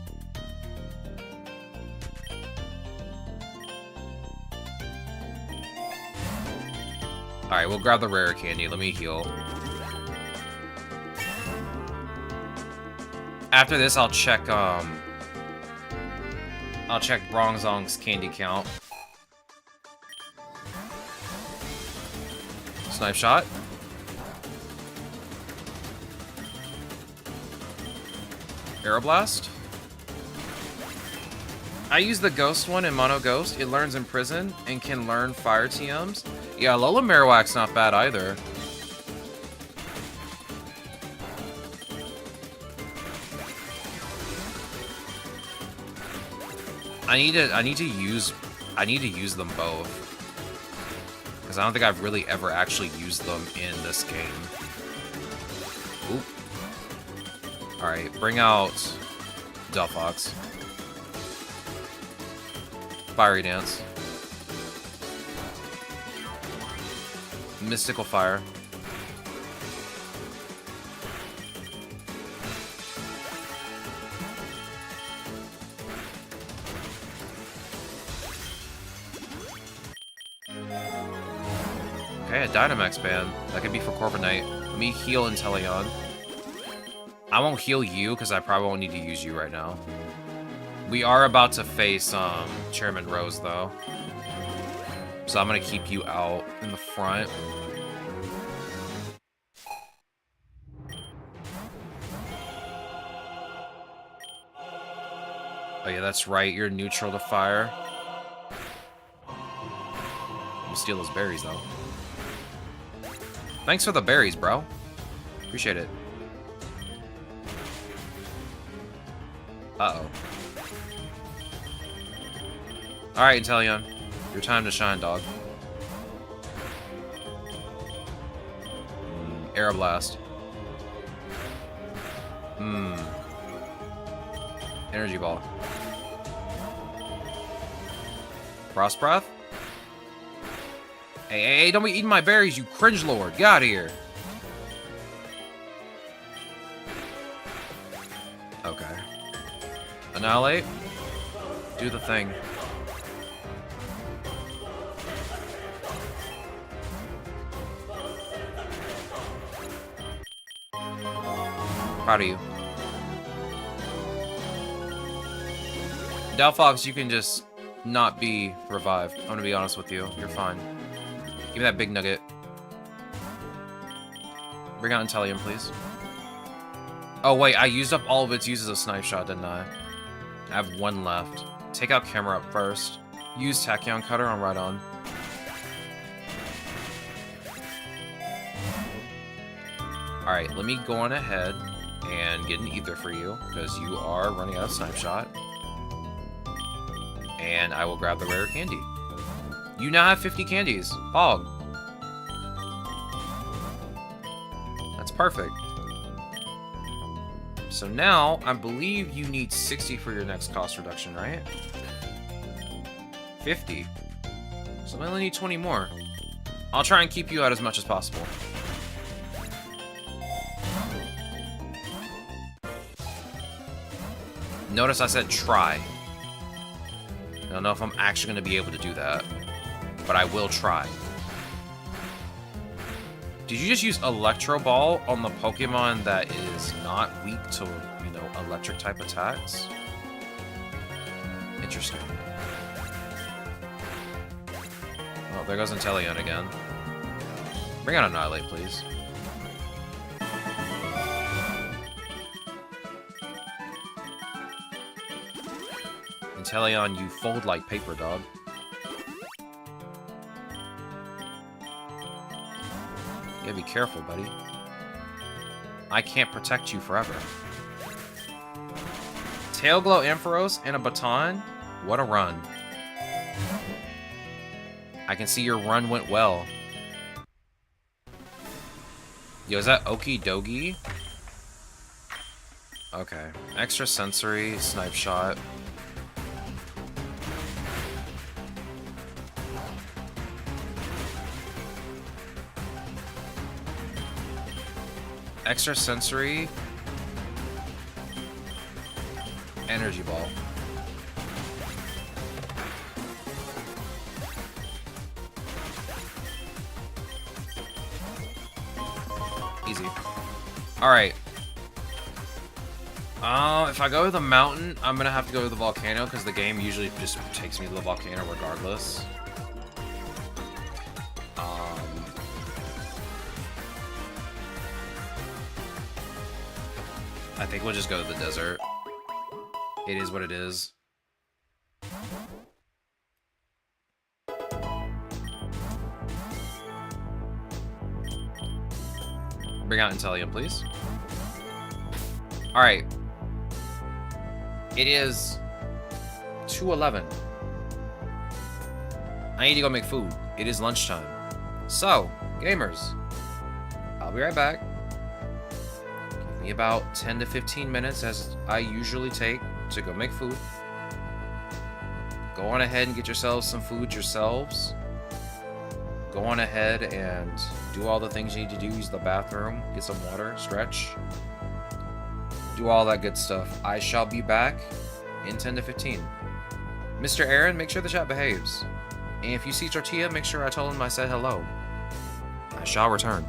Alright, we'll grab the rare candy. Let me heal. After this, I'll check Bronzong's candy count. Snipe shot. Aeroblast. I use the Ghost one in Mono Ghost. It learns in Prison and can learn Fire TMs. Yeah, Alola Marowak's not bad either. I need to use them both. Because I don't think I've really ever actually used them in this game. Oop. Alright, bring out Delphox. Fiery Dance. Mystical Fire. Okay, a Dynamax band. That could be for Corviknight. Let me heal Inteleon. I won't heal you, because I probably won't need to use you right now. We are about to face Chairman Rose, though. So I'm going to keep you out in the front. Oh yeah, that's right. You're neutral to fire. Let me steal those berries, though. Thanks for the berries, bro. Appreciate it. Uh-oh. Alright, Inteleon. Your time to shine, dog. Aeroblast. Energy Ball. Frost Breath? Hey, don't be eating my berries, you cringe lord. Get out of here. Okay. Annihilate. Do the thing. Proud of you. Delphox, you can just not be revived. I'm gonna be honest with you. You're fine. Give me that big nugget. Bring out Inteleon, please. Oh, wait. I used up all of its uses of Snipe Shot, didn't I? I have one left. Take out Camera Up first. Use Tachyon Cutter on Rhydon. Alright, let me go on ahead and get an Ether for you, because you are running out of Snipe Shot. And I will grab the rare candy. You now have 50 candies. Hog. That's perfect. So now, I believe you need 60 for your next cost reduction, right? 50. So I only need 20 more. I'll try and keep you out as much as possible. Notice I said try. I don't know if I'm actually going to be able to do that, but I will try. Did you just use Electro Ball on the Pokemon that is not weak to, you know, electric type attacks? Interesting. Oh, there goes Inteleon again. Bring out Annihilate, please. Inteleon, you fold like paper, dog. You gotta be careful, buddy. I can't protect you forever. Tailglow Ampharos and a baton? What a run. I can see your run went well. Yo, is that Okie Dogie? Okay. Extra sensory, snipe shot. Extra sensory, energy ball. Easy. Alright. If I go to the mountain, I'm gonna have to go to the volcano because the game usually just takes me to the volcano regardless. I think we'll just go to the desert. It is what it is. Bring out Intellium, please. Alright. It is 2:11. I need to go make food. It is lunchtime. So, gamers, I'll be right back. Give me about 10 to 15 minutes, as I usually take, to go make food. Go on ahead and get yourselves some food yourselves. Go on ahead and do all the things you need to do. Use the bathroom, get some water, stretch. Do all that good stuff. I shall be back in 10 to 15. Mr. Aaron, make sure the chat behaves. And if you see Tortilla, make sure I told him I said hello. I shall return.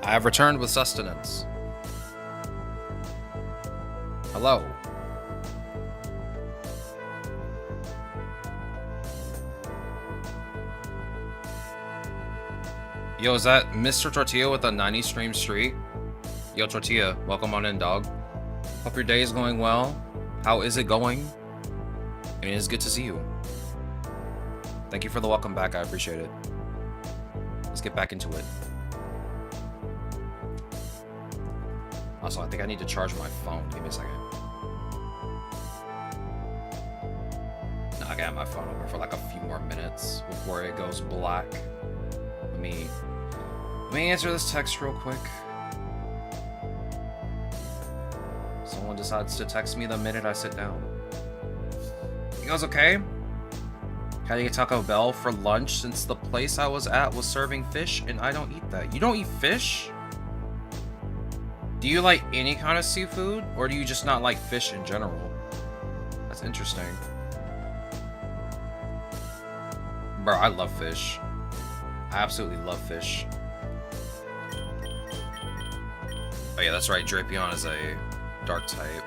I have returned with sustenance. Hello. Yo, is that Mr. Tortilla with a 90 stream streak? Yo, Tortilla, welcome on in, dog. Hope your day is going well. How is it going? I mean, it's good to see you. Thank you for the welcome back. I appreciate it. Let's get back into it. Also, I think I need to charge my phone. Give me a second. No, I got my phone over for like a few more minutes before it goes black. Let me answer this text real quick. Someone decides to text me the minute I sit down. He goes, okay. Had to get Taco Bell for lunch since the place I was at was serving fish and I don't eat that. You don't eat fish? Do you like any kind of seafood, or do you just not like fish in general? That's interesting. Bro, I love fish. I absolutely love fish. Oh yeah, that's right, Drapion is a dark type.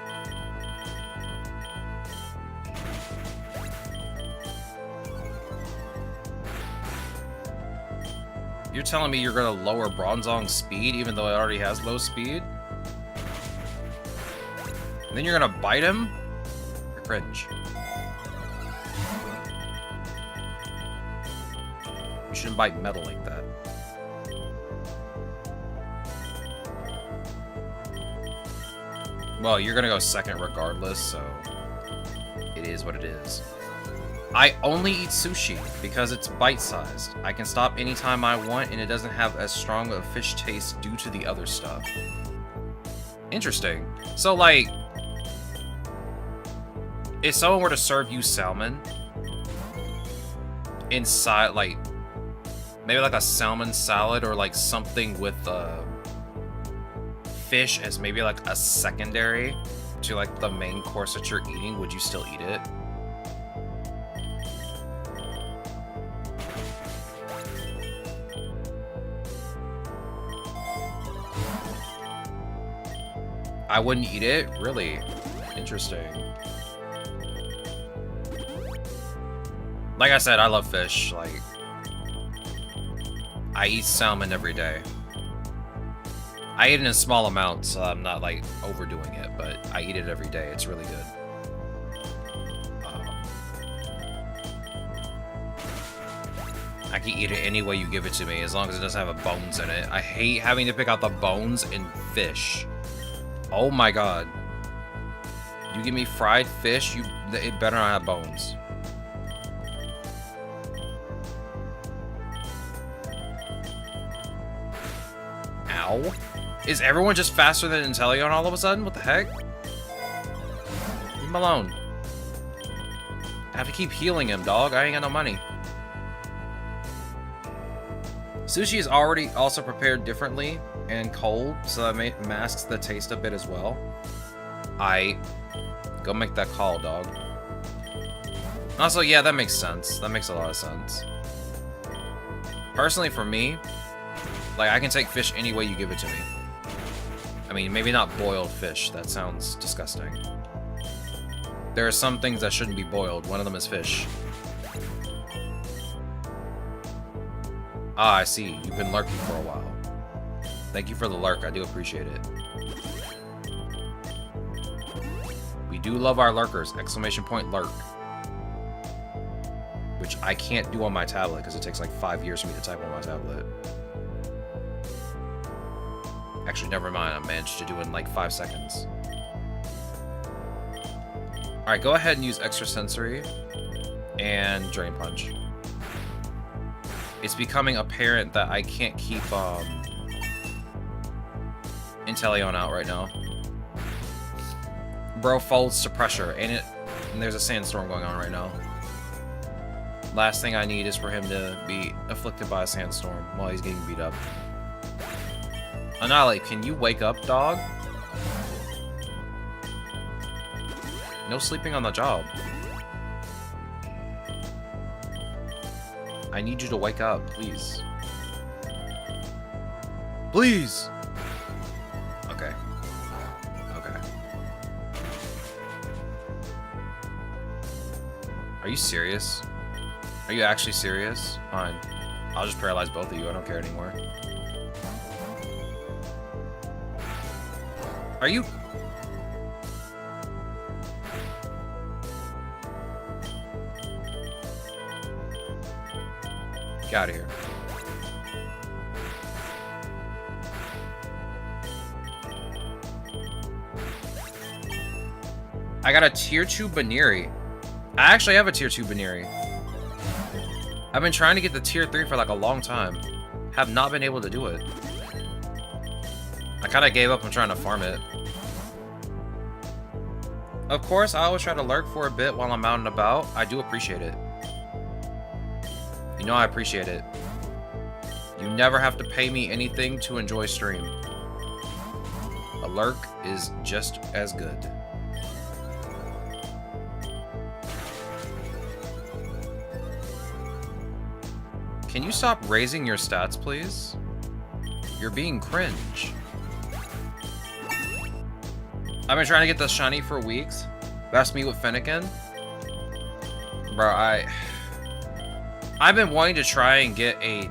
You're telling me you're gonna lower Bronzong's speed even though it already has low speed? And then you're gonna bite him? You're cringe. You shouldn't bite metal like that. Well, you're gonna go second regardless, so it is what it is. I only eat sushi because it's bite-sized. I can stop anytime I want, and it doesn't have as strong of a fish taste due to the other stuff. Interesting. So, like, if someone were to serve you salmon inside, like, maybe like a salmon salad or like something with fish as maybe like a secondary to like the main course that you're eating, would you still eat it? I wouldn't eat it? Really? Interesting. Like I said, I love fish. Like, I eat salmon every day. I eat it in small amounts, so I'm not, like, overdoing it, but I eat it every day. It's really good. I can eat it any way you give it to me, as long as it doesn't have bones in it. I hate having to pick out the bones in fish. Oh my god. You give me fried fish, it better not have bones. Ow. Is everyone just faster than Inteleon all of a sudden? What the heck? Leave him alone. I have to keep healing him, dog. I ain't got no money. Sushi is already also prepared differently and cold, so that masks the taste a bit as well. Go make that call, dog. Also, yeah, that makes sense. That makes a lot of sense. Personally, for me, like, I can take fish any way you give it to me. I mean, maybe not boiled fish. That sounds disgusting. There are some things that shouldn't be boiled. One of them is fish. Ah, I see. You've been lurking for a while. Thank you for the lurk. I do appreciate it. We do love our lurkers. Exclamation point lurk. Which I can't do on my tablet because it takes like 5 years for me to type on my tablet. Actually, never mind. I managed to do it in like 5 seconds. Alright, go ahead and use extrasensory and drain punch. It's becoming apparent that I can't keep Inteleon out right now. Bro folds to pressure, and there's a sandstorm going on right now. Last thing I need is for him to be afflicted by a sandstorm while he's getting beat up. Annihilate, can you wake up, dog? No sleeping on the job. I need you to wake up, please. Please. Okay. Okay. Are you serious? Are you actually serious? Fine. I'll just paralyze both of you. I don't care anymore. Are you... Get out of here. I got a tier 2 Baneri. I actually have a tier 2 Baneri. I've been trying to get the tier 3 for like a long time. Have not been able to do it. I kind of gave up on trying to farm it. Of course, I always try to lurk for a bit while I'm out and about. I do appreciate it. You know I appreciate it. You never have to pay me anything to enjoy stream. A lurk is just as good. Can you stop raising your stats, please? You're being cringe. I've been trying to get the shiny for weeks. That's me with Fennekin. Bro, I've been wanting to try and get a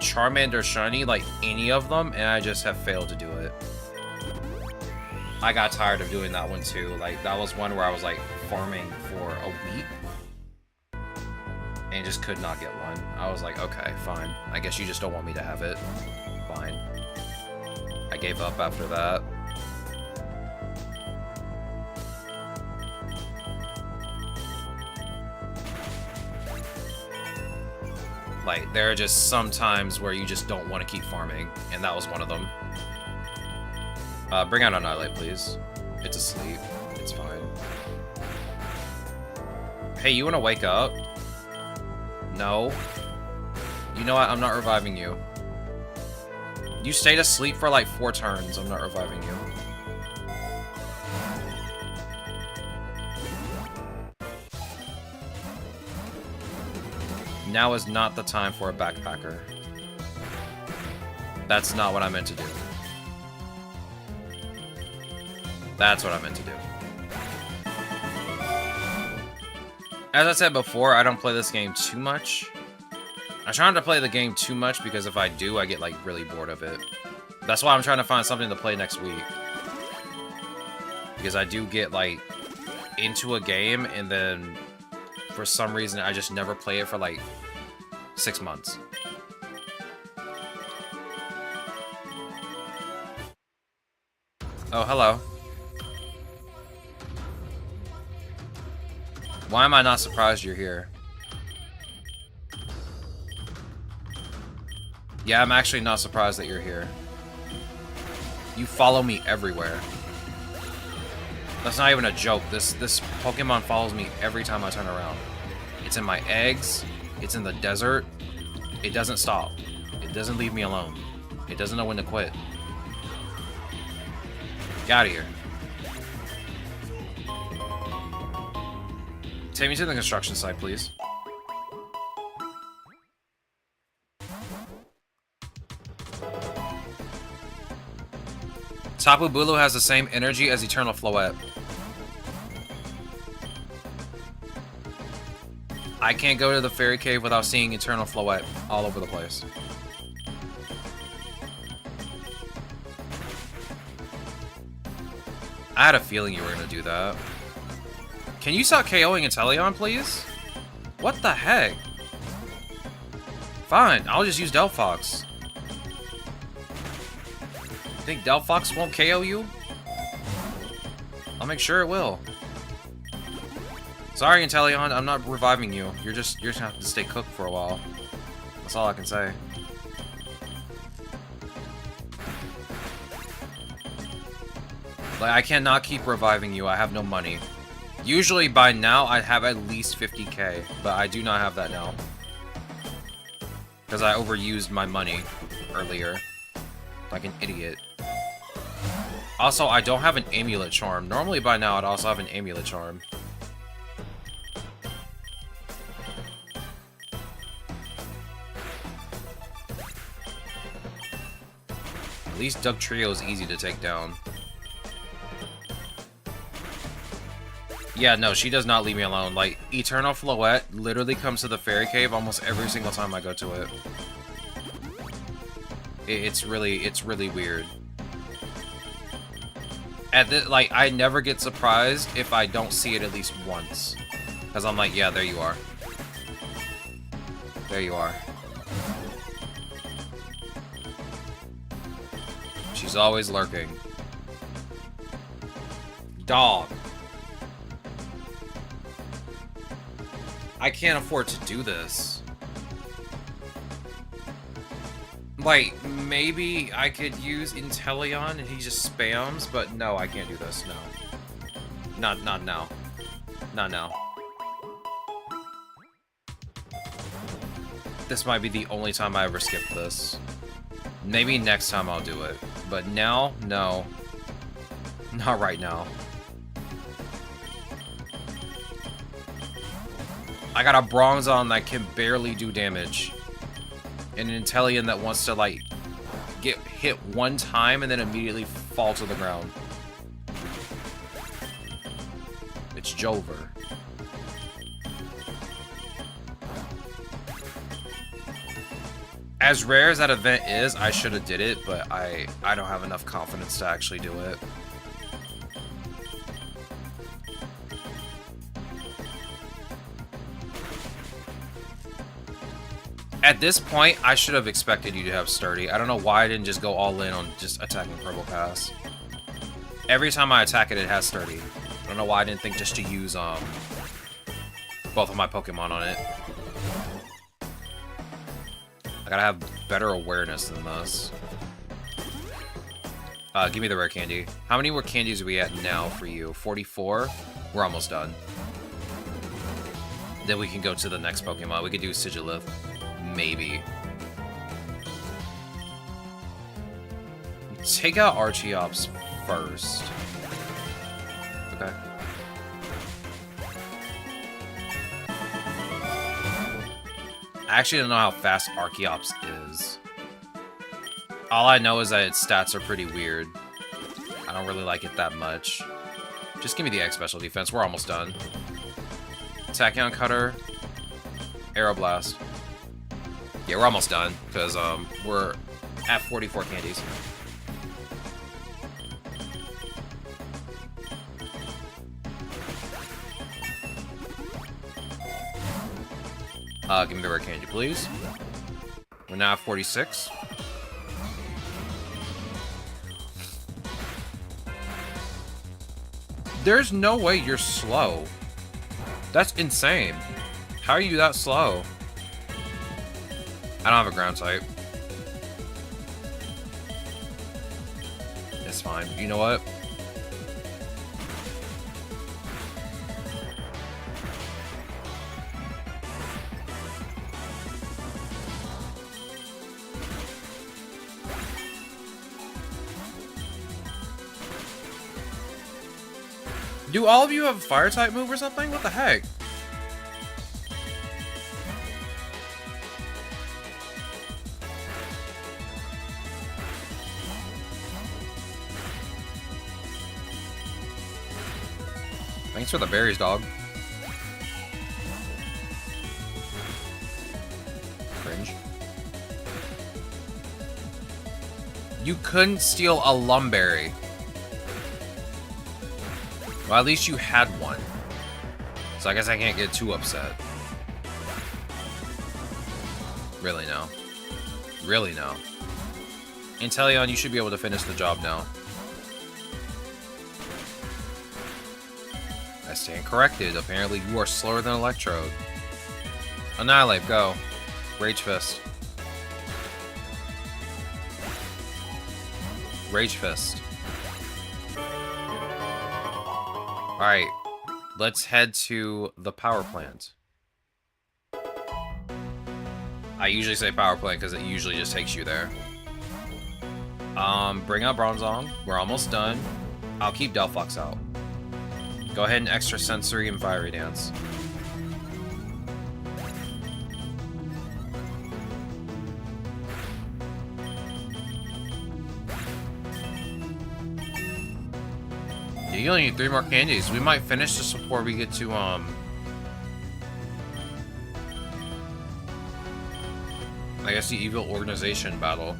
Charmander shiny, like any of them, and I just have failed to do it. I got tired of doing that one too. Like, that was one where I was like farming for a week and just could not get one. I was like, okay, fine. I guess you just don't want me to have it. Fine. I gave up after that. Like, there are just some times where you just don't want to keep farming, and that was one of them. Bring out a Nightlight, please. It's asleep. It's fine. Hey, you want to wake up? No. You know what? I'm not reviving you. You stayed asleep for like 4 turns. I'm not reviving you. Now is not the time for a backpacker. That's not what I meant to do. That's what I meant to do. As I said before, I don't play this game too much. I try not to play the game too much because if I do, I get like really bored of it. That's why I'm trying to find something to play next week. Because I do get like into a game and then for some reason I just never play it for like 6 months. Oh, hello. Why am I not surprised you're here? Yeah, I'm actually not surprised that you're here. You follow me everywhere. That's not even a joke. This Pokemon follows me every time I turn around. It's in my eggs. It's in the desert. It doesn't stop. It doesn't leave me alone. It doesn't know when to quit. Get out of here. Take me to the construction site, please. Tapu Bulu has the same energy as Eternal Floette. I can't go to the fairy cave without seeing Eternal Floette all over the place. I had a feeling you were gonna do that. Can you stop KOing Inteleon, please? What the heck? Fine, I'll just use Delphox. Think Delphox won't KO you? I'll make sure it will. Sorry, Inteleon, I'm not reviving you. You're just gonna have to stay cooked for a while. That's all I can say. Like, I cannot keep reviving you. I have no money. Usually by now I'd have at least 50k, but I do not have that now. Because I overused my money earlier. Like an idiot. Also, I don't have an Amulet Charm. Normally by now I'd also have an Amulet Charm. At least Dugtrio is easy to take down. Yeah, no, she does not leave me alone. Like, Eternal Floette literally comes to the Fairy Cave almost every single time I go to it. It's really weird. At this, like, I never get surprised if I don't see it at least once. Because I'm like, yeah, there you are. There you are. She's always lurking. Dog. I can't afford to do this. Like, maybe I could use Inteleon and he just spams, but no, I can't do this, no. Not now. Not now. This might be the only time I ever skip this. Maybe next time I'll do it. But now, no. Not right now. I got a Bronzong that can barely do damage. And an Inteleon that wants to, like, get hit one time and then immediately fall to the ground. It's Jover. As rare as that event is, I should have did it, but I don't have enough confidence to actually do it. At this point, I should have expected you to have Sturdy. I don't know why I didn't just go all in on just attacking Purple Pass. Every time I attack it, it has Sturdy. I don't know why I didn't think just to use both of my Pokemon on it. I gotta have better awareness than this. Give me the rare candy. How many more candies are we at now for you? 44? We're almost done. Then we can go to the next Pokemon. We could do Sigilith. Maybe. Take out Archeops first. Okay. I actually don't know how fast Archeops is. All I know is that its stats are pretty weird. I don't really like it that much. Just give me the X special defense. We're almost done. Tachyon Cutter. Aeroblast. Yeah, we're almost done, because we're at 44 candies. Give me the rare candy, please. We're now at 46. There's no way you're slow. That's insane. How are you that slow? I don't have a ground type. It's fine. You know what? Do all of you have a fire type move or something? What the heck? Thanks for the berries, dog. Cringe. You couldn't steal a Lumberry. Well, at least you had one. So I guess I can't get too upset. Really, no. Really, no. Inteleon, you should be able to finish the job now. I stand corrected. Apparently, you are slower than Electrode. Annihilate, go. Rage Fist. Rage Fist. Alright, let's head to the power plant. I usually say power plant because it usually just takes you there. Bring out Bronzong. We're almost done. I'll keep Delphox out. Go ahead and Extrasensory and Fiery Dance. You only need 3 more candies. We might finish this before we get to, I guess the evil organization battle.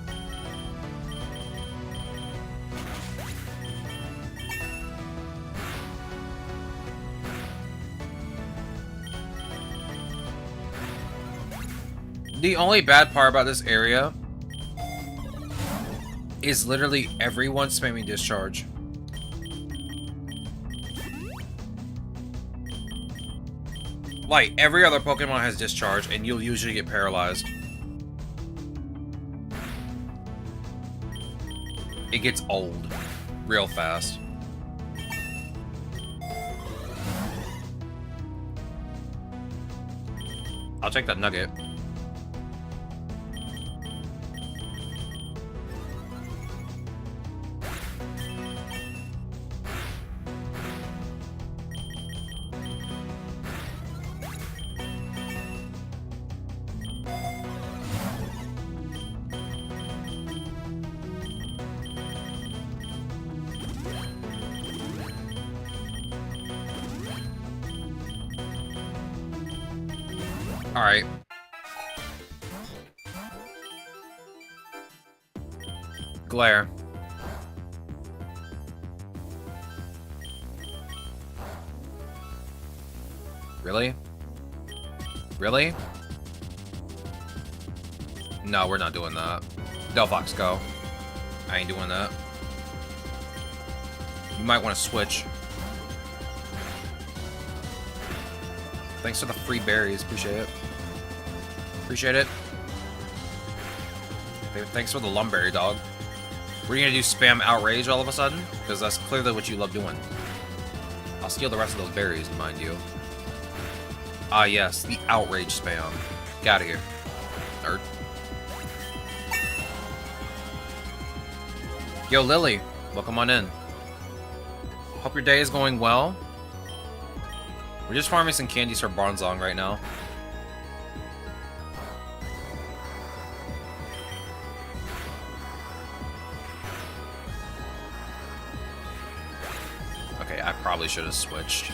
The only bad part about this area is literally everyone spamming discharge. Like, every other Pokemon has discharge, and you'll usually get paralyzed. It gets old real fast. I'll take that nugget. Alright. Glare. Really? Really? No, we're not doing that. Delphox, go. I ain't doing that. You might want to switch. Thanks for the free berries. Appreciate it. Appreciate it. Thanks for the lumberry, dog. We're gonna do spam outrage all of a sudden? Because that's clearly what you love doing. I'll steal the rest of those berries, mind you. Ah, yes, the outrage spam. Get out of here, nerd. Yo, Lily, welcome on in. Hope your day is going well. We're just farming some candies for Bronzong right now. Okay, I probably should have switched.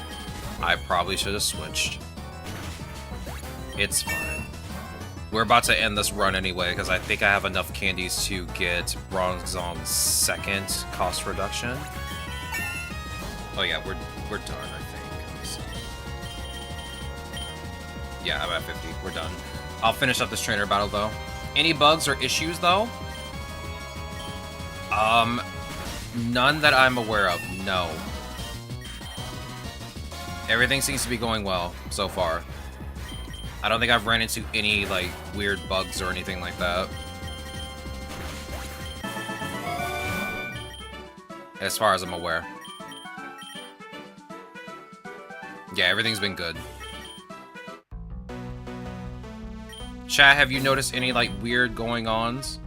It's fine. We're about to end this run anyway, because I think I have enough candies to get Bronzong's second cost reduction. Oh yeah, we're done, I think. Yeah, I'm at 50. We're done. I'll finish up this trainer battle, though. Any bugs or issues, though? None that I'm aware of, no. Everything seems to be going well so far. I don't think I've ran into any, like, weird bugs or anything like that. As far as I'm aware. Yeah, everything's been good. Chat, have you noticed any, like, weird going-ons?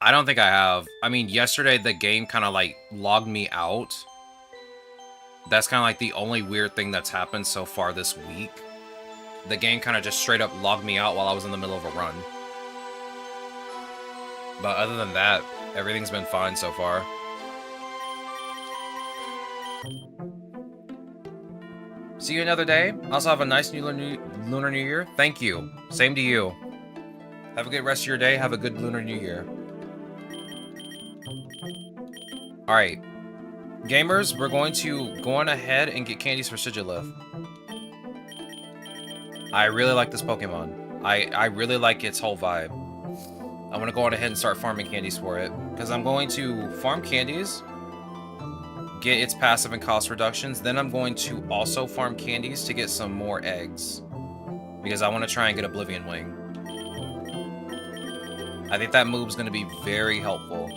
I don't think I have. I mean, yesterday the game kind of, like, logged me out. That's kind of, like, the only weird thing that's happened so far this week. The game kind of just straight up logged me out while I was in the middle of a run. But other than that, everything's been fine so far. See you another day. Also have a nice Lunar New Year. Thank you. Same to you. Have a good rest of your day. Have a good Lunar New Year. Alright. Gamers, we're going to go on ahead and get candies for Sigilith. I really like this Pokemon. I really like its whole vibe. I'm going to go on ahead and start farming candies for it. Because I'm going to farm candies, get its passive and cost reductions. Then I'm going to also farm candies to get some more eggs. Because I want to try and get Oblivion Wing. I think that move's going to be very helpful.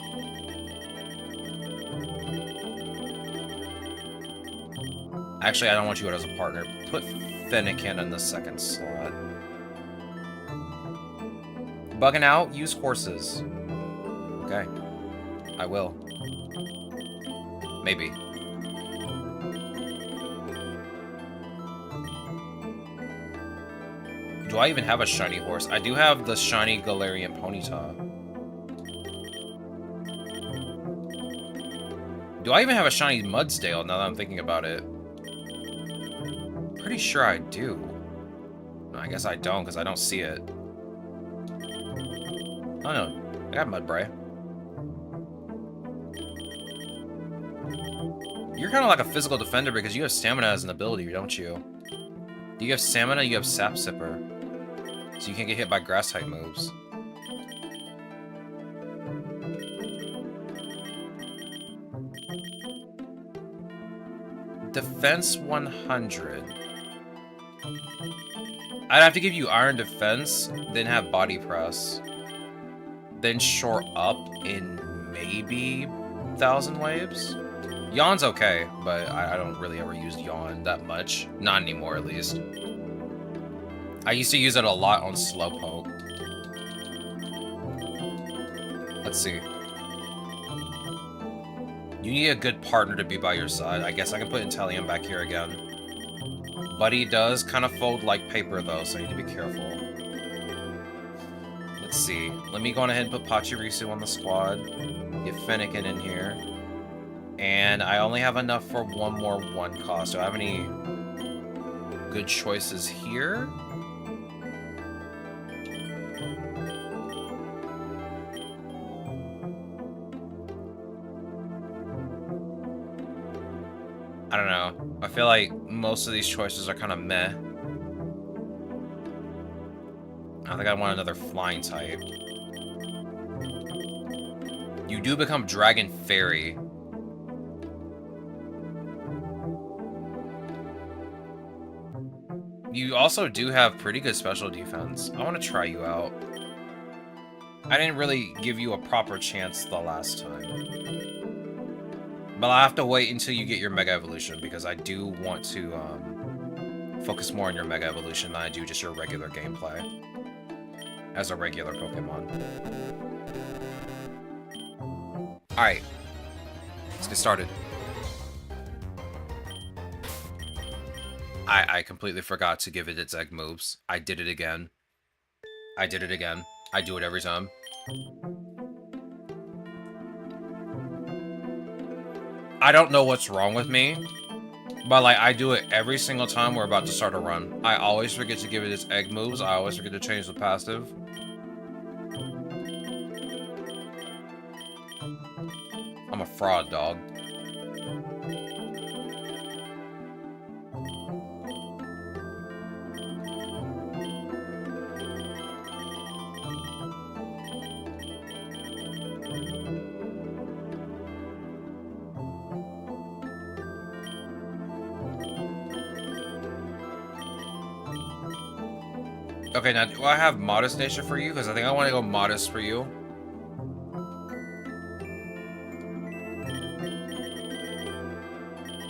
Actually, I don't want you as a partner. Put Fennekin in the second slot. Bugging out? Use horses. Okay. I will. Maybe. Do I even have a shiny horse? I do have the shiny Galarian Ponyta. Do I even have a shiny Mudsdale now that I'm thinking about it? Pretty sure I do. No, I guess I don't because I don't see it. Oh no, I got Mudbray. You're kind of like a physical defender because you have stamina as an ability, don't you? Do you have stamina? You have Sap Sipper. So you can't get hit by grass type moves. Defense 100. I'd have to give you Iron Defense, then have Body Press. Then shore up in maybe 1,000 waves. Yawn's okay, but I don't really ever use Yawn that much. Not anymore, at least. I used to use it a lot on Slowpoke. Let's see. You need a good partner to be by your side. I guess I can put Inteleon back here again. Buddy does kind of fold like paper, though, so I need to be careful. Let's see. Let me go on ahead and put Pachirisu on the squad. Get Fennekin in here. And I only have enough for one more 1 cost. Do I have any good choices here? I don't know. I feel like most of these choices are kind of meh. I think I want another flying type. You do become Dragon Fairy. You also do have pretty good special defense. I want to try you out. I didn't really give you a proper chance the last time. But I'll have to wait until you get your Mega Evolution, because I do want to focus more on your Mega Evolution than I do just your regular gameplay. As a regular Pokemon. Alright. Let's get started. I completely forgot to give it its egg moves. I did it again. I did it again. I do it every time. I don't know what's wrong with me, but like I do it every single time we're about to start a run. I always forget to give it its egg moves. I always forget to change the passive. I'm a fraud, dog. Okay, now do I have Modest Nature for you? Because I think I want to go Modest for you.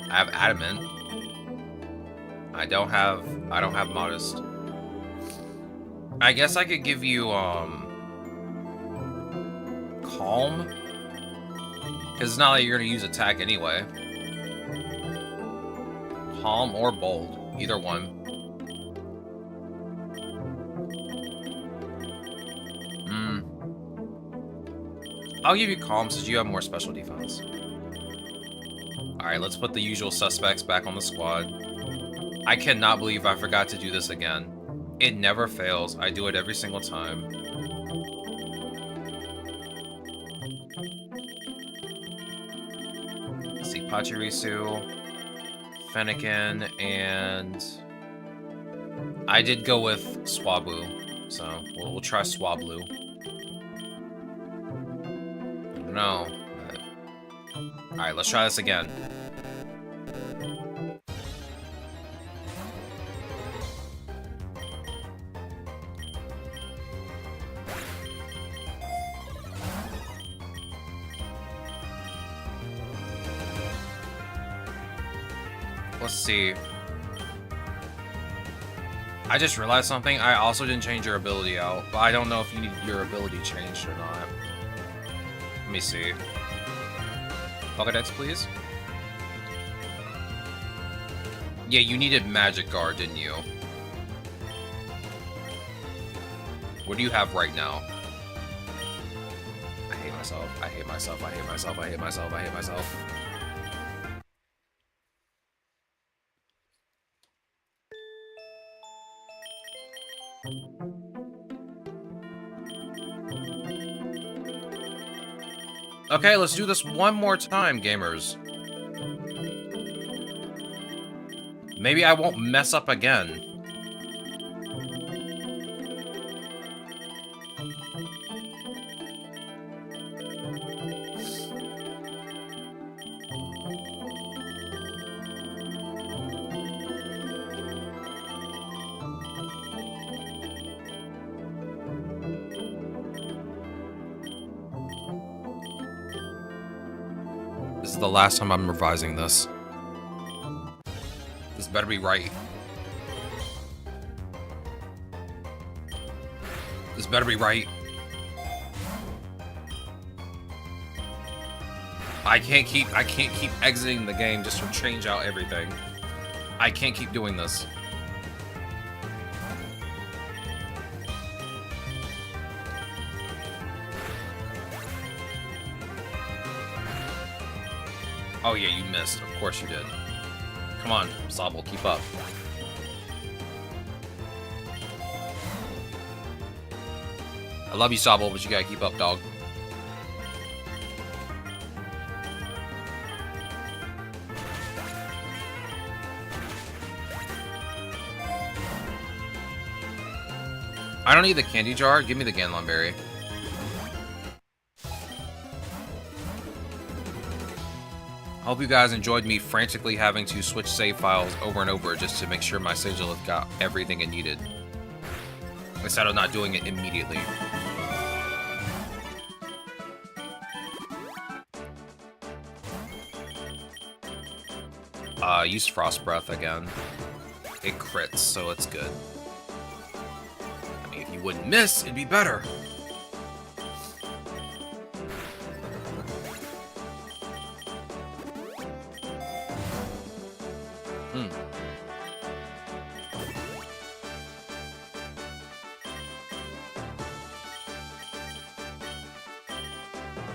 I have Adamant. I don't have Modest. I guess I could give you Calm. Because it's not like you're gonna use attack anyway. Calm or Bold, either one. I'll give you Calm since you have more special defense. Alright, let's put the usual suspects back on the squad. I cannot believe I forgot to do this again. It never fails. I do it every single time. Let's see, Pachirisu, Fennekin, and... I did go with Swablu, so we'll try Swablu. No. Alright, let's try this again. Let's see. I just realized something. I also didn't change your ability out, but I don't know if you need your ability changed or not. Let me see. Pokédex, please. Yeah, you needed Magic Guard, didn't you? What do you have right now? I hate myself. I hate myself. I hate myself. I hate myself. I hate myself. Okay, let's do this one more time, gamers. Maybe I won't mess up again. This is the last time I'm revising this. This better be right. This better be right. I can't keep exiting the game just to change out everything. I can't keep doing this. Oh yeah, you missed. Of course you did. Come on, Sobble, keep up. I love you, Sobble, but you gotta keep up, dog. I don't need the candy jar. Give me the Ganlon berry. I hope you guys enjoyed me frantically having to switch save files over and over just to make sure my Sigilith got everything it needed, instead of not doing it immediately. Use Frost Breath again. It crits, so it's good. I mean, if you wouldn't miss, it'd be better.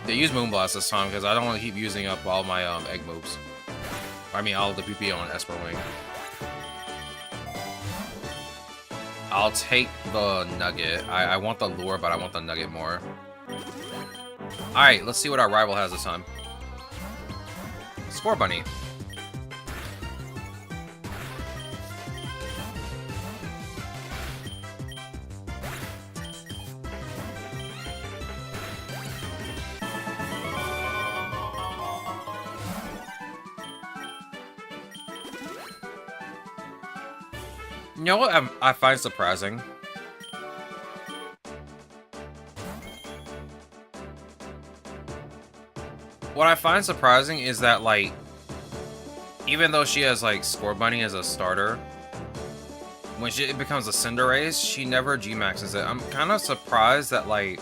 They use Moonblast this time because I don't want to keep using up all my egg moves. I mean, all of the PP on Esper Wing. I'll take the Nugget. I want the Lure, but I want the Nugget more. Alright, let's see what our rival has this time. Score Bunny. You know what I find surprising? What I find surprising is that, like, even though she has, like, Score Bunny as a starter, when it becomes a Cinderace, she never G-Maxes it. I'm kind of surprised that, like,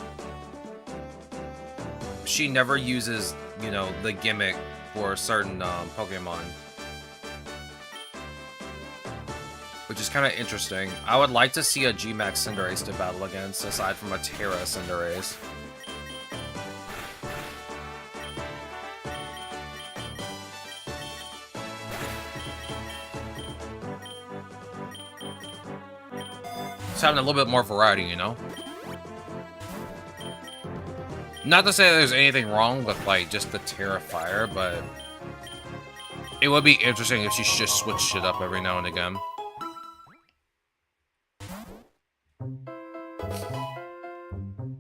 she never uses, you know, the gimmick for certain Pokemon. Which is kind of interesting. I would like to see a G-Max Cinderace to battle against, aside from a Terra Cinderace. Just having a little bit more variety, you know? Not to say there's anything wrong with, like, just the Terra Fire, but it would be interesting if she just switched it up every now and again.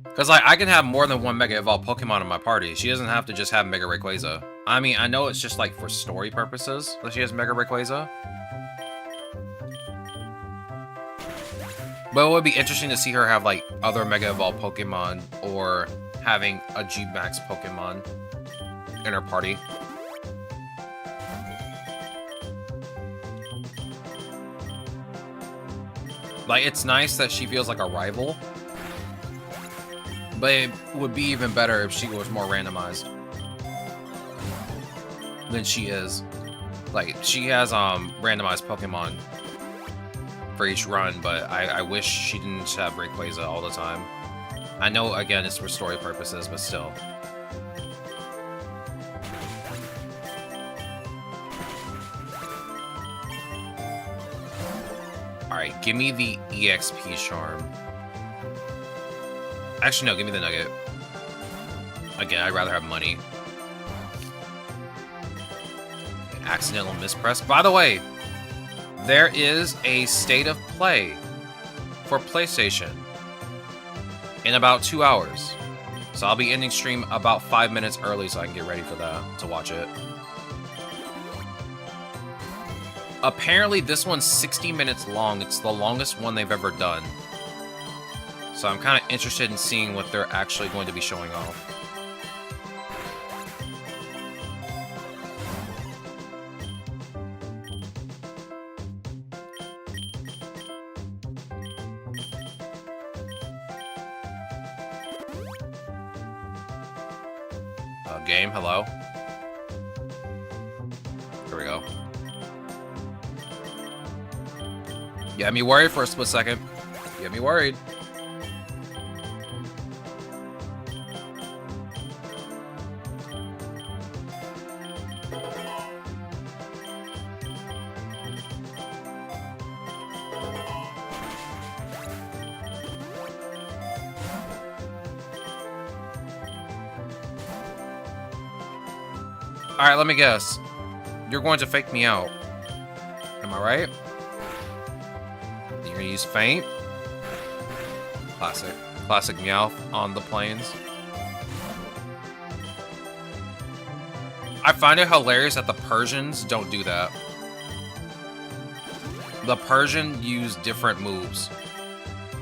Because, like, I can have more than one Mega Evolved Pokemon in my party. She doesn't have to just have Mega Rayquaza. I mean, I know it's just, like, for story purposes that she has Mega Rayquaza. But it would be interesting to see her have, like, other Mega Evolved Pokemon, or having a G-Max Pokemon in her party. Like, it's nice that she feels like a rival. But it would be even better if she was more randomized than she is. Like, she has randomized Pokemon for each run, but I wish she didn't have Rayquaza all the time. I know, again, it's for story purposes, but still. Alright, give me the EXP Charm. Actually, no, give me the Nugget. Again, I'd rather have money. Accidental mispress. By the way, there is a state of play for PlayStation in about 2 hours. So I'll be ending stream about 5 minutes early so I can get ready for that, to watch it. Apparently this one's 60 minutes long. It's the longest one they've ever done. So I'm kind of interested in seeing what they're actually going to be showing off. Game, hello? Here we go. You had me worried for a split second. You had me worried. Alright, let me guess. You're going to fake me out. Am I right? You're going to use feint? Classic. Classic Meowth on the plains. I find it hilarious that the Persians don't do that. The Persian use different moves.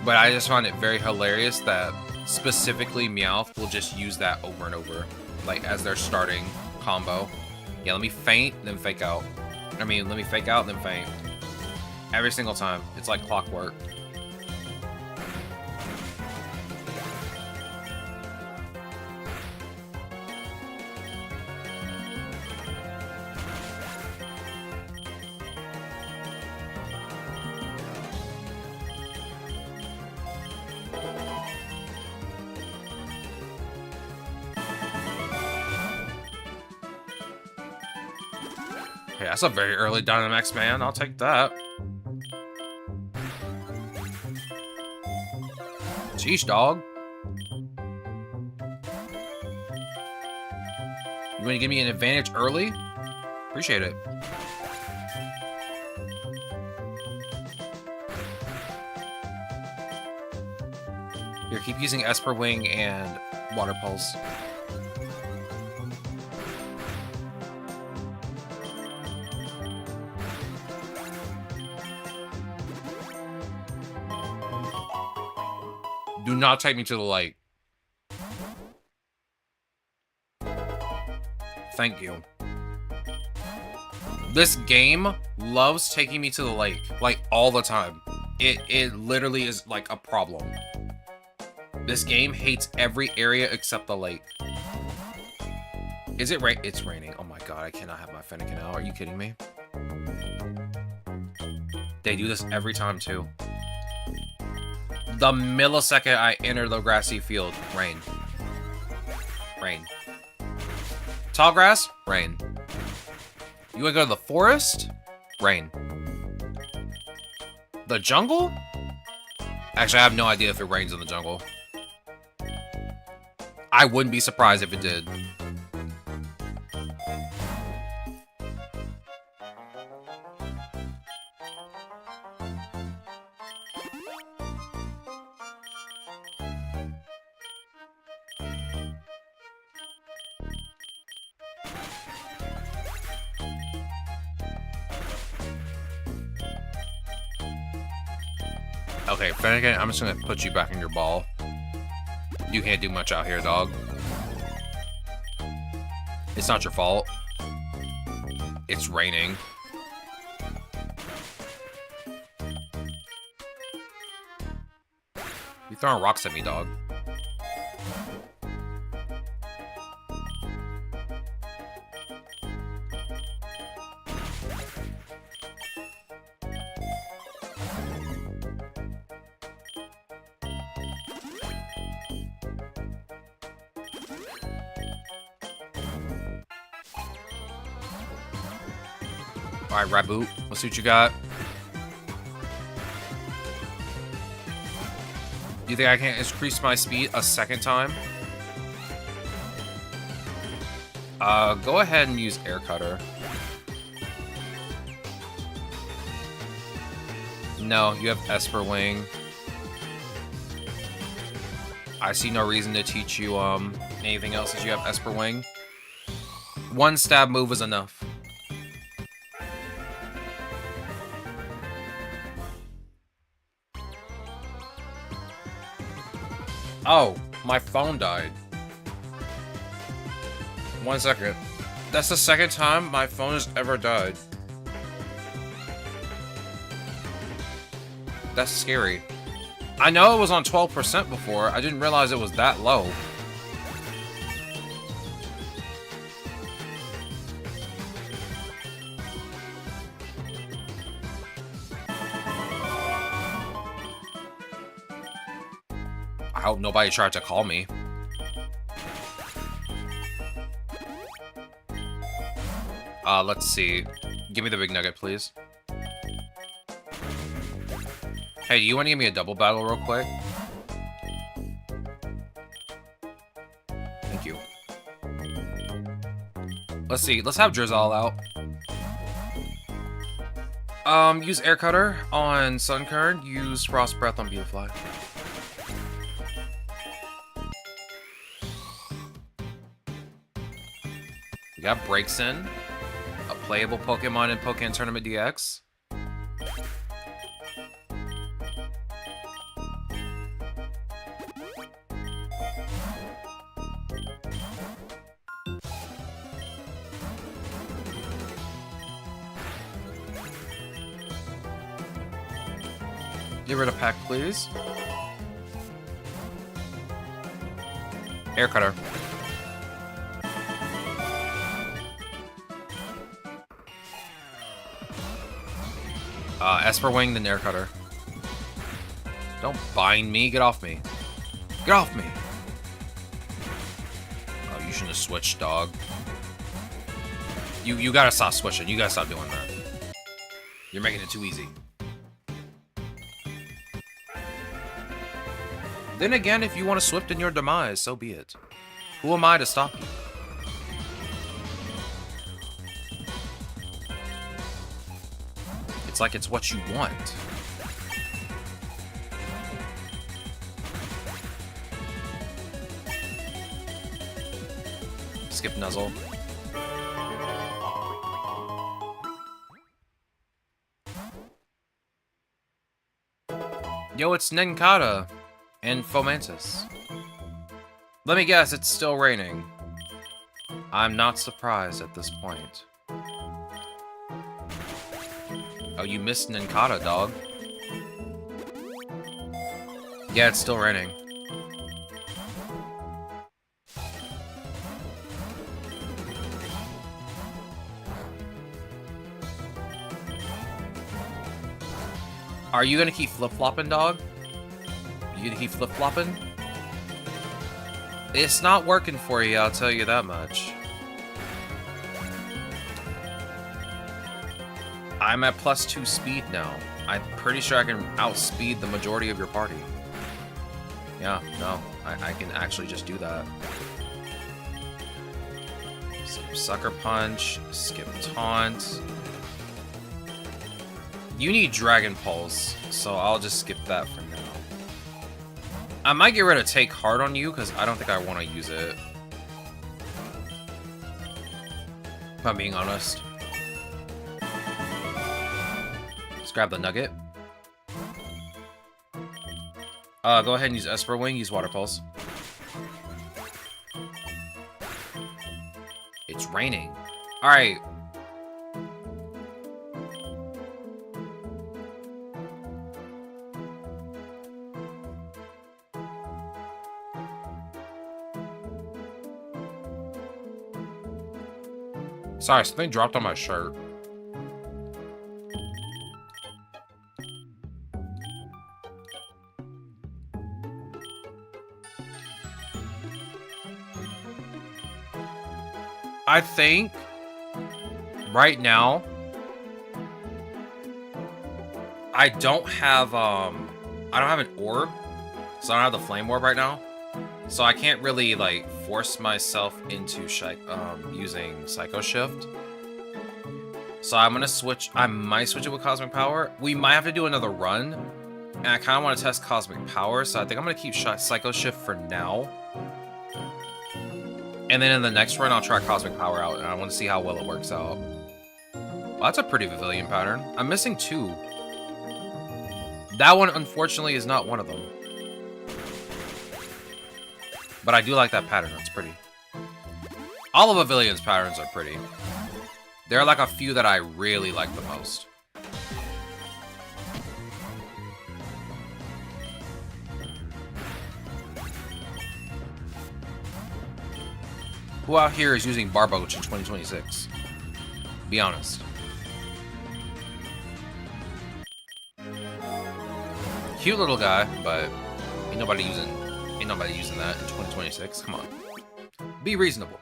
But I just find it very hilarious that specifically Meowth will just use that over and over. Like, as their starting combo. Yeah, let me feint, then fake out. I mean, let me fake out, then feint. Every single time. It's like clockwork. Hey, that's a very early Dynamax, man. I'll take that. Sheesh, dog. You want to give me an advantage early? Appreciate it. Here, keep using Esper Wing and Water Pulse. Do not take me to the lake. Thank you. This game loves taking me to the lake, like, all the time. It literally is, like, a problem. This game hates every area except the lake. Is it rain? It's raining. Oh my god, I cannot have my Fennekin out. Are you kidding me? They do this every time, too. The millisecond I enter the grassy field, rain. Rain. Tall grass, rain. You wanna go to the forest? Rain. The jungle? Actually, I have no idea if it rains in the jungle. I wouldn't be surprised if it did. Okay, Fennekin, I'm just gonna put you back in your ball. You can't do much out here, dog. It's not your fault. It's raining. You're throwing rocks at me, dog. Alright, Raboot, let's see what you got. You think I can increase my speed a second time? Go ahead and use Air Cutter. No, you have Esper Wing. I see no reason to teach you anything else as you have Esper Wing. One stab move is enough. Oh, my phone died. 1 second. That's the second time my phone has ever died. That's scary. I know it was on 12% before. I didn't realize it was that low. I hope nobody tried to call me. Let's see. Give me the big nugget, please. Hey, do you want to give me a double battle real quick? Thank you. Let's see. Let's have Drizzle out. Use Air Cutter on Sunkern. Use Frost Breath on Beautifly. We got Breaks In, a playable Pokemon in Pokemon Tournament DX. Get rid of Pack, please. Air Cutter. Esper Wing, then Air Cutter. Don't bind me. Get off me. Get off me. Oh, you shouldn't have switched, dog. You gotta stop switching. You gotta stop doing that. You're making it too easy. Then again, if you want to swift in your demise, so be it. Who am I to stop you? It's like it's what you want. Skip Nuzzle. Yo, it's Ninkata and Fomantis. Let me guess, it's still raining. I'm not surprised at this point. Oh, you missed Ninkata, dog. Yeah, it's still raining. Are you gonna keep flip-flopping, dog? You gonna keep flip-flopping? It's not working for you, I'll tell you that much. I'm at +2 speed now. I'm pretty sure I can outspeed the majority of your party. Yeah, no, I can actually just do that. Skip Sucker Punch, skip Taunt. You need Dragon Pulse, so I'll just skip that for now. I might get rid of Take Heart on you, because I don't think I want to use it. If I'm being honest. Let's grab the Nugget. Go ahead and use Esper Wing, use Water Pulse. It's raining. Alright. Sorry, something dropped on my shirt. I think right now I don't have an orb, so I don't have the flame orb right now. So I can't really, like, force myself into using Psycho Shift. So I'm gonna switch. I might switch it with Cosmic Power. We might have to do another run. And I kind of want to test Cosmic Power. So I think I'm gonna keep Psycho Shift for now. And then in the next run, I'll try Cosmic Power out. And I want to see how well it works out. Well, that's a pretty Pavilion pattern. I'm missing 2. That one, unfortunately, is not one of them. But I do like that pattern. It's pretty. All of Pavillion's patterns are pretty. There are like a few that I really like the most. Who out here is using Barboach in 2026? Be honest. Cute little guy, but ain't nobody using that in 2026. Come on. Be reasonable.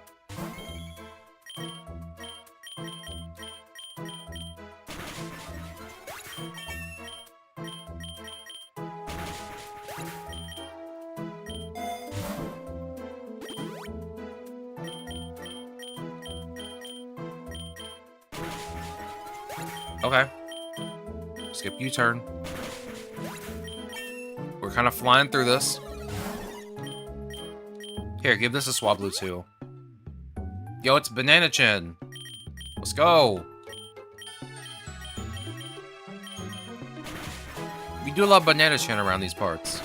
Okay. Skip U-turn. We're kind of flying through this. Here, give this a Swablu too. Yo, it's Banana Chin. Let's go. We do love Banana Chin around these parts.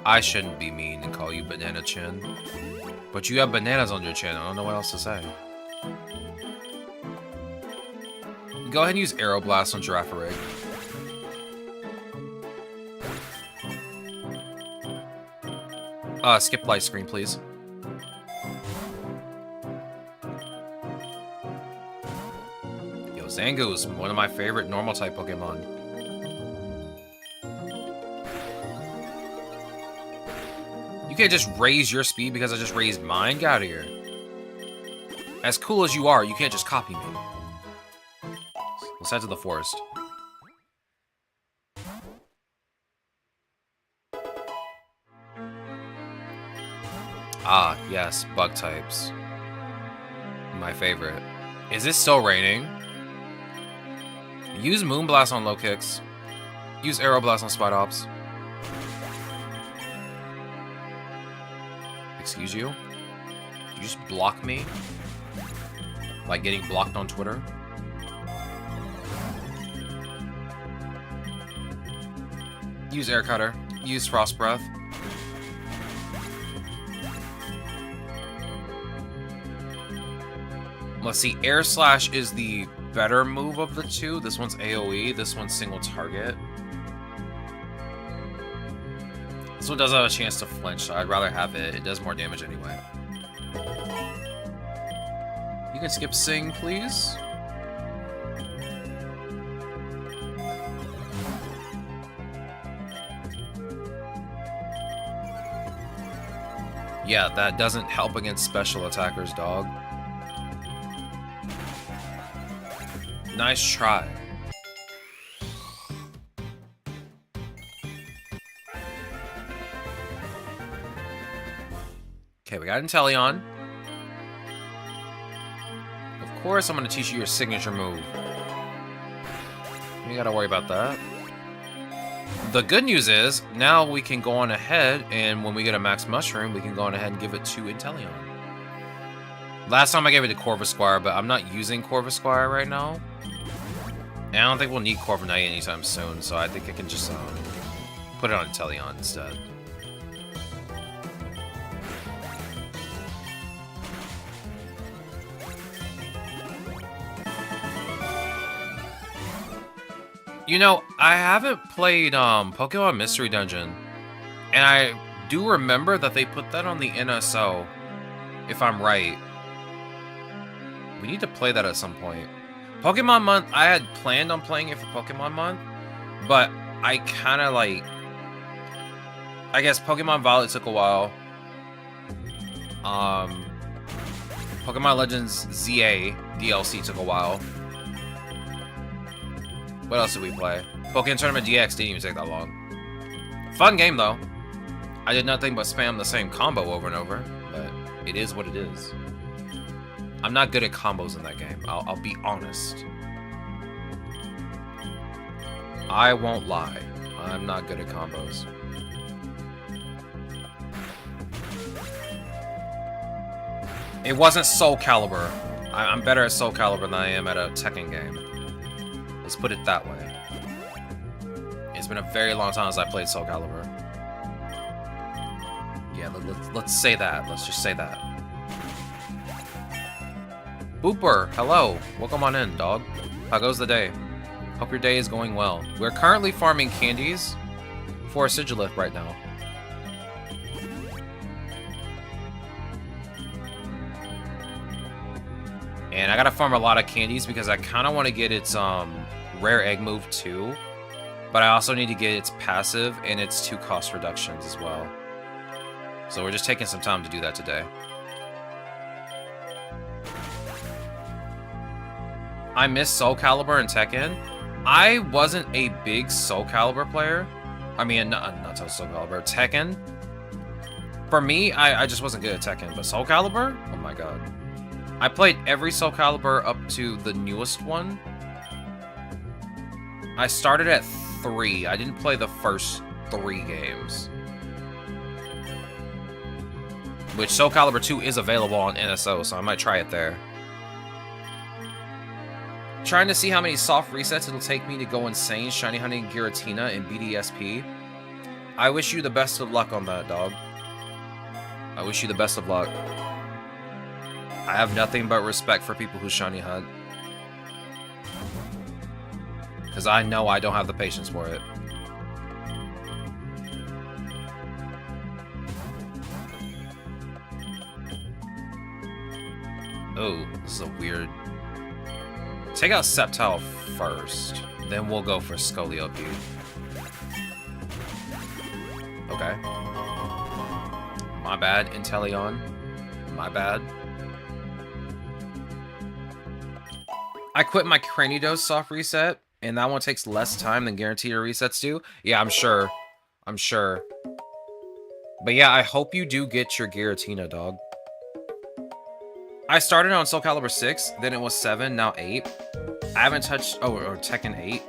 I shouldn't be mean and call you Banana Chin. But you have bananas on your chin. I don't know what else to say. Go ahead and use Aeroblast on Girafarig. Skip light screen, please. Yo, Zangoose, one of my favorite normal type Pokemon. You can't just raise your speed because I just raised mine? Get out of here. As cool as you are, you can't just copy me. Let's head to the forest. Ah, yes, bug types. My favorite. Is it still raining? Use Moonblast on low kicks. Use Aeroblast on Spidops. Excuse you? Did you just block me? Like getting blocked on Twitter? Use Air Cutter. Use Frost Breath. Let's see, Air Slash is the better move of the two. This one's AoE, this one's single target. This one does have a chance to flinch, so I'd rather have it. It does more damage anyway. You can skip Sing, please. Yeah, that doesn't help against special attackers, dog. Nice try. Okay, we got Inteleon. Of course, I'm going to teach you your signature move. You gotta worry about that. The good news is, now we can go on ahead, and when we get a Max Mushroom, we can go on ahead and give it to Inteleon. Last time I gave it to Corvisquire, but I'm not using Corvisquire right now. And I don't think we'll need Corviknight anytime soon, so I think I can just put it on Inteleon instead. You know, I haven't played Pokemon Mystery Dungeon, and I do remember that they put that on the NSO, if I'm right. We need to play that at some point. Pokemon Month, I had planned on playing it for Pokemon Month, but I kind of like... I guess Pokemon Violet took a while. Pokemon Legends ZA DLC took a while. What else did we play? Pokemon Tournament DX didn't even take that long. Fun game, though. I did nothing but spam the same combo over and over, but it is what it is. I'm not good at combos in that game. I'll be honest. I won't lie. I'm not good at combos. It wasn't Soul Calibur. I'm better at Soul Calibur than I am at a Tekken game. Let's put it that way. It's been a very long time since I played Soul Calibur. Yeah, let's say that. Let's just say that. Booper, hello. Welcome on in, dog. How goes the day? Hope your day is going well. We're currently farming candies for a Sigilith right now. And I gotta farm a lot of candies because I kind of want to get its rare egg move too. But I also need to get its passive and its 2 cost reductions as well. So we're just taking some time to do that today. I miss Soul Calibur and Tekken. I wasn't a big Soul Calibur player. I mean, not Soul Calibur, Tekken. For me, I just wasn't good at Tekken, but Soul Calibur? Oh my god. I played every Soul Calibur up to the newest one. I started at 3. I didn't play the first 3 games. Which Soul Calibur 2 is available on NSO, so I might try it there. Trying to see how many soft resets it'll take me to go insane shiny hunting Giratina and BDSP. I wish you the best of luck on that, dog. I wish you the best of luck. I have nothing but respect for people who shiny hunt. Because I know I don't have the patience for it. Oh, this is a weird... Take out Sceptile first. Then we'll go for Scoliope. Okay. My bad, Inteleon. My bad. I quit my Cranidos soft reset, and that one takes less time than guaranteed resets do. Yeah, I'm sure. I'm sure. But yeah, I hope you do get your Giratina, dog. I started on Soul Calibur 6, then it was 7, now 8. I haven't touched... Oh, or Tekken 8.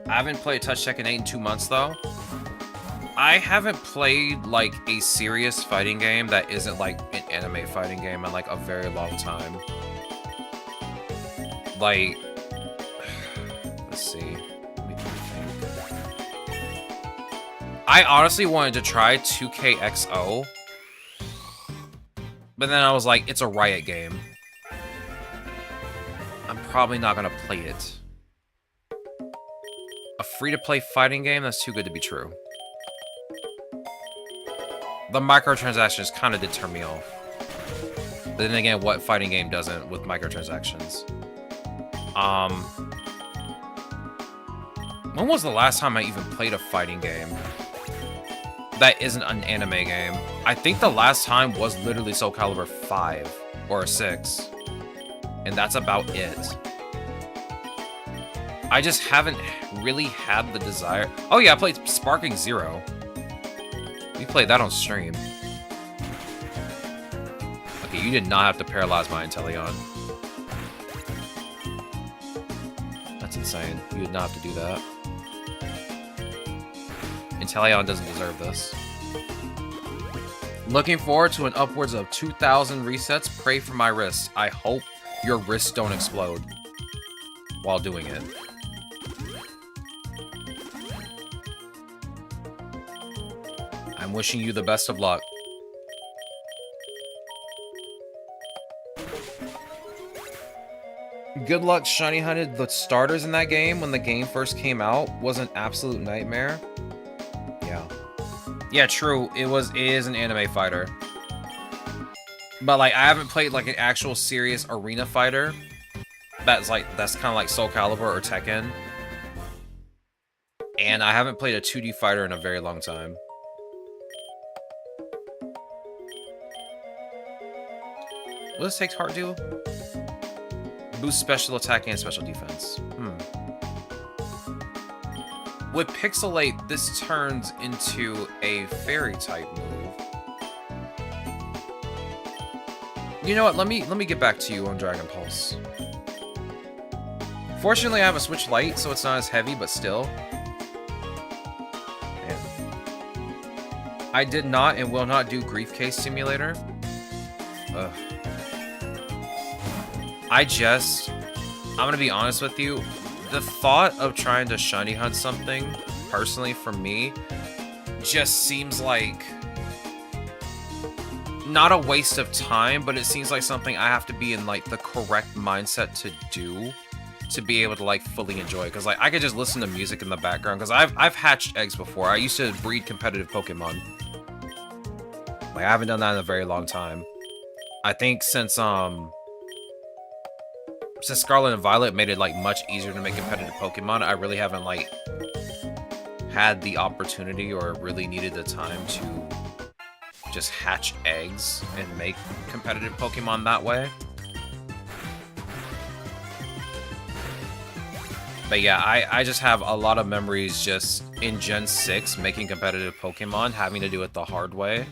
I haven't played Tekken 8 in 2 months, though. I haven't played, like, a serious fighting game that isn't, like, an anime fighting game in, like, a very long time. Like... Let's see. Let me think. I honestly wanted to try 2KXO. But then I was like, it's a Riot game. I'm probably not going to play it. A free-to-play fighting game? That's too good to be true. The microtransactions kind of did turn me off. But then again, what fighting game doesn't with microtransactions? When was the last time I even played a fighting game that isn't an anime game? I think the last time was literally Soul Calibur 5 or 6. And that's about it. I just haven't really had the desire. Oh yeah, I played Sparking Zero. We played that on stream. Okay, you did not have to paralyze my Inteleon. That's insane. You did not have to do that. Inteleon doesn't deserve this. Looking forward to an upwards of 2,000 resets. Pray for my wrist. I hope your wrists don't explode while doing it. I'm wishing you the best of luck. Good luck shiny hunted the starters in that game when the game first came out was an absolute nightmare. Yeah. Yeah, true. It is an anime fighter. But like I haven't played like an actual serious arena fighter that's kind of like Soul Calibur or Tekken. And I haven't played a 2D fighter in a very long time. What does Takes Heart do? Boost special attack and special defense. With Pixelate, this turns into a fairy type move. You know what? Let me get back to you on Dragon Pulse. Fortunately, I have a Switch Lite, so it's not as heavy, but still. Man. I did not and will not do Grief Case Simulator. Ugh. I'm gonna be honest with you. The thought of trying to shiny hunt something, personally for me, just seems like not a waste of time, but it seems like something I have to be in like the correct mindset to do to be able to like fully enjoy it. Because like I could just listen to music in the background, because I've hatched eggs before. I used to breed competitive Pokemon. Like I haven't done that in a very long time. I think since Scarlet and Violet made it like much easier to make competitive Pokemon, I really haven't like had the opportunity or really needed the time to just hatch eggs and make competitive Pokemon that way. But yeah, I just have a lot of memories just in Gen 6 making competitive Pokemon, having to do it the hard way.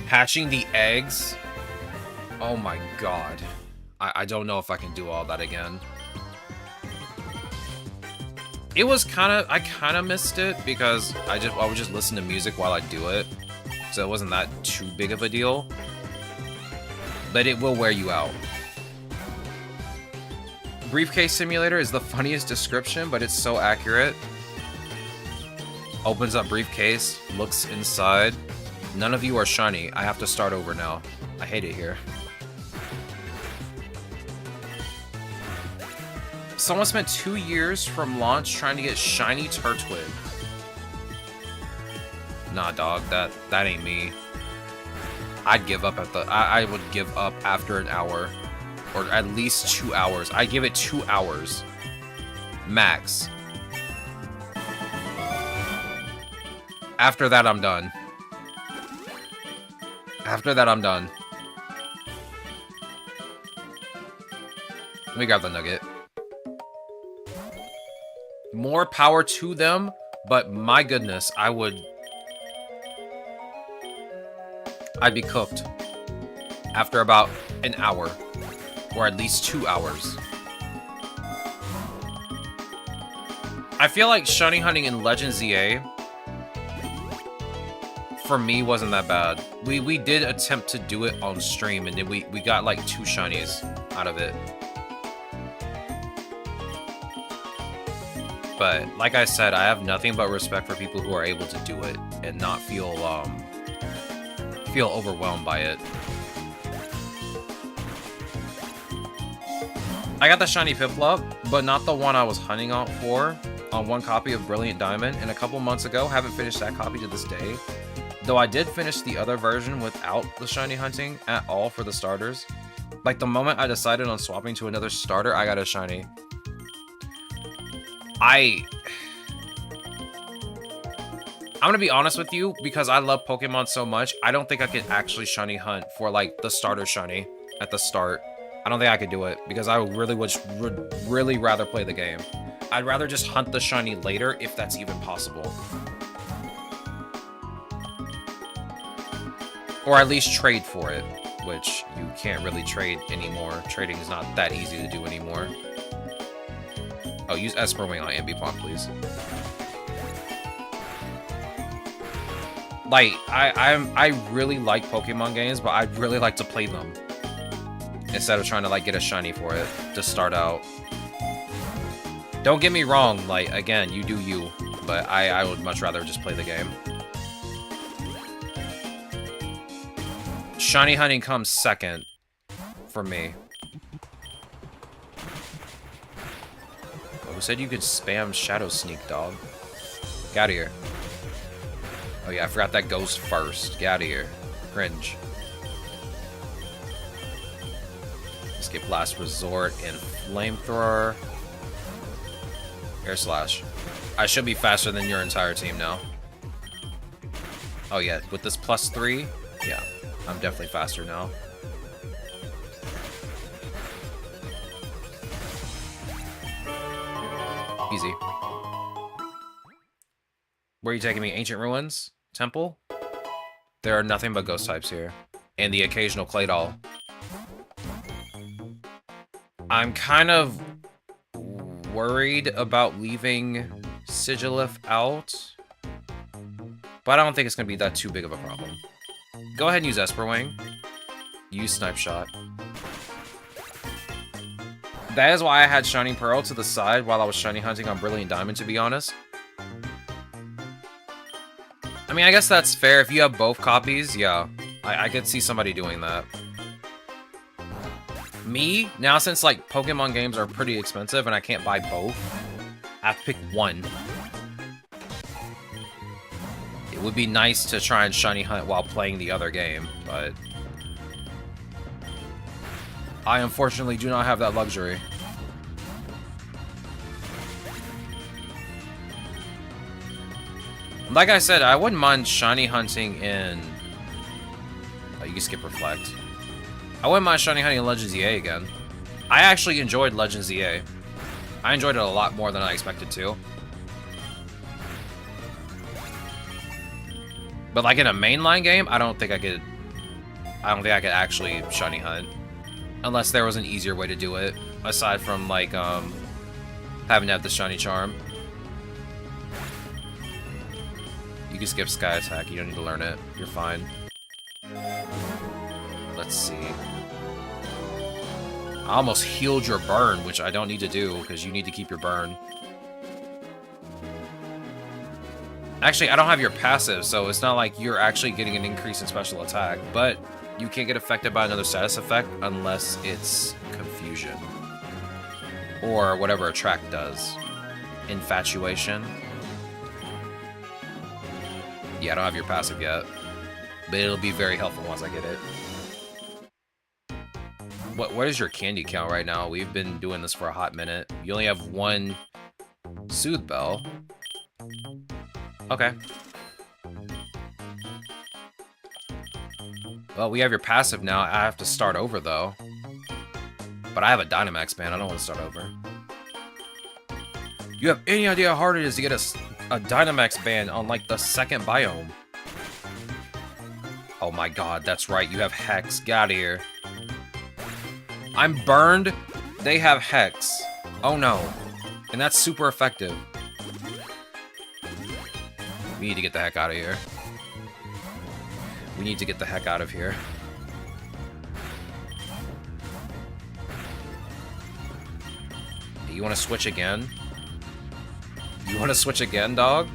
Hatching the eggs. Oh my god. I don't know if I can do all that again. It was I kind of missed it because I would just listen to music while I do it. So it wasn't that too big of a deal. But it will wear you out. Briefcase Simulator is the funniest description, but it's so accurate. Opens up briefcase, looks inside. None of you are shiny. I have to start over now. I hate it here. Someone spent 2 years from launch trying to get shiny Turtwig. Nah, dog, that ain't me. I'd give up I would give up after an hour. Or at least 2 hours. I give it 2 hours. Max. After that, I'm done. After that, I'm done. Let me grab the nugget. More power to them, but my goodness, I'd be cooked after about an hour, or at least 2 hours. I feel like shiny hunting in Legends EA, for me, wasn't that bad. We did attempt to do it on stream, and then we got like 2 shinies out of it. But like I said, I have nothing but respect for people who are able to do it and not feel overwhelmed by it. I got the shiny Piplup, but not the one I was hunting out for on one copy of Brilliant Diamond, and a couple months ago. Haven't finished that copy to this day. Though I did finish the other version without the shiny hunting at all for the starters. Like the moment I decided on swapping to another starter, I got a shiny. I'm gonna be honest with you, because I love Pokemon so much, I don't think I could actually shiny hunt for like the starter shiny at the start. I don't think I could do it, because I really would really rather play the game. I'd rather just hunt the shiny later, if that's even possible. Or at least trade for it, which you can't really trade anymore. Trading is not that easy to do anymore. Oh, use Esper Wing on Ambipom, please. Like, I really like Pokemon games, but I'd really like to play them instead of trying to like get a shiny for it to start out. Don't get me wrong, like, again, you do you, but I would much rather just play the game. Shiny hunting comes second for me. Who said you could spam Shadow Sneak, dog? Get out of here. Oh yeah, I forgot that goes first. Get out of here. Cringe. Escape Last Resort and Flamethrower. Air Slash. I should be faster than your entire team now. Oh yeah, with this +3, yeah, I'm definitely faster now. Easy. Where are you taking me? Ancient Ruins? Temple? There are nothing but ghost types here. And the occasional clay doll. I'm kind of worried about leaving Sigilif out. But I don't think it's going to be that too big of a problem. Go ahead and use Esper Wing. Use Snipe Shot. That is why I had Shining Pearl to the side while I was shiny hunting on Brilliant Diamond, to be honest. I mean, I guess that's fair. If you have both copies, yeah. I could see somebody doing that. Me, now since, like, Pokemon games are pretty expensive and I can't buy both, I have to pick one. It would be nice to try and shiny hunt while playing the other game, but I unfortunately do not have that luxury. Like I said, I wouldn't mind shiny hunting in... Oh, you can skip Reflect. I wouldn't mind shiny hunting in Legends EA again. I actually enjoyed Legends EA. I enjoyed it a lot more than I expected to. But like in a mainline game, I don't think I could actually shiny hunt. Unless there was an easier way to do it. Aside from like having to have the shiny charm. You can skip Sky Attack, you don't need to learn it. You're fine. Let's see. I almost healed your burn, which I don't need to do, because you need to keep your burn. Actually, I don't have your passive, so it's not like you're actually getting an increase in special attack, but you can't get affected by another status effect unless it's Confusion. Or whatever Attract does. Infatuation. Yeah, I don't have your passive yet. But it'll be very helpful once I get it. What is your candy count right now? We've been doing this for a hot minute. You only have one Soothe Bell. Okay. Well, we have your passive now. I have to start over, though. But I have a Dynamax Band. I don't want to start over. You have any idea how hard it is to get a Dynamax Band on, like, the second biome? Oh my god, that's right. You have Hex. Get out of here. I'm burned. They have Hex. Oh no. And that's super effective. We need to get the heck out of here. We need to get the heck out of here. You want to switch again? You want to switch again, dog?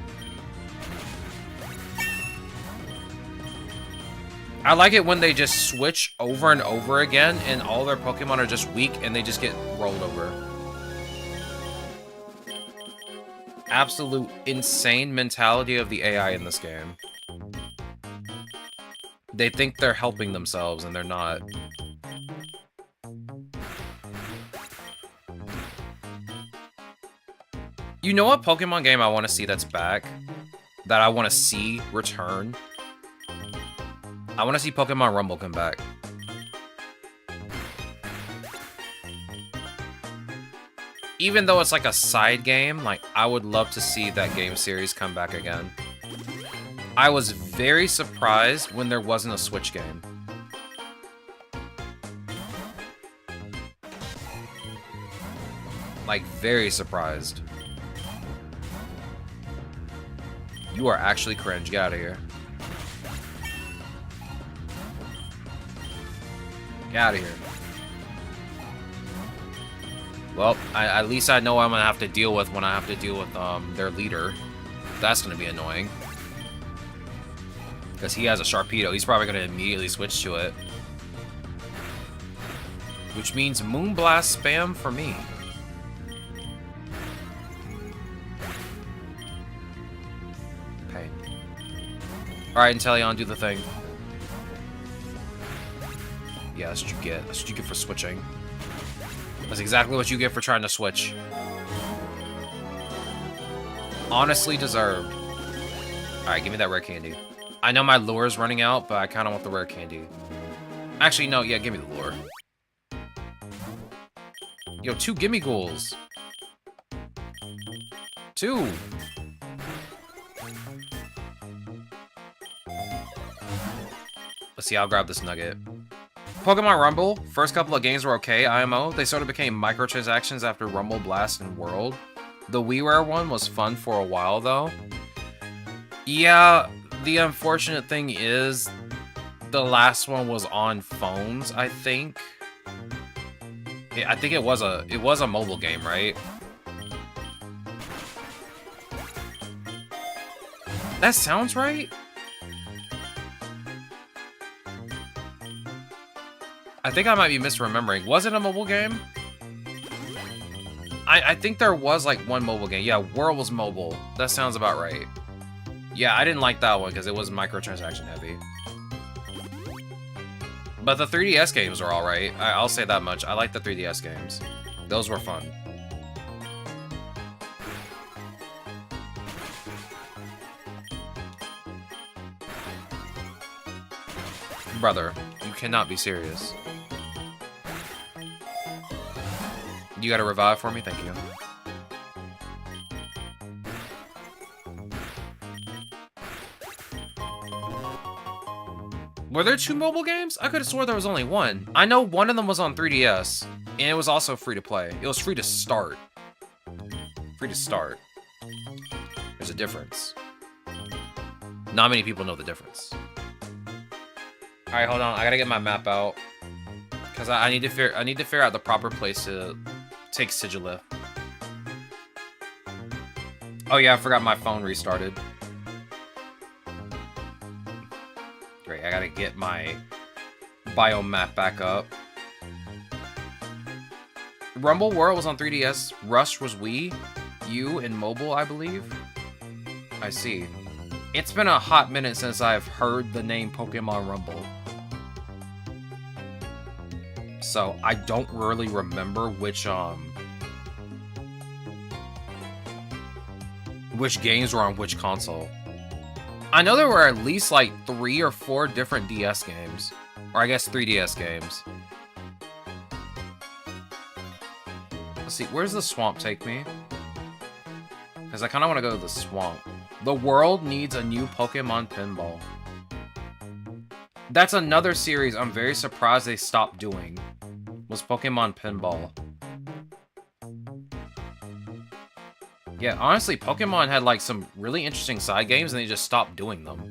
I like it when they just switch over and over again and all their Pokemon are just weak and they just get rolled over. Absolute insane mentality of the AI in this game. They think they're helping themselves and they're not. You know what Pokemon game I want to see that's back? That I want to see return? I want to see Pokemon Rumble come back. Even though it's like a side game, like, I would love to see that game series come back again. I was very surprised when there wasn't a Switch game. Like, very surprised. You are actually cringe. Get out of here. Get out of here. Well, at least I know what I'm gonna have to deal with when I have to deal with their leader. That's gonna be annoying. Because he has a Sharpedo. He's probably gonna immediately switch to it. Which means Moonblast spam for me. Pain. Alright, Inteleon, do the thing. Yeah, that's what you get. That's what you get for switching. That's exactly what you get for trying to switch. Honestly deserved. Alright, give me that rare candy. I know my lure is running out, but I kind of want the rare candy. Actually, no, yeah, give me the lure. Yo, 2 gimme ghouls. 2. Let's see, I'll grab this nugget. Pokemon Rumble, first couple of games were okay, IMO. They sort of became microtransactions after Rumble, Blast, and World. The WiiWare one was fun for a while, though. Yeah, the unfortunate thing is the last one was on phones, I think. I think it was a mobile game, right? That sounds right. I think I might be misremembering. Was it a mobile game? I think there was like one mobile game. Yeah, World was mobile. That sounds about right. Yeah, I didn't like that one because it was microtransaction heavy. But the 3DS games are alright. I'll say that much. I like the 3DS games. Those were fun. Brother, you cannot be serious. You got a revive for me? Thank you. Were there 2 mobile games? I could have swore there was only one. I know one of them was on 3DS, and it was also free to play. It was free to start. Free to start. There's a difference. Not many people know the difference. Alright, hold on. I gotta get my map out. Because I need to figure out the proper place to take Sigilith. Oh yeah, I forgot my phone restarted. Great, I gotta get my biomap back up. Rumble World was on 3DS. Rush was Wii. U and mobile, I believe. I see. It's been a hot minute since I've heard the name Pokemon Rumble. So I don't really remember which games were on which console. I know there were at least like 3 or 4 different DS games. Or I guess 3DS games. Let's see, where's the swamp take me? Because I kind of want to go to the swamp. The world needs a new Pokemon pinball. That's another series I'm very surprised they stopped doing. Was Pokemon Pinball. Yeah, honestly, Pokemon had like some really interesting side games and they just stopped doing them.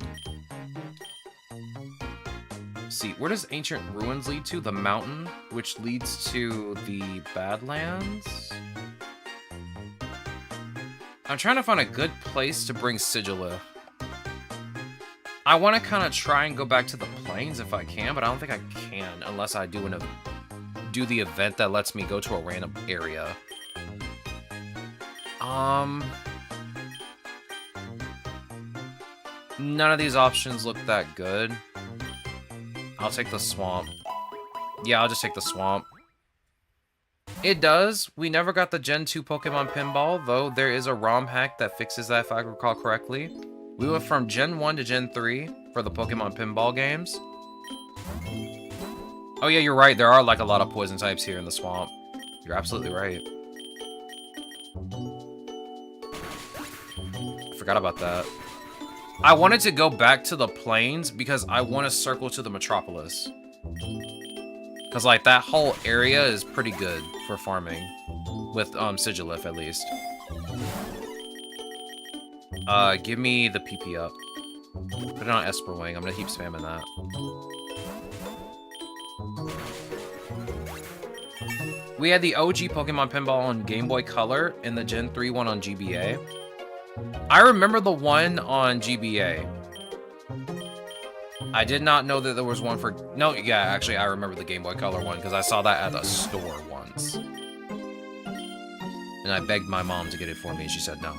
Let's see, where does Ancient Ruins lead to? The mountain, which leads to the Badlands? I'm trying to find a good place to bring Sigilith. I want to kind of try and go back to the plains if I can, but I don't think I can unless I do the event that lets me go to a random area. None of these options look that good. I'll take the swamp. Yeah, I'll just take the swamp. It does. We never got the Gen 2 Pokemon Pinball, though there is a ROM hack that fixes that if I recall correctly. We went from Gen 1 to Gen 3 for the Pokemon Pinball games. Oh yeah, you're right. There are like a lot of poison types here in the swamp. You're absolutely right. I forgot about that. I wanted to go back to the plains because I want to circle to the metropolis. Because like that whole area is pretty good for farming. With Sigilith at least. Give me the PP up. Put it on Esper Wing. I'm gonna keep spamming that. We had the OG Pokemon Pinball on Game Boy Color and the Gen 3 one on GBA. I remember the one on GBA. I did not know that there was one for... No, yeah, actually, I remember the Game Boy Color one because I saw that at the store once. And I begged my mom to get it for me and she said no.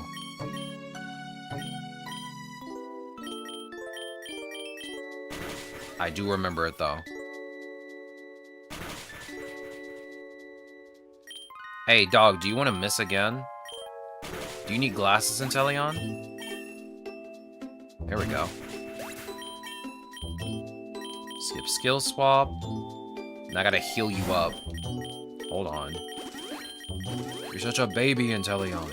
I do remember it, though. Hey, dog, do you want to miss again? Do you need glasses, Inteleon? There we go. Skip skill swap. And I gotta heal you up. Hold on. You're such a baby, Inteleon.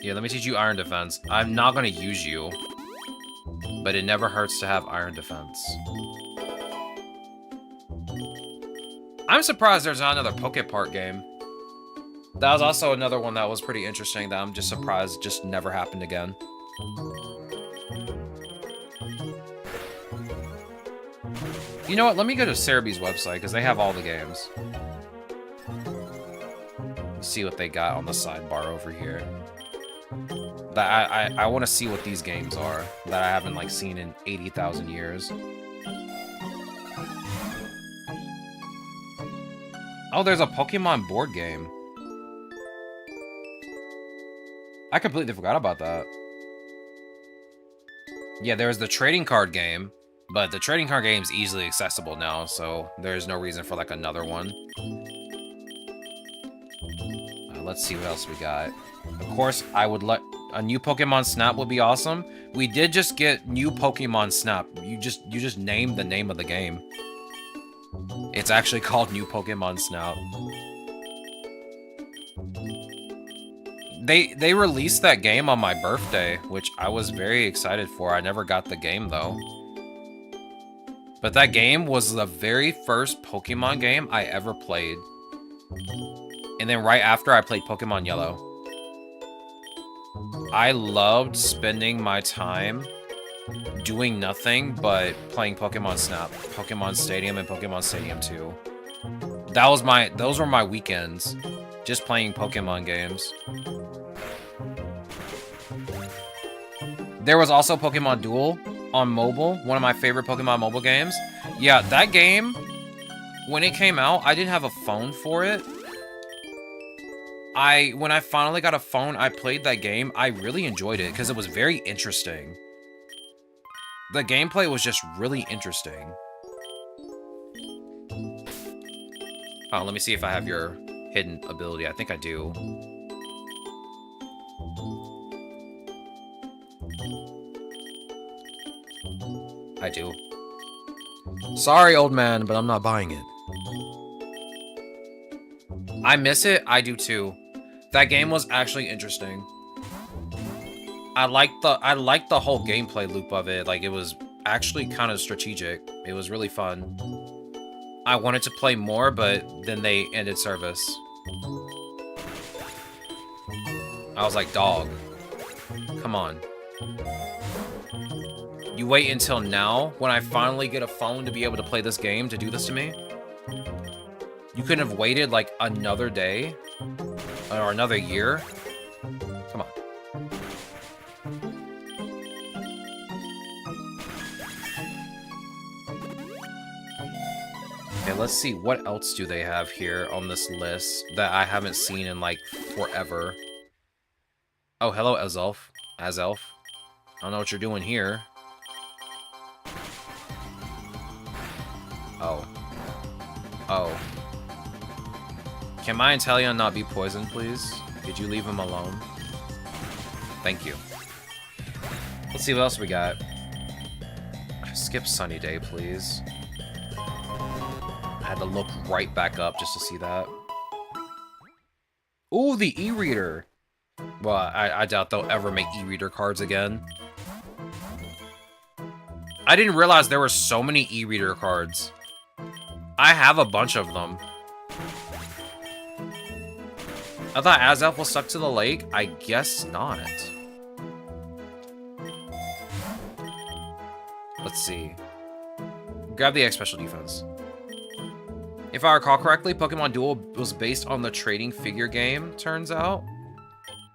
Yeah, let me teach you Iron Defense. I'm not gonna use you, but it never hurts to have Iron Defense. I'm surprised there's not another Poké game. That was also another one that was pretty interesting that I'm just surprised just never happened again. You know what? Let me go to Cerebee's website, because they have all the games. Let's see what they got on the sidebar over here. I want to see what these games are that I haven't, like, seen in 80,000 years. Oh, there's a Pokemon board game. I completely forgot about that. Yeah, there's the trading card game, but the trading card game is easily accessible now, so there's no reason for, like, another one. Let's see what else we got. Of course, I would let... A new Pokemon Snap would be awesome. We did just get new Pokemon Snap. You just named the name of the game. It's actually called New Pokemon Snap. They released that game on my birthday, which I was very excited for. I never got the game, though. But that game was the very first Pokemon game I ever played. And then right after, I played Pokemon Yellow. I loved spending my time doing nothing but playing Pokemon Snap, Pokemon Stadium, and Pokemon Stadium 2. Those were my weekends, just playing Pokemon games. There was also Pokemon Duel on mobile, one of my favorite Pokemon mobile games. Yeah, that game, when it came out, I didn't have a phone for it. When I finally got a phone, I played that game. I really enjoyed it because it was very interesting. The gameplay was just really interesting. Oh, let me see if I have your hidden ability. I think I do. I do. Sorry, old man, but I'm not buying it. I miss it. I do too. That game was actually interesting. I liked the whole gameplay loop of it. Like, it was actually kind of strategic. It was really fun. I wanted to play more, but then they ended service. I was like, dog, come on. You wait until now, when I finally get a phone to be able to play this game, to do this to me? You couldn't have waited, like, another day? Or another year? Come on. Okay, let's see. What else do they have here on this list that I haven't seen in, like, forever? Oh, hello, Azelf. Azelf. I don't know what you're doing here. Oh. Oh. Can my Inteleon not be poisoned, please? Could you leave him alone? Thank you. Let's see what else we got. Skip Sunny Day, please. I had to look right back up just to see that. Ooh, the e-reader. Well, I doubt they'll ever make e-reader cards again. I didn't realize there were so many e-reader cards. I have a bunch of them. I thought Azelf was stuck to the lake. I guess not. Let's see. Grab the X special defense. If I recall correctly, Pokemon Duel was based on the trading figure game, turns out.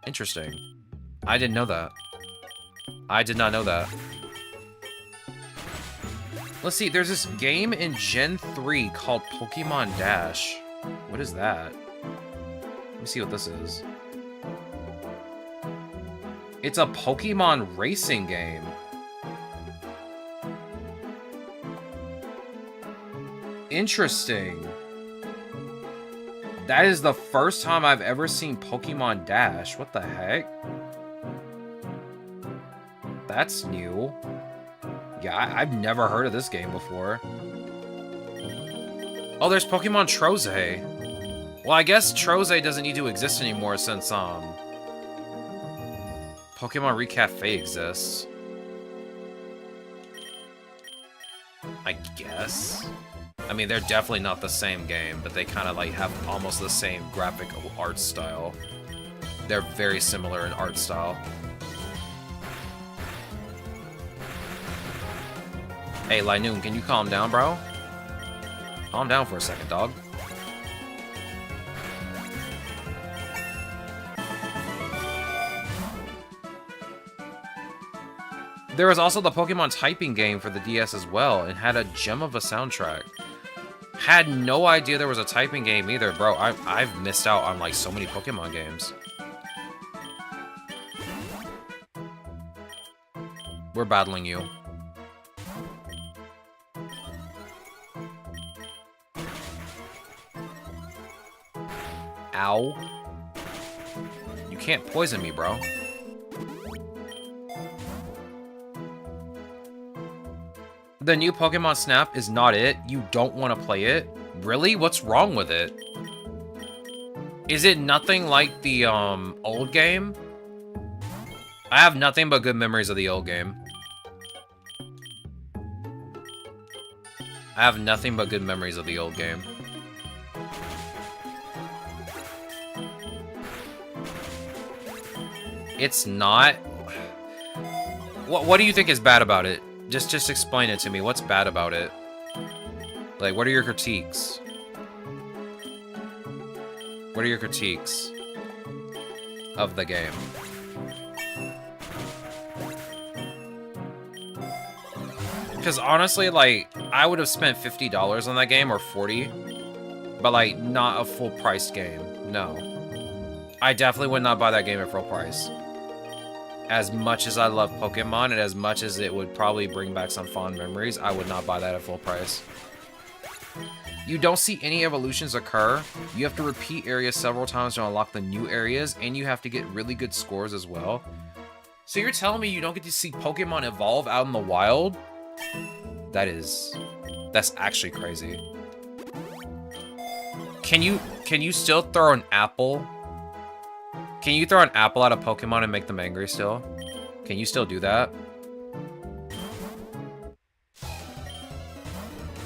Interesting. I didn't know that. I did not know that. Let's see, there's this game in Gen 3 called Pokemon Dash. What is that? Let me see what this is. It's a Pokemon racing game. Interesting. That is the first time I've ever seen Pokemon Dash. What the heck? That's new. Yeah, I've never heard of this game before. Oh, there's Pokemon Troze. Well, I guess Troze doesn't need to exist anymore since, Pokemon Recafe exists. I guess. I mean, they're definitely not the same game, but they kind of like have almost the same graphic art style. They're very similar in art style. Hey, Linoon, can you calm down, bro? Calm down for a second, dog. There was also the Pokemon typing game for the DS as well, and had a gem of a soundtrack. Had no idea there was a typing game either, bro. I've missed out on like so many Pokemon games. We're battling you. Ow. You can't poison me, bro. The new Pokemon Snap is not it. You don't want to play it? Really? What's wrong with it? Is it nothing like the old game? I have nothing but good memories of the old game. I have nothing but good memories of the old game. It's not. What do you think is bad about it? Just explain it to me. What's bad about it? Like, what are your critiques? What are your critiques of the game? Because honestly, like, I would have spent $50 on that game, or $40, but like, not a full-priced game. No. I definitely would not buy that game at full price. As much as I love Pokemon, and as much as it would probably bring back some fond memories, I would not buy that at full price. You don't see any evolutions occur. You have to repeat areas several times to unlock the new areas, and you have to get really good scores as well. So you're telling me you don't get to see Pokemon evolve out in the wild? That's actually crazy. Can you still throw an apple? Can you throw an apple at a Pokemon and make them angry still? Can you still do that?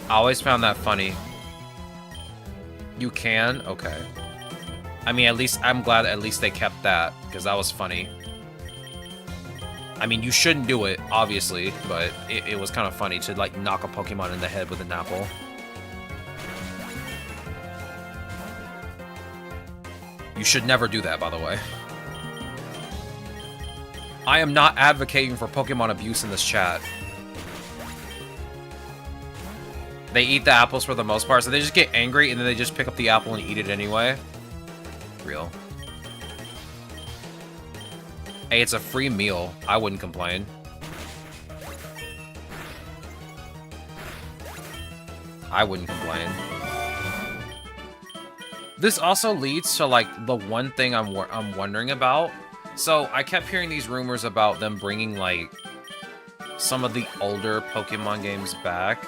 I always found that funny. You can? Okay. I mean, at least, I'm glad at least they kept that, because that was funny. I mean, you shouldn't do it, obviously, but it was kind of funny to, like, knock a Pokemon in the head with an apple. You should never do that, by the way. I am not advocating for Pokemon abuse in this chat. They eat the apples for the most part, so they just get angry and then they just pick up the apple and eat it anyway. Real. Hey, it's a free meal. I wouldn't complain. I wouldn't complain. This also leads to, like, the one thing I'm wondering about. So, I kept hearing these rumors about them bringing, like, some of the older Pokemon games back.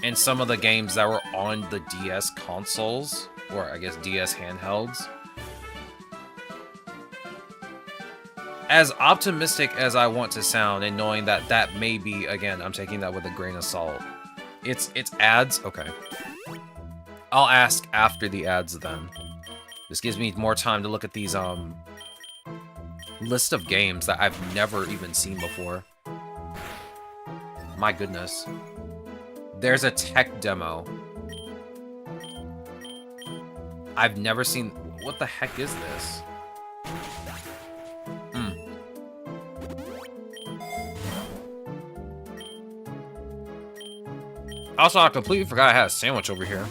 And some of the games that were on the DS consoles. Or, I guess, DS handhelds. As optimistic as I want to sound, and knowing that that may be, again, I'm taking that with a grain of salt. It's ads? Okay. I'll ask after the ads then. This gives me more time to look at these list of games that I've never even seen before. My goodness. There's a tech demo. I've never seen... What the heck is this? Also, I completely forgot I had a sandwich over here.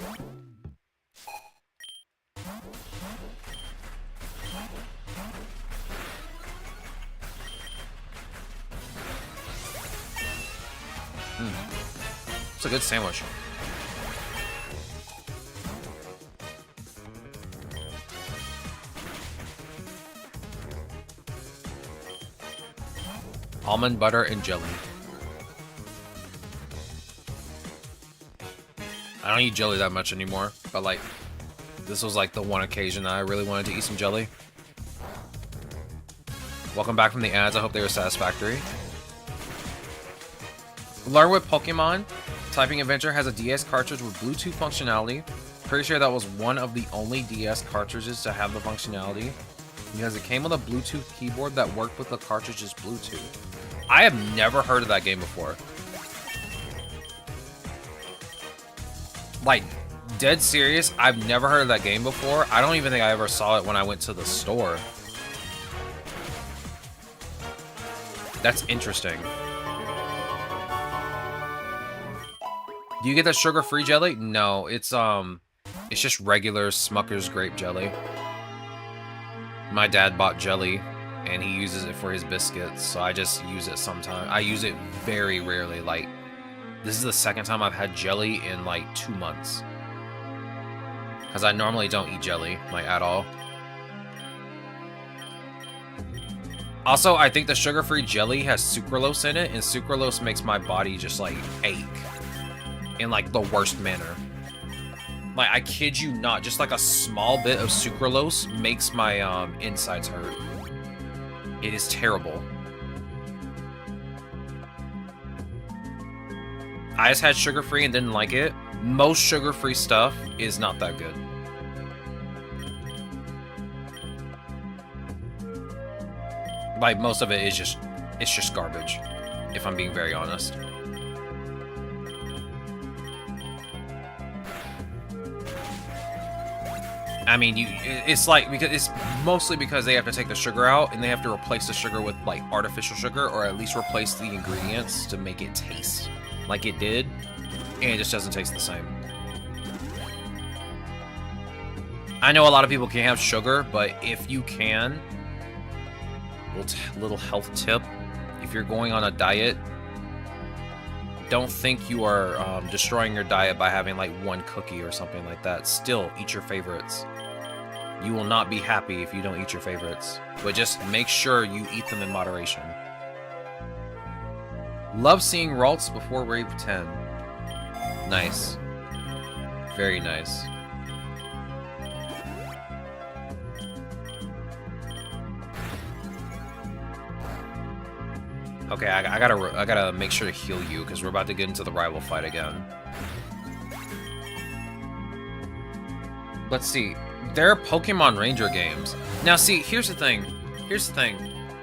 It's a good sandwich. Almond butter and jelly. I don't eat jelly that much anymore, but like, this was like the one occasion that I really wanted to eat some jelly. Welcome back from the ads. I hope they were satisfactory. Learn with Pokemon. Typing Adventure has a DS cartridge with Bluetooth functionality. Pretty sure that was one of the only DS cartridges to have the functionality, because it came with a Bluetooth keyboard that worked with the cartridge's Bluetooth. I have never heard of that game before. Like, dead serious, I've never heard of that game before. I don't even think I ever saw it when I went to the store. That's interesting. Do you get the sugar-free jelly? No, it's just regular Smucker's grape jelly. My dad bought jelly, and he uses it for his biscuits, so I just use it sometimes. I use it very rarely. Like, this is the second time I've had jelly in, like, 2 months. Because I normally don't eat jelly, like, at all. Also, I think the sugar-free jelly has sucralose in it, and sucralose makes my body just, like, ache. In, like, the worst manner. Like, I kid you not, just, like, a small bit of sucralose makes my, insides hurt. It is terrible. I just had sugar-free and didn't like it. Most sugar-free stuff is not that good. Like, most of it is just, it's just garbage, if I'm being very honest. I mean, it's like, because it's mostly because they have to take the sugar out and they have to replace the sugar with, like, artificial sugar, or at least replace the ingredients to make it taste like it did, and it just doesn't taste the same. I know a lot of people can't have sugar, but if you can, little health tip, if you're going on a diet, don't think you are destroying your diet by having like one cookie or something like that. Still, eat your favorites. You will not be happy if you don't eat your favorites, but just make sure you eat them in moderation. Love seeing Ralts before Wave 10. Nice. Very nice. Okay, I gotta make sure to heal you, because we're about to get into the rival fight again. Let's see. There are Pokemon Ranger games. Now, see, here's the thing. Here's the thing.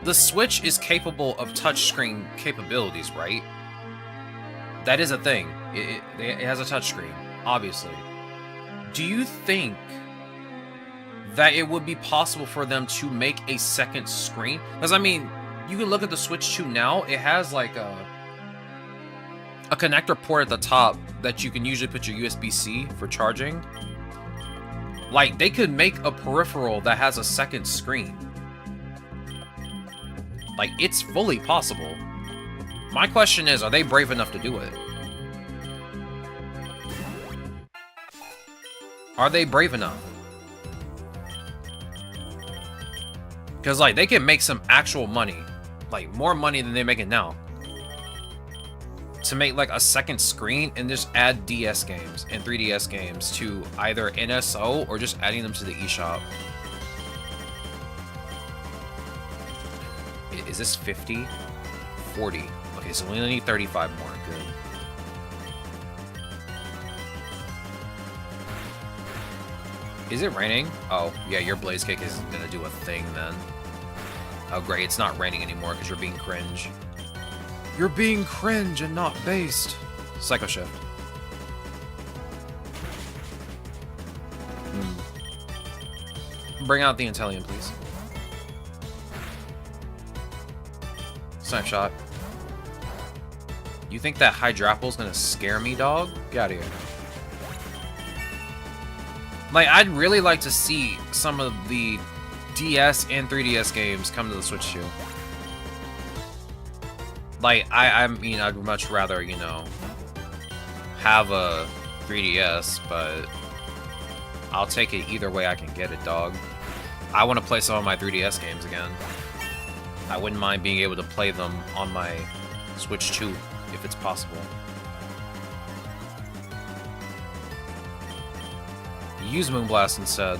The Switch is capable of touchscreen capabilities, right? That is a thing. It has a touchscreen, obviously. Do you think that it would be possible for them to make a second screen? Because, I mean, you can look at the Switch 2 now. It has, like, a connector port at the top that you can usually put your USB-C for charging. Like, they could make a peripheral that has a second screen. Like, it's fully possible. My question is, are they brave enough to do it? Are they brave enough? Because, like, they can make some actual money. Like, more money than they're making now. To make, like, a second screen and just add DS games and 3DS games to either NSO or just adding them to the eShop. Is this 50? 40. Okay, so we only need 35 more. Good. Is it raining? Oh, yeah, your Blaze Cake isn't gonna do a thing then. Oh, great, it's not raining anymore because you're being cringe. You're being cringe and not based. Psycho Shift. Bring out the Intellion, please. Snipe Shot. You think that Hydrapple's gonna scare me, dog? Get out of here. Like, I'd really like to see some of the DS and 3DS games come to the Switch too. Like, I mean, I'd much rather, you know, have a 3DS, but I'll take it either way I can get it, dog. I want to play some of my 3DS games again. I wouldn't mind being able to play them on my Switch 2, if it's possible. Use Moonblast instead.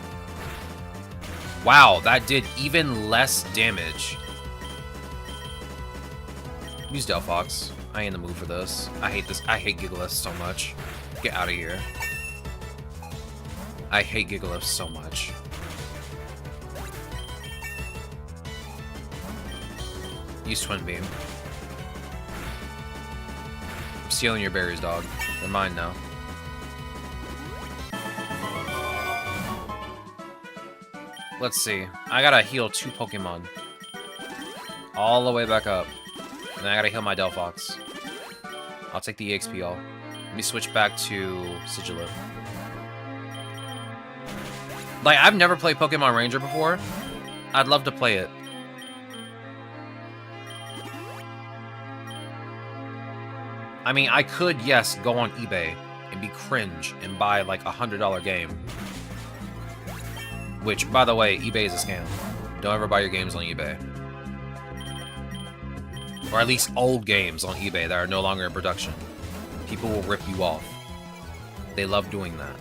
Wow, that did even less damage Use Delphox. I ain't in the mood for this. I hate this. I hate Gigalith so much. Get out of here. I hate Gigalith so much. Use Twin Beam. I'm stealing your berries, dog. They're mine now. Let's see. I gotta heal 2 Pokemon. All the way back up. And then I gotta heal my Delphox. I'll take the EXP all. Let me switch back to Sigilith. Like, I've never played Pokemon Ranger before. I'd love to play it. I mean, I could, yes, go on eBay and be cringe and buy, like, a $100 game. Which, by the way, eBay is a scam. Don't ever buy your games on eBay. Or at least old games on eBay that are no longer in production. People will rip you off. They love doing that.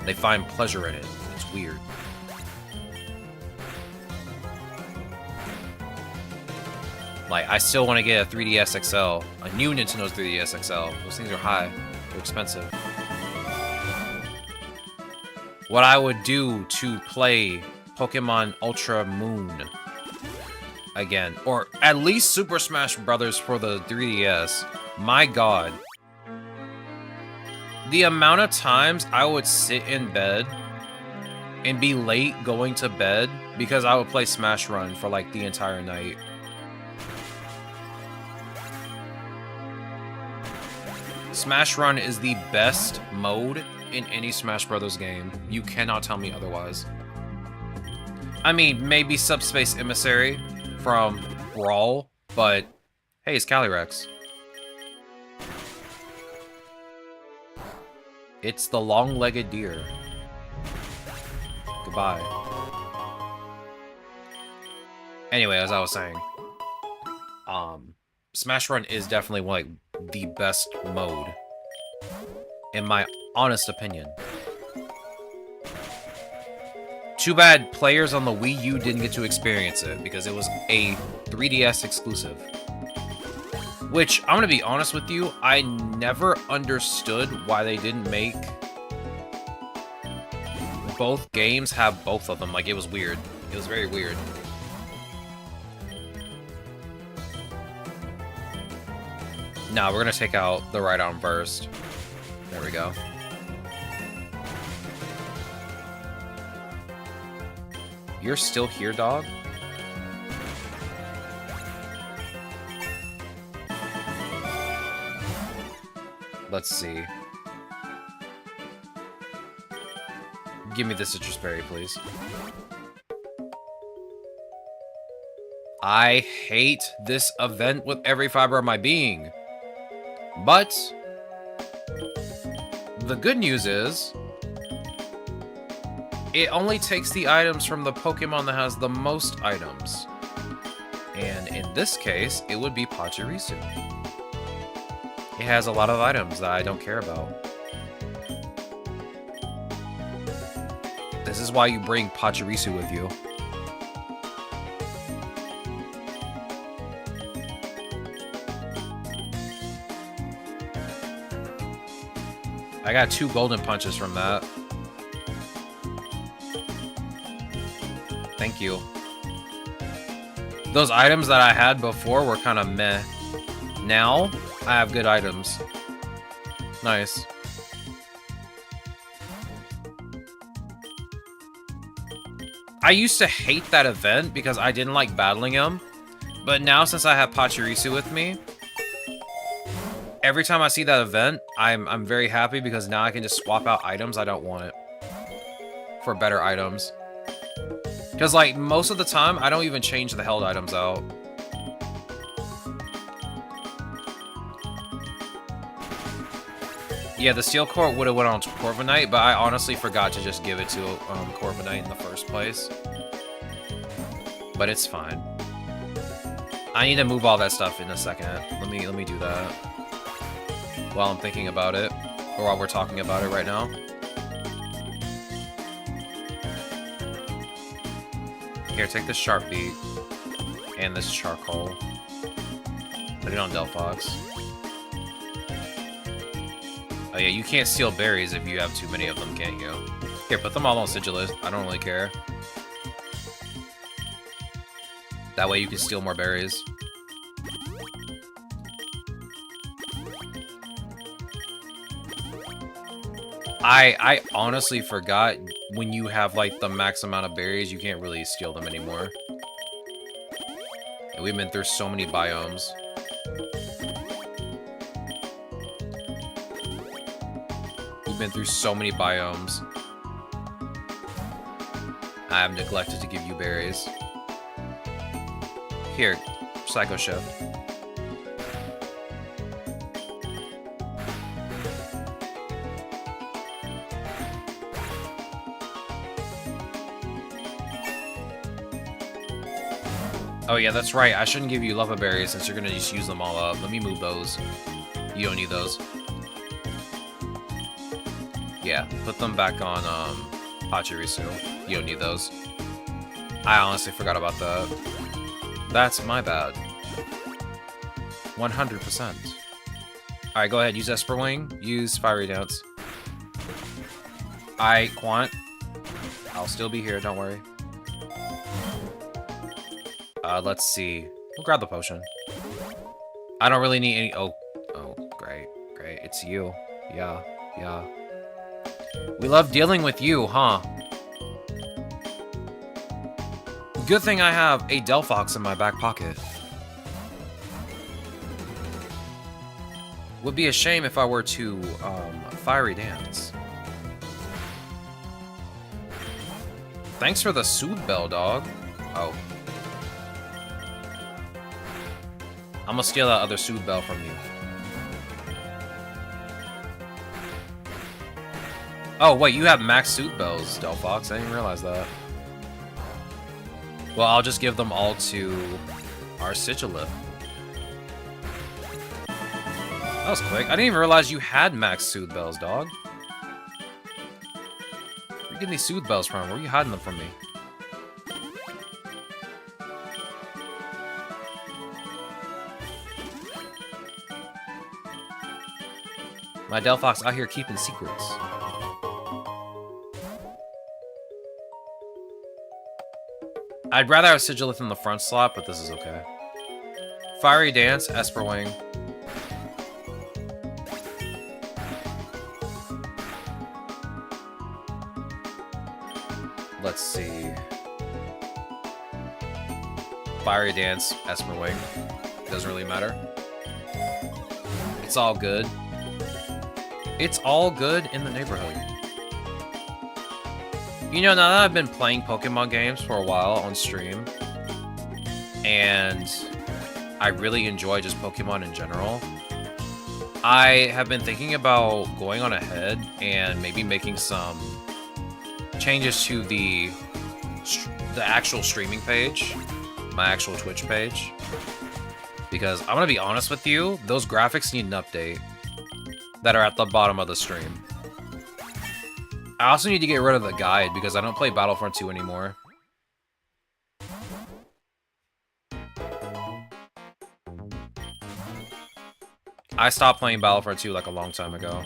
They find pleasure in it. It's weird. Like, I still want to get a 3DS XL. A new Nintendo's 3DS XL. Those things are high. They're expensive. What I would do to play Pokemon Ultra Moon again, or at least Super Smash Brothers for the 3DS. My god. The amount of times I would sit in bed and be late going to bed because I would play Smash Run for like the entire night. Smash Run is the best mode in any Smash Brothers game. You cannot tell me otherwise. I mean, maybe Subspace Emissary from Brawl, but hey, it's Calyrex. It's the long-legged deer. Goodbye. Anyway, as I was saying, Smash Run is definitely like the best mode, in my honest opinion. Too bad players on the Wii U didn't get to experience it because it was a 3DS exclusive. Which, I'm gonna be honest with you, I never understood why they didn't make both games have both of them. Like, it was weird. It was very weird. Nah, we're gonna take out the right arm first. There we go. You're still here, dog? Let's see. Give me the citrus berry, please. I hate this event with every fiber of my being. But the good news is it only takes the items from the Pokemon that has the most items. And in this case, it would be Pachirisu. It has a lot of items that I don't care about. This is why you bring Pachirisu with you. I got 2 golden punches from that. Thank you. Those items that I had before were kind of meh. Now, I have good items. Nice. I used to hate that event because I didn't like battling him. But now, since I have Pachirisu with me, every time I see that event, I'm very happy because now I can just swap out items I don't want for better items. Because, like, most of the time, I don't even change the held items out. Yeah, the Steel Core would have went on to Corviknight, but I honestly forgot to just give it to Corviknight in the first place. But it's fine. I need to move all that stuff in a second. Let me do that while I'm thinking about it, or while we're talking about it right now. Here, take this Sharp Beat and this Charcoal. Put it on Delphox. Oh yeah, you can't steal berries if you have too many of them, can't you? Here, put them all on Sigilus. I don't really care. That way you can steal more berries. I honestly forgot when you have like the max amount of berries, you can't really steal them anymore. And we've been through so many biomes. We've been through so many biomes. I have neglected to give you berries. Here, Psycho Shift. Oh yeah, that's right. I shouldn't give you lava berries since you're gonna just use them all up. Let me move those. You don't need those. Yeah, put them back on Pachirisu. You don't need those. I honestly forgot about that. That's my bad. 100%. Alright, go ahead. Use Esper Wing. Use Fiery Dance. Quant. I'll still be here, don't worry. Let's see. We'll grab the potion. I don't really need any... Oh, great. Great. It's you. Yeah. We love dealing with you, huh? Good thing I have a Delphox in my back pocket. Would be a shame if I were to, Fiery Dance. Thanks for the Soothe Bell, dog. Oh. I'm gonna steal that other Soothe Bell from you. Oh, wait, you have max Soothe Bells, Delphox. I didn't realize that. Well, I'll just give them all to our Sigilith. That was quick. I didn't even realize you had max Soothe Bells, dog. Where are you getting these Soothe Bells from? Where are you hiding them from me? My Delphox out here keeping secrets. I'd rather have Sigilith in the front slot, but this is okay. Fiery Dance, Esper Wing. Let's see. Fiery Dance, Esper Wing. Doesn't really matter. It's all good. It's all good in the neighborhood. You know, now that I've been playing Pokemon games for a while on stream, and I really enjoy just Pokemon in general, I have been thinking about going on ahead and maybe making some changes to the actual streaming page, my actual Twitch page, because I'm gonna be honest with you, those graphics need an update that are at the bottom of the stream. I also need to get rid of the guide because I don't play Battlefront 2 anymore. I stopped playing Battlefront 2 like a long time ago.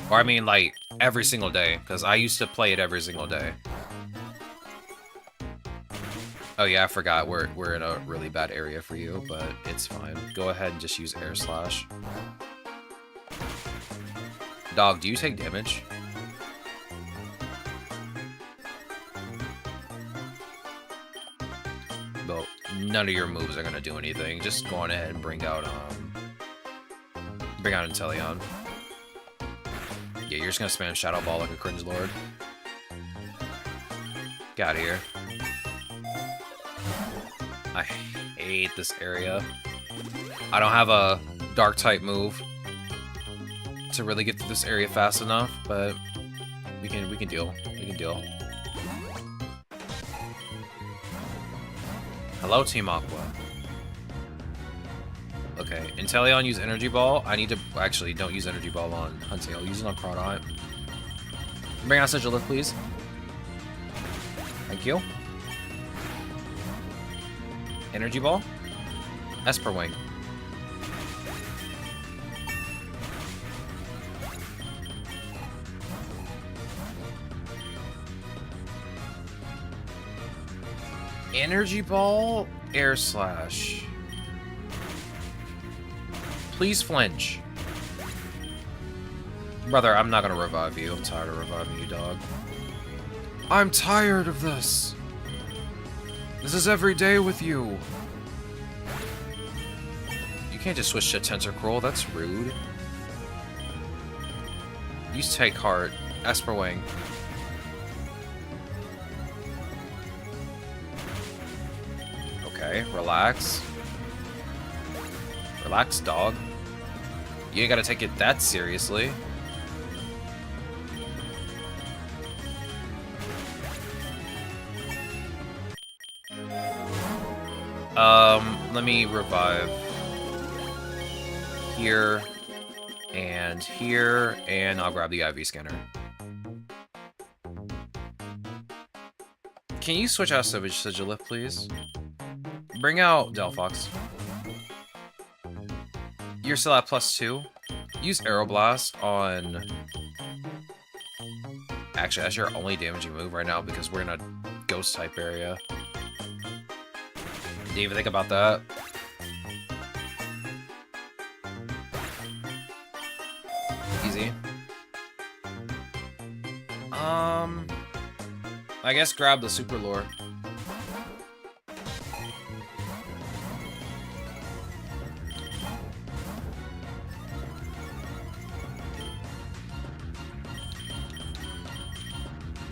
Or I mean like every single day, because I used to play it every single day. Oh yeah, I forgot we're in a really bad area for you, but it's fine. Go ahead and just use Air Slash. Dog, do you take damage? Well, none of your moves are gonna do anything. Just go on ahead and bring out Inteleon. Yeah, you're just gonna spam Shadow Ball like a cringe lord. Get out of here. I hate this area. I don't have a dark type move to really get through this area fast enough, but we can deal. We can deal. Hello, Team Aqua. Okay, Inteleon, use Energy Ball. I need to... Actually, don't use Energy Ball on Huntail. Use it on Crawdaunt. Bring out Sigilith, please. Thank you. Energy Ball. Esper Wing. Energy ball, air slash. Please flinch. Brother, I'm not gonna revive you. I'm tired of reviving you, dog. I'm tired of this. This is every day with you. You can't just switch to Tentacruel. That's rude. Use Take Heart. Esper Wing. Okay, relax. Relax, dog. You ain't gotta take it that seriously. Let me revive here, and I'll grab the IV scanner. Can you switch out Savage Sigilith, please? Bring out Delphox. You're still at +2. Use Aeroblast on... Actually, that's your only damaging move right now because we're in a Ghost-type area. Didn't even think about that. Easy. I guess grab the Super Lure.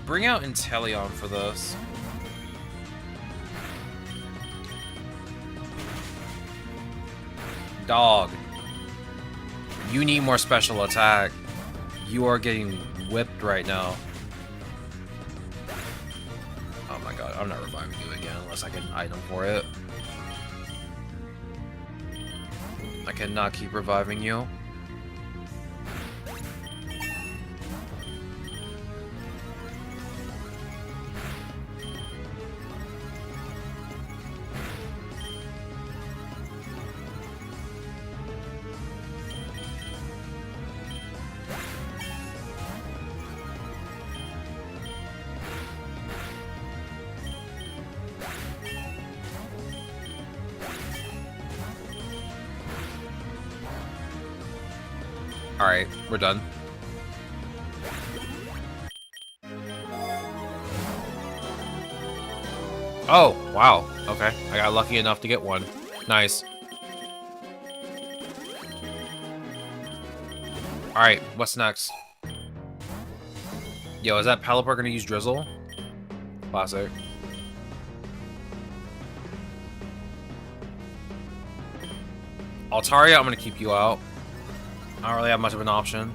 Bring out Inteleon for this. Dog. You need more special attack. You are getting whipped right now. Oh my god, I'm not reviving you again unless I get an item for it. I cannot keep reviving you. Alright, we're done. Oh, wow. Okay, I got lucky enough to get one. Nice. Alright, what's next? Yo, is that Pelipper gonna use Drizzle? Classic. Altaria, I'm gonna keep you out. I don't really have much of an option.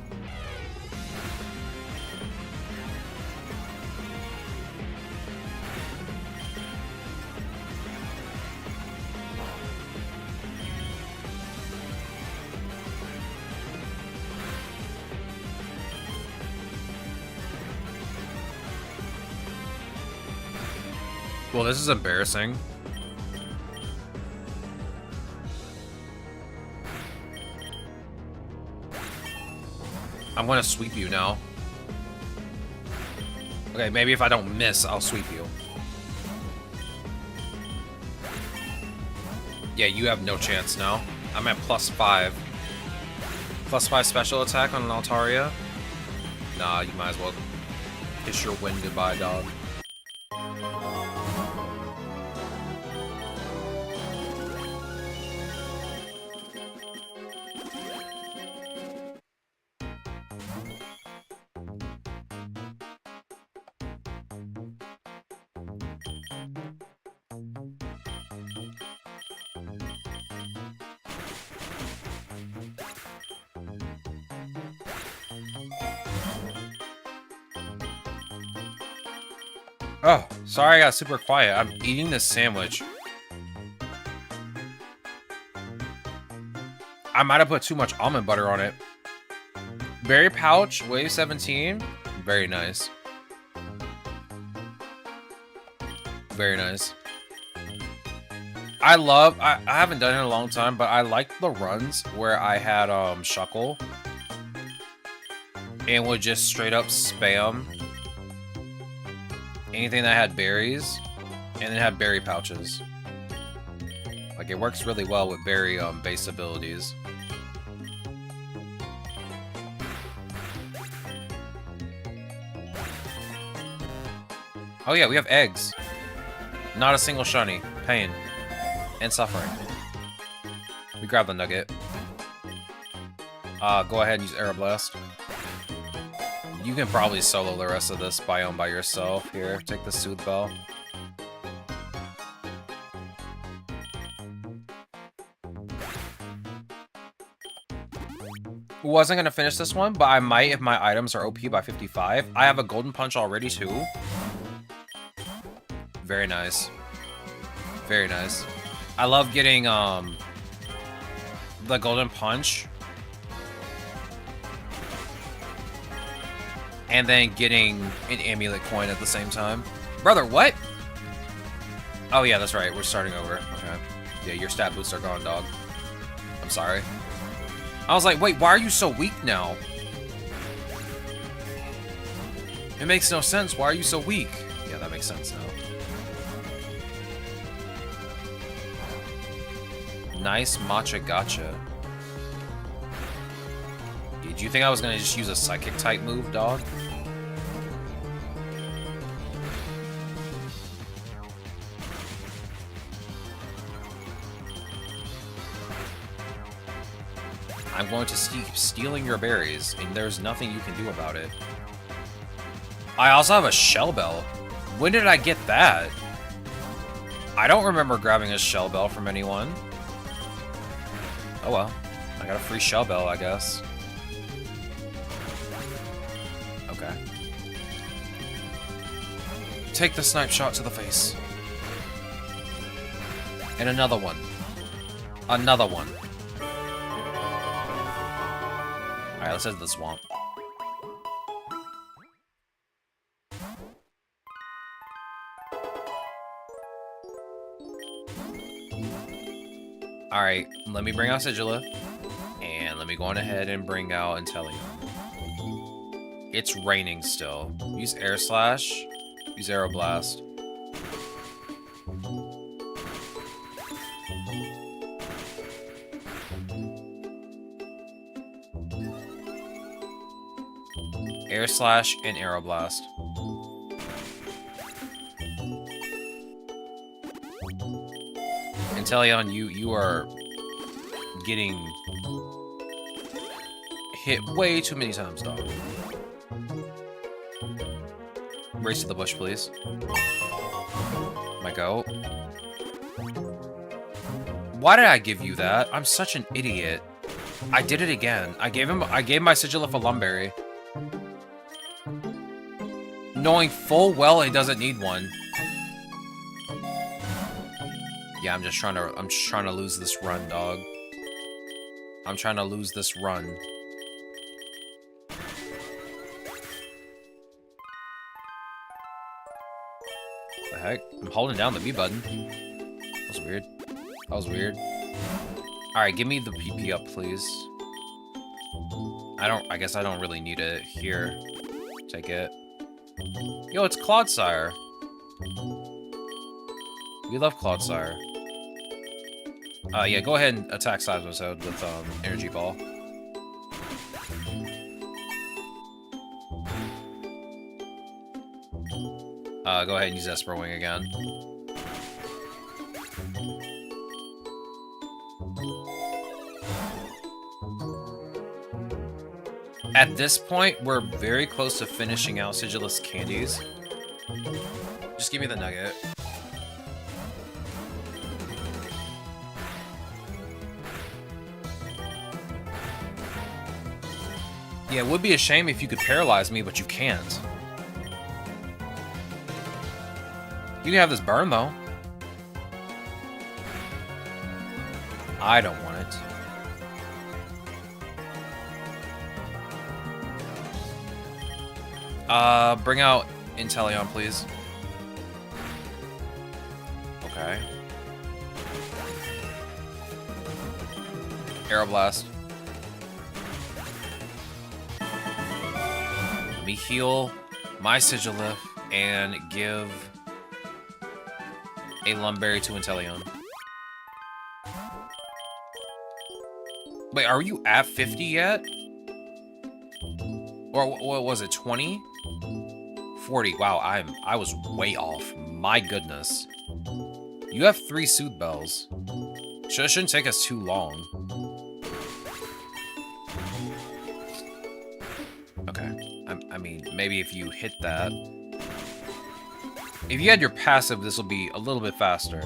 Well, this is embarrassing. I'm gonna sweep you now. Okay, maybe if I don't miss, I'll sweep you. Yeah, you have no chance now. I'm at +5. +5 special attack on an Altaria? Nah, you might as well kiss your win goodbye, dog. Oh, sorry I got super quiet. I'm eating this sandwich. I might have put too much almond butter on it. Berry pouch, wave 17. Very nice. Very nice. I haven't done it in a long time, but I like the runs where I had Shuckle and would just straight up spam anything that had berries. And it had berry pouches. Like, it works really well with berry base abilities. Oh yeah, we have eggs. Not a single shiny. Pain. And suffering. We grab the nugget. Go ahead and use Aeroblast. You can probably solo the rest of this biome by yourself. Here, take the Soothe Bell. Wasn't gonna finish this one, but I might if my items are OP by 55. I have a Golden Punch already too. Very nice. Very nice. I love getting the Golden Punch. And then getting an Amulet Coin at the same time. Brother, what? Oh yeah, that's right. We're starting over. Okay. Yeah, your stat boosts are gone, dog. I'm sorry. I was like, wait, why are you so weak now? It makes no sense. Why are you so weak? Yeah, that makes sense now. Nice matcha gotcha. Do you think I was gonna just use a psychic type move, dog? I'm going to keep stealing your berries, and there's nothing you can do about it. I also have a Shell Bell. When did I get that? I don't remember grabbing a Shell Bell from anyone. Oh well. I got a free Shell Bell, I guess. Okay. Take the snipe shot to the face. And another one. Another one. Alright, let's head to the swamp. Alright, let me bring out Sigilith. And let me go on ahead and bring out Inteleon. It's raining still. Use Air Slash. Use Aeroblast. Air Slash and Aeroblast. Inteleon, you are getting hit way too many times, dog. Race to the bush, please. My go. Why did I give you that? I'm such an idiot. I did it again. I gave my Sigilif a Lumberry. Knowing full well he doesn't need one. Yeah, I'm just trying to lose this run, dog. I'm trying to lose this run. The heck? I'm holding down the B button. That was weird. That was weird. Alright, give me the PP up, please. I guess I don't really need it. Here. Take it. Yo, it's Clodsire. We love Clodsire. Yeah, go ahead and attack Seismitoad with Energy Ball. Go ahead and use Esper Wing again. At this point, we're very close to finishing out Sigilus candies. Just give me the nugget. Yeah, it would be a shame if you could paralyze me, but you can't. You can have this burn, though. I don't want it. Bring out Inteleon, please. Okay. Aeroblast. Let me heal my Sigilif and give a Lumberry to Inteleon. Wait, are you at 50 yet? Or what was it, 20? 40. Wow, I was way off. My goodness. You have 3 Soothe Bells. Shouldn't take us too long. Okay. I mean, maybe if you hit that. If you had your passive, this will be a little bit faster.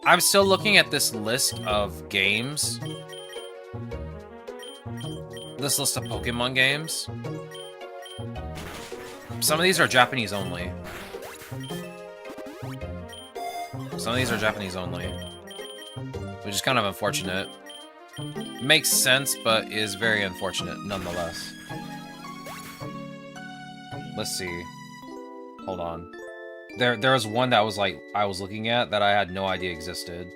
I'm still looking at this list of games. This list of Pokemon games. Some of these are Japanese only. Some of these are Japanese only. Which is kind of unfortunate. Makes sense, but is very unfortunate nonetheless. Let's see. Hold on. There was one that was like I was looking at that I had no idea existed.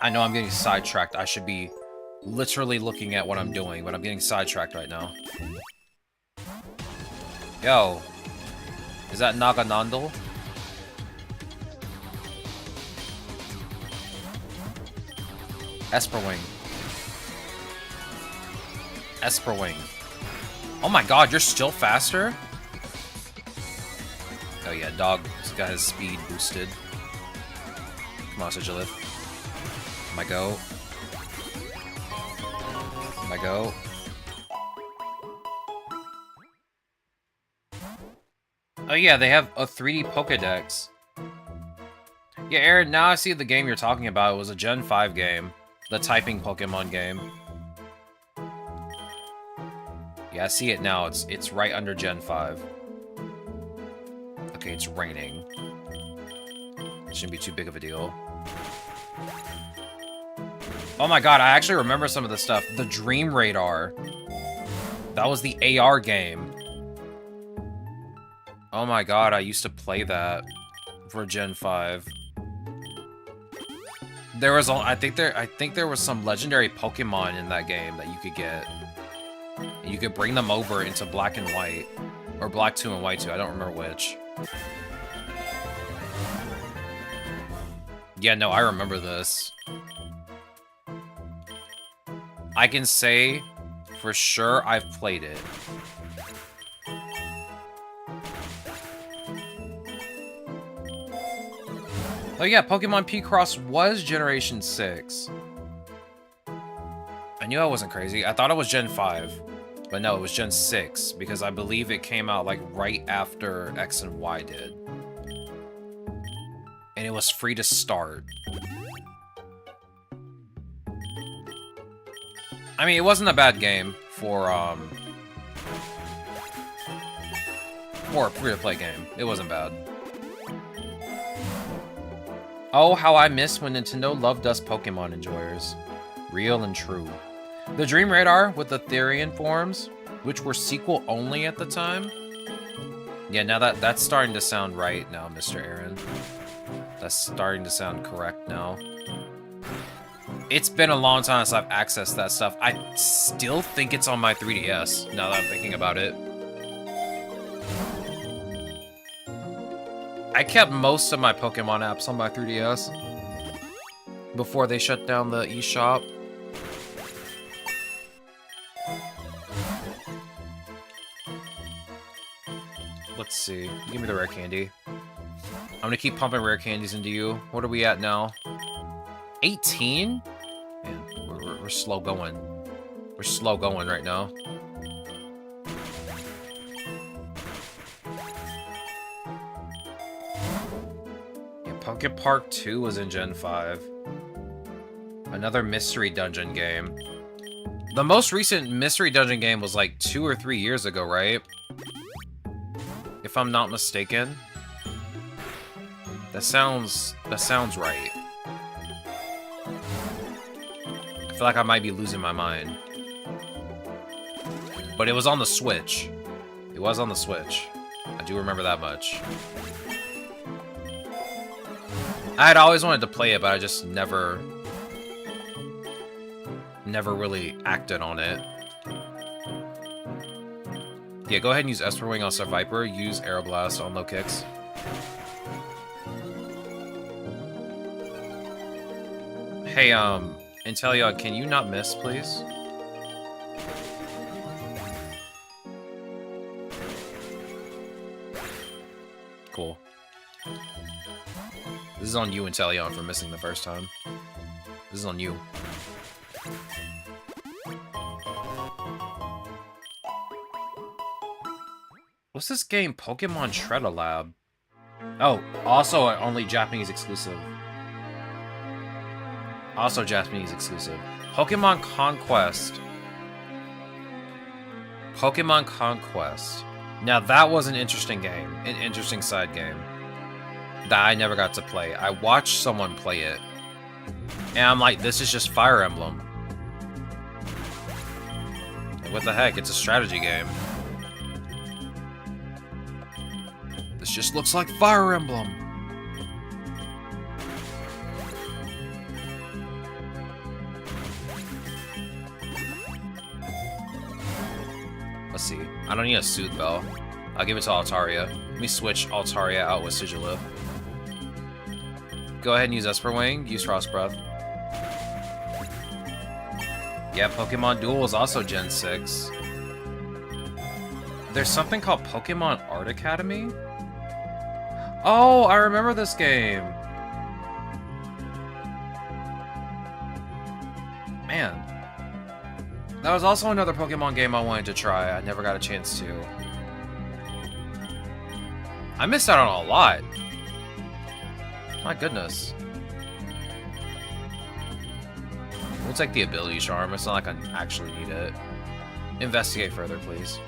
I know I'm getting sidetracked. I should be literally looking at what I'm doing, but I'm getting sidetracked right now. Yo. Is that Naganandel? Esperwing. Esperwing. Oh my god, you're still faster? Oh yeah, dog's got his speed boosted. Come on, Sigilith. My go. My go. Oh yeah, they have a 3D Pokédex. Yeah, Aaron, now I see the game you're talking about. It was a Gen 5 game. The typing Pokemon game. Yeah, I see it now. It's right under Gen 5. Okay, it's raining. Shouldn't be too big of a deal. Oh my god, I actually remember some of this stuff. The Dream Radar. That was the AR game. Oh my god, I used to play that for Gen 5. There was I think there was some legendary Pokemon in that game that you could get. You could bring them over into Black and White. Or Black 2 and White 2, I don't remember which. Yeah, no, I remember this. I can say for sure I've played it. Oh yeah, Pokemon P-Cross was Generation 6. I knew I wasn't crazy. I thought it was Gen 5. But no, it was Gen 6. Because I believe it came out like right after X and Y did. And it was free to start. I mean, it wasn't a bad game for a free-to-play game. It wasn't bad. Oh, how I miss when Nintendo loved us Pokemon enjoyers. Real and true. The Dream Radar with the Therian forms, which were sequel only at the time. Yeah, now that's starting to sound right now, Mr. Aaron. That's starting to sound correct now. It's been a long time since I've accessed that stuff. I still think it's on my 3DS, now that I'm thinking about it. I kept most of my Pokemon apps on my 3DS before they shut down the eShop. Let's see. Give me the rare candy. I'm gonna keep pumping rare candies into you. What are we at now? 18? Man, we're slow going. We're slow going right now. Pumpkin Park 2 was in Gen 5. Another mystery dungeon game. The most recent mystery dungeon game was like 2 or 3 years ago, right? If I'm not mistaken. That sounds right. I feel like I might be losing my mind. But it was on the Switch. It was on the Switch. I do remember that much. I had always wanted to play it, but I just never really acted on it. Yeah, go ahead and use Esper Wing on Sir Viper. Use Aeroblast on low kicks. Hey, Inteleon, can you not miss, please? Cool. This is on you, Inteleon, for missing the first time. This is on you. What's this game? Pokemon Shredder Lab. Oh, also only Japanese exclusive. Also Japanese exclusive. Pokemon Conquest. Pokemon Conquest. Now that was an interesting game. An interesting side game. That I never got to play. I watched someone play it. And I'm like, this is just Fire Emblem. Like, what the heck? It's a strategy game. This just looks like Fire Emblem. Let's see. I don't need a Soothe Bell. I'll give it to Altaria. Let me switch Altaria out with Sigilif. Go ahead and use Esper Wing. Use Frost Breath. Yeah, Pokemon Duel is also Gen 6. There's something called Pokemon Art Academy? Oh, I remember this game. Man. That was also another Pokemon game I wanted to try. I never got a chance to. I missed out on a lot. My goodness. We'll take the Ability Charm. It's not like I actually need it. Investigate further, please.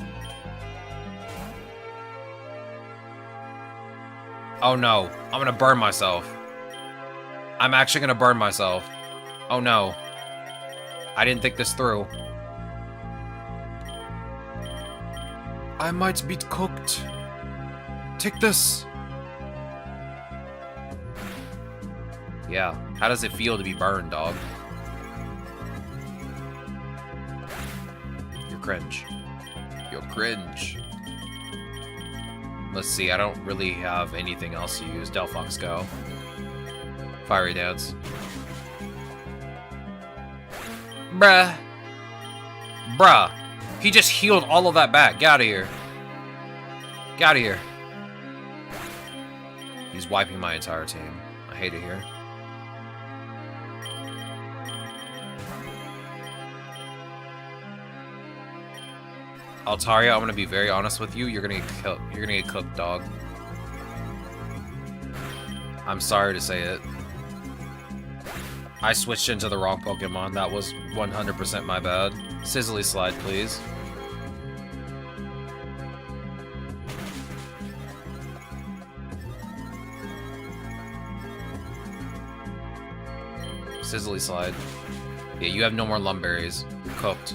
Oh no, I'm gonna burn myself. I'm actually gonna burn myself. Oh no. I didn't think this through. I might be cooked. Take this. Yeah, how does it feel to be burned, dog? You're cringe. You're cringe. Let's see, I don't really have anything else to use. Delphox, go. Fiery Dance. Bruh. Bruh. He just healed all of that back. Get out of here. Get out of here. He's wiping my entire team. I hate it here. Altaria, I'm gonna be very honest with you. You're gonna get killed. You're gonna get cooked, dog. I'm sorry to say it. I switched into the wrong Pokemon. That was 100% my bad. Sizzly Slide, please. Sizzly Slide. Yeah, you have no more Lumberries. You're cooked.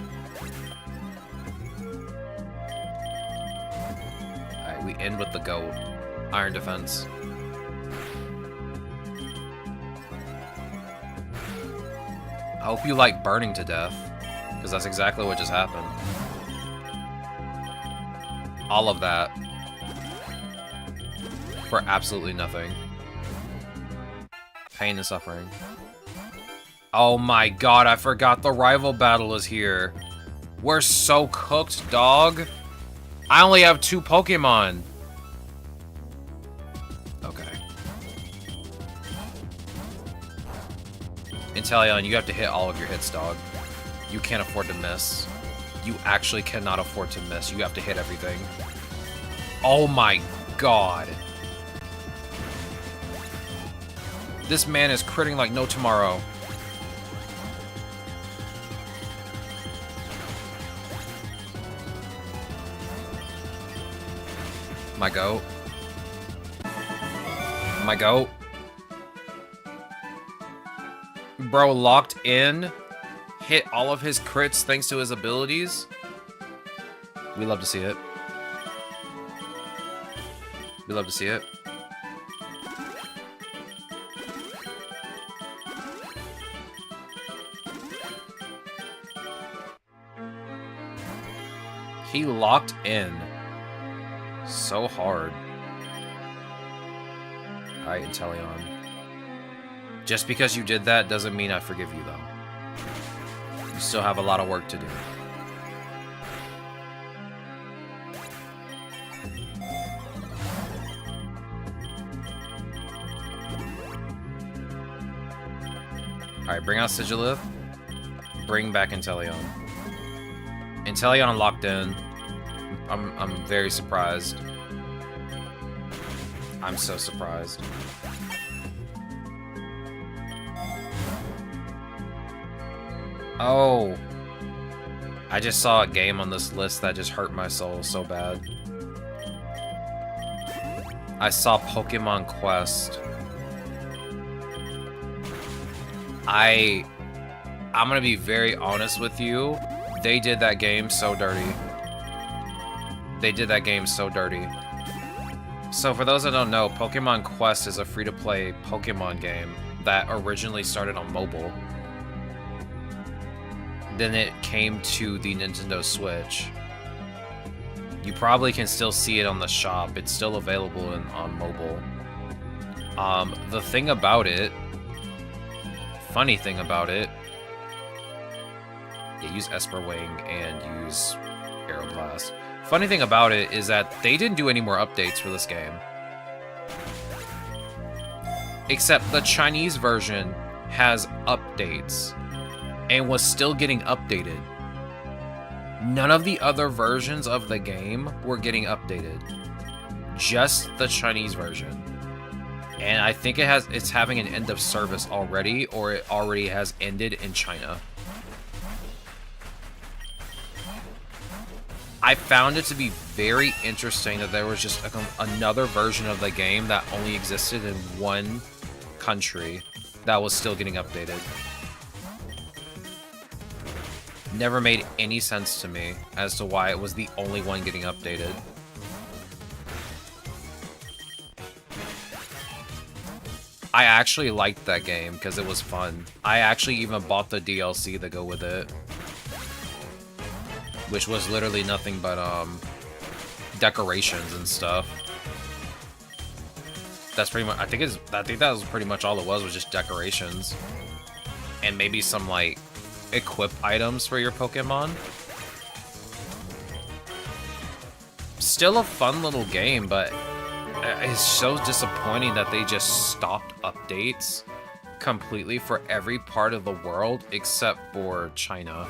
Alright, we end with the goat. Iron Defense. I hope you like burning to death, because that's exactly what just happened. All of that. For absolutely nothing. Pain and suffering. Oh my god, I forgot the rival battle is here. We're so cooked, dog. I only have 2 Pokemon. Okay. Inteleon, you have to hit all of your hits, dog. You can't afford to miss. You actually cannot afford to miss. You have to hit everything. Oh my god. This man is critting like no tomorrow. My goat. My goat. Bro locked in, hit all of his crits thanks to his abilities. We love to see it. We love to see it. He locked in so hard. Alright, Inteleon. Just because you did that doesn't mean I forgive you, though. You still have a lot of work to do. Alright, bring out Sigilith. Bring back Inteleon. Inteleon locked in. I'm very surprised. I'm so surprised. Oh. I just saw a game on this list that just hurt my soul so bad. I saw Pokemon Quest. I'm gonna be very honest with you. They did that game so dirty. They did that game so dirty. So for those that don't know, Pokemon Quest is a free-to-play Pokemon game that originally started on mobile. Then it came to the Nintendo Switch. You probably can still see it on the shop. It's still available on mobile. The thing about it, funny thing about it, yeah, use Esper Wing and use Aeroblast. Funny thing about it is that they didn't do any more updates for this game. Except the Chinese version has updates and was still getting updated. None of the other versions of the game were getting updated. Just the Chinese version. And I think it's having an end of service already, or it already has ended in China. I found it to be very interesting that there was just another version of the game that only existed in one country that was still getting updated. Never made any sense to me as to why it was the only one getting updated. I actually liked that game because it was fun. I actually even bought the DLC to go with it. Which was literally nothing but decorations and stuff. That's pretty much. I think that was pretty much all it was just decorations, and maybe some like equip items for your Pokemon. Still a fun little game, but it's so disappointing that they just stopped updates completely for every part of the world except for China.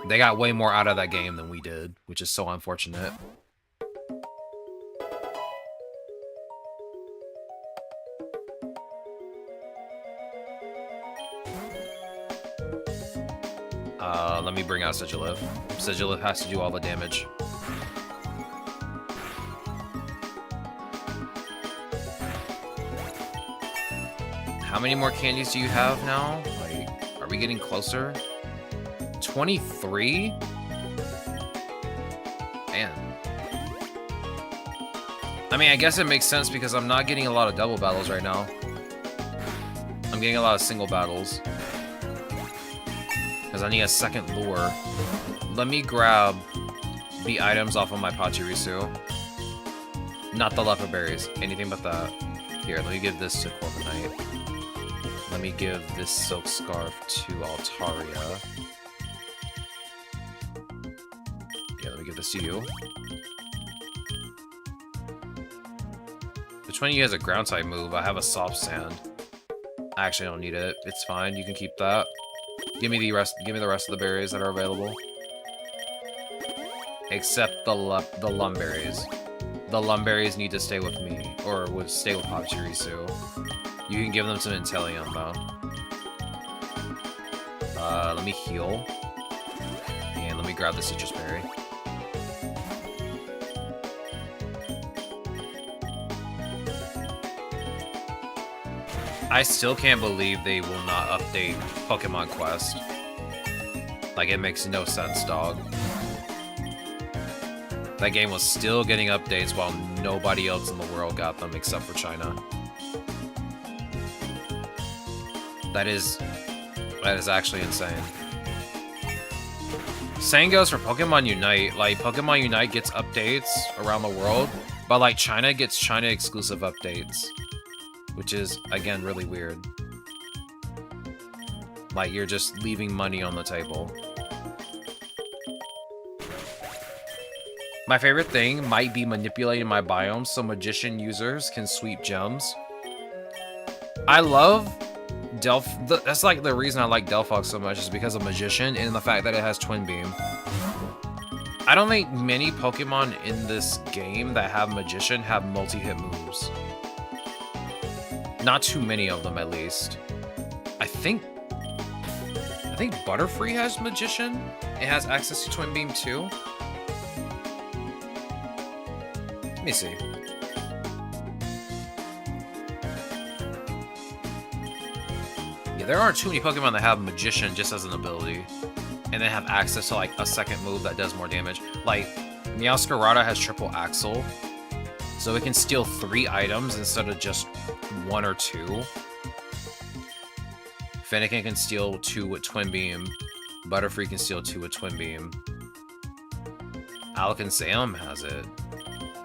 They got way more out of that game than we did, which is so unfortunate. Let me bring out Sigilith. Sigilith has to do all the damage. How many more candies do you have now? Like, are we getting closer? 23? Man. I mean, I guess it makes sense because I'm not getting a lot of double battles right now. I'm getting a lot of single battles. Because I need a second lure. Let me grab the items off of my Pachirisu. Not the leopard berries. Anything but that. Here, let me give this to Corviknight. Let me give this silk scarf to Altaria. Yeah, let me give this to you. Which one of you has a ground type move? I have a soft sand. I actually don't need it. It's fine. You can keep that. Give me the rest. Give me the rest of the berries that are available. Except the lumberries. The lumberries need to stay with me, or would stay with Pachirisu. You can give them to Inteleon though. Let me heal. And let me grab the citrus berry. I still can't believe they will not update Pokemon Quest. Like, it makes no sense, dog. That game was still getting updates while nobody else in the world got them except for China. That is actually insane. Same goes for Pokemon Unite. Like, Pokemon Unite gets updates around the world, but, like, China gets China-exclusive updates, which is, again, really weird. Like, you're just leaving money on the table. My favorite thing might be manipulating my biomes so Magician users can sweep gems. I love that's like the reason I like Delphox so much is because of Magician and the fact that it has Twin Beam. I don't think many Pokemon in this game that have Magician have multi-hit moves. Not too many of them, at least. I think Butterfree has Magician. It has access to Twin Beam too. Let me see. Yeah, there aren't too many Pokemon that have Magician just as an ability. And then have access to, like, a second move that does more damage. Like, Meowscarada has Triple Axle. So it can steal 3 items instead of just 1 or 2. Fennekin can steal 2 with Twin Beam. Butterfree can steal 2 with Twin Beam. Alakazam has it.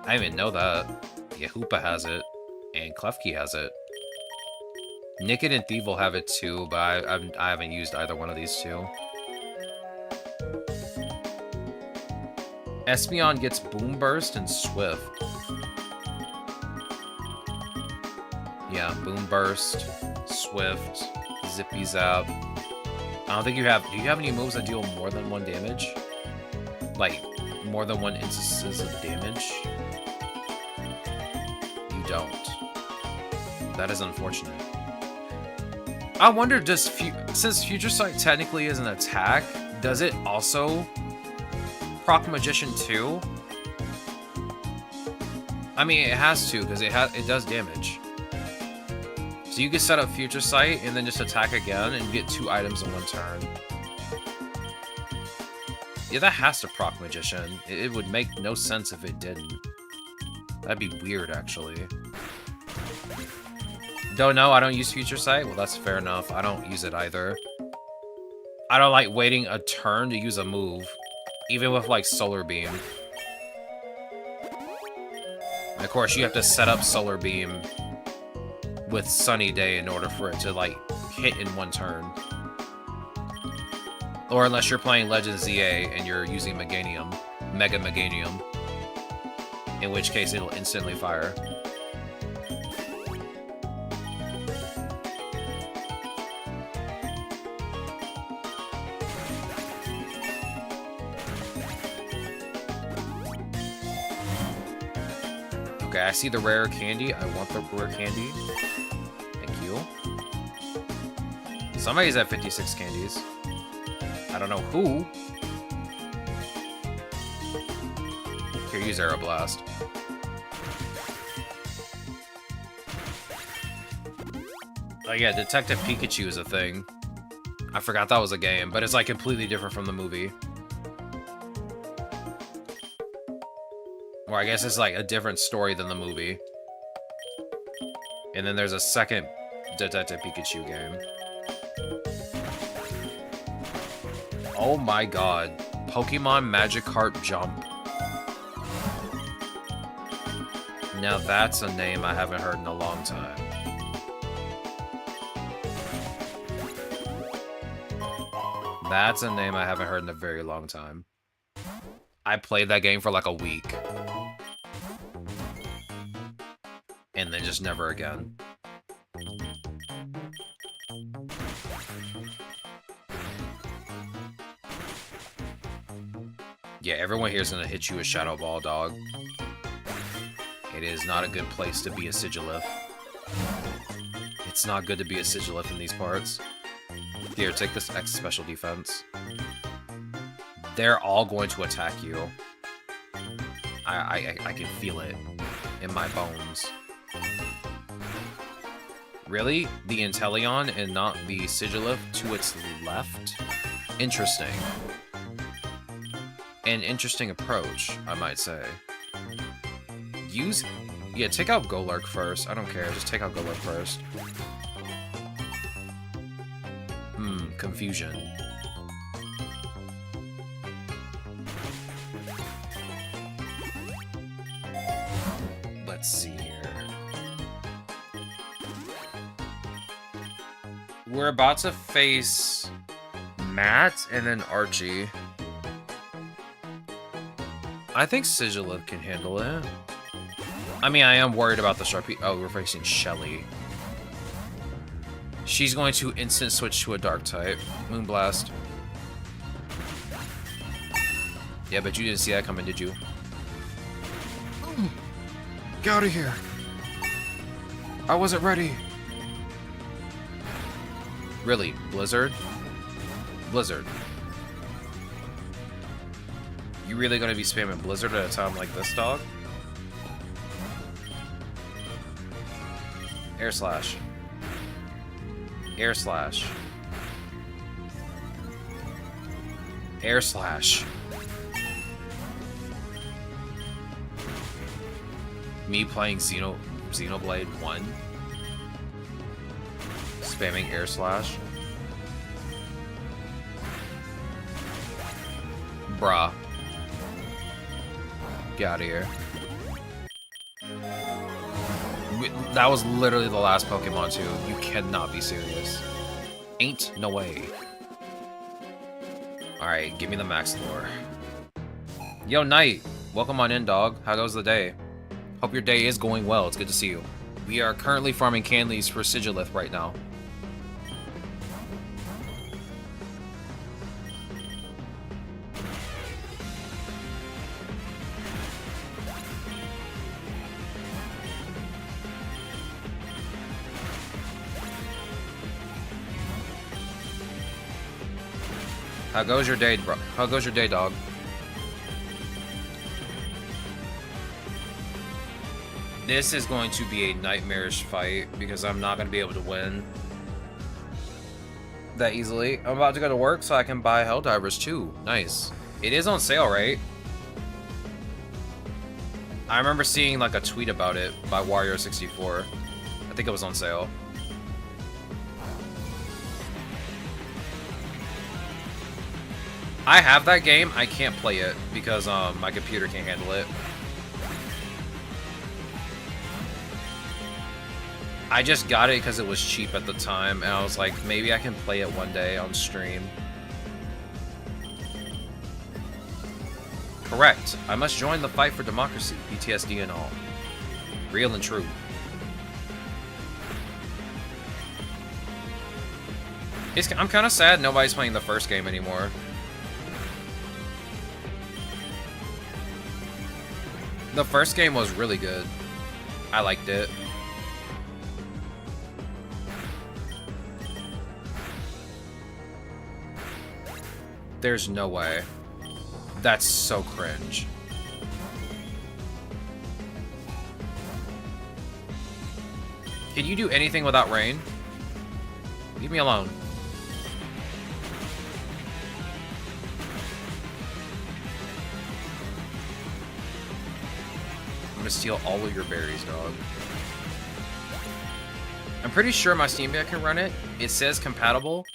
I didn't even know that. Yeah, Hoopa has it. And Klefki has it. Nickit and Thievul have it too, but I haven't used either one of these two. Espeon gets Boom Burst and Swift. Yeah, Boom Burst, Swift, Zippy Zap. I don't think you have... Do you have any moves that deal more than 1 damage? Like, more than 1 instances of damage? You don't. That is unfortunate. I wonder, since Future Sight technically is an attack, does it also proc Magician too? I mean, it has to, because it does damage. So you can set up Future Sight and then just attack again and get 2 items in 1 turn. Yeah, that has to proc Magician. It would make no sense if it didn't. That'd be weird, actually. Don't know, I don't use Future Sight? Well, that's fair enough. I don't use it either. I don't like waiting a turn to use a move. Even with, like, Solar Beam. And of course, you have to set up Solar Beam with Sunny Day in order for it to, like, hit in 1 turn. Or unless you're playing Legend ZA and you're using Meganium. Mega Meganium. In which case, it'll instantly fire. Okay, I see the rare candy. I want the rare candy. Thank you. Somebody's at 56 candies. I don't know who. Here, use Aeroblast. Oh yeah, Detective Pikachu is a thing. I forgot that was a game, but it's like completely different from the movie. Or I guess it's like a different story than the movie. And then there's a second Detective Pikachu game. Oh my god. Pokemon Magikarp Jump. Now that's a name I haven't heard in a long time. That's a name I haven't heard in a very long time. I played that game for like a week. And then just never again. Yeah, everyone here is gonna hit you with Shadow Ball, dog. It is not a good place to be a Sigilif. It's not good to be a Sigilif in these parts. Here, take this X special defense. They're all going to attack you. I can feel it in my bones. Really? The Inteleon and not the Sigilif to its left? Interesting. An interesting approach, I might say. Yeah, take out Golurk first. I don't care, just take out Golurk first. Confusion. We're about to face Matt and then Archie. I think Sigilith can handle it. I mean, I am worried about the Sharpie. Oh, we're facing Shelly. She's going to instant switch to a dark type. Moonblast. Yeah, but you didn't see that coming, did you? Get out of here. I wasn't ready. Really? Blizzard? Blizzard. You really gonna be spamming Blizzard at a time like this, dog? Air Slash. Air Slash. Air Slash. Me playing Xenoblade 1. Spamming Air Slash. Bruh. Get out of here. That was literally the last Pokemon too. You cannot be serious. Ain't no way. Alright, give me the Max Lore. Yo, Knight! Welcome on in, dog. How goes the day? Hope your day is going well. It's good to see you. We are currently farming candies for Sigilith right now. How goes your day, bro? How goes your day, dog? This is going to be a nightmarish fight because I'm not going to be able to win that easily. I'm about to go to work so I can buy Helldivers too. Nice. It is on sale, right? I remember seeing like a tweet about it by Wario64. I think it was on sale. I have that game. I can't play it because my computer can't handle it. I just got it because it was cheap at the time, and I was like, maybe I can play it one day on stream. Correct. I must join the fight for democracy, PTSD and all. Real and true. I'm kind of sad nobody's playing the first game anymore. The first game was really good. I liked it. There's no way. That's so cringe. Can you do anything without rain? Leave me alone. I'm gonna steal all of your berries, dog. I'm pretty sure my Steam Deck can run it. It says compatible.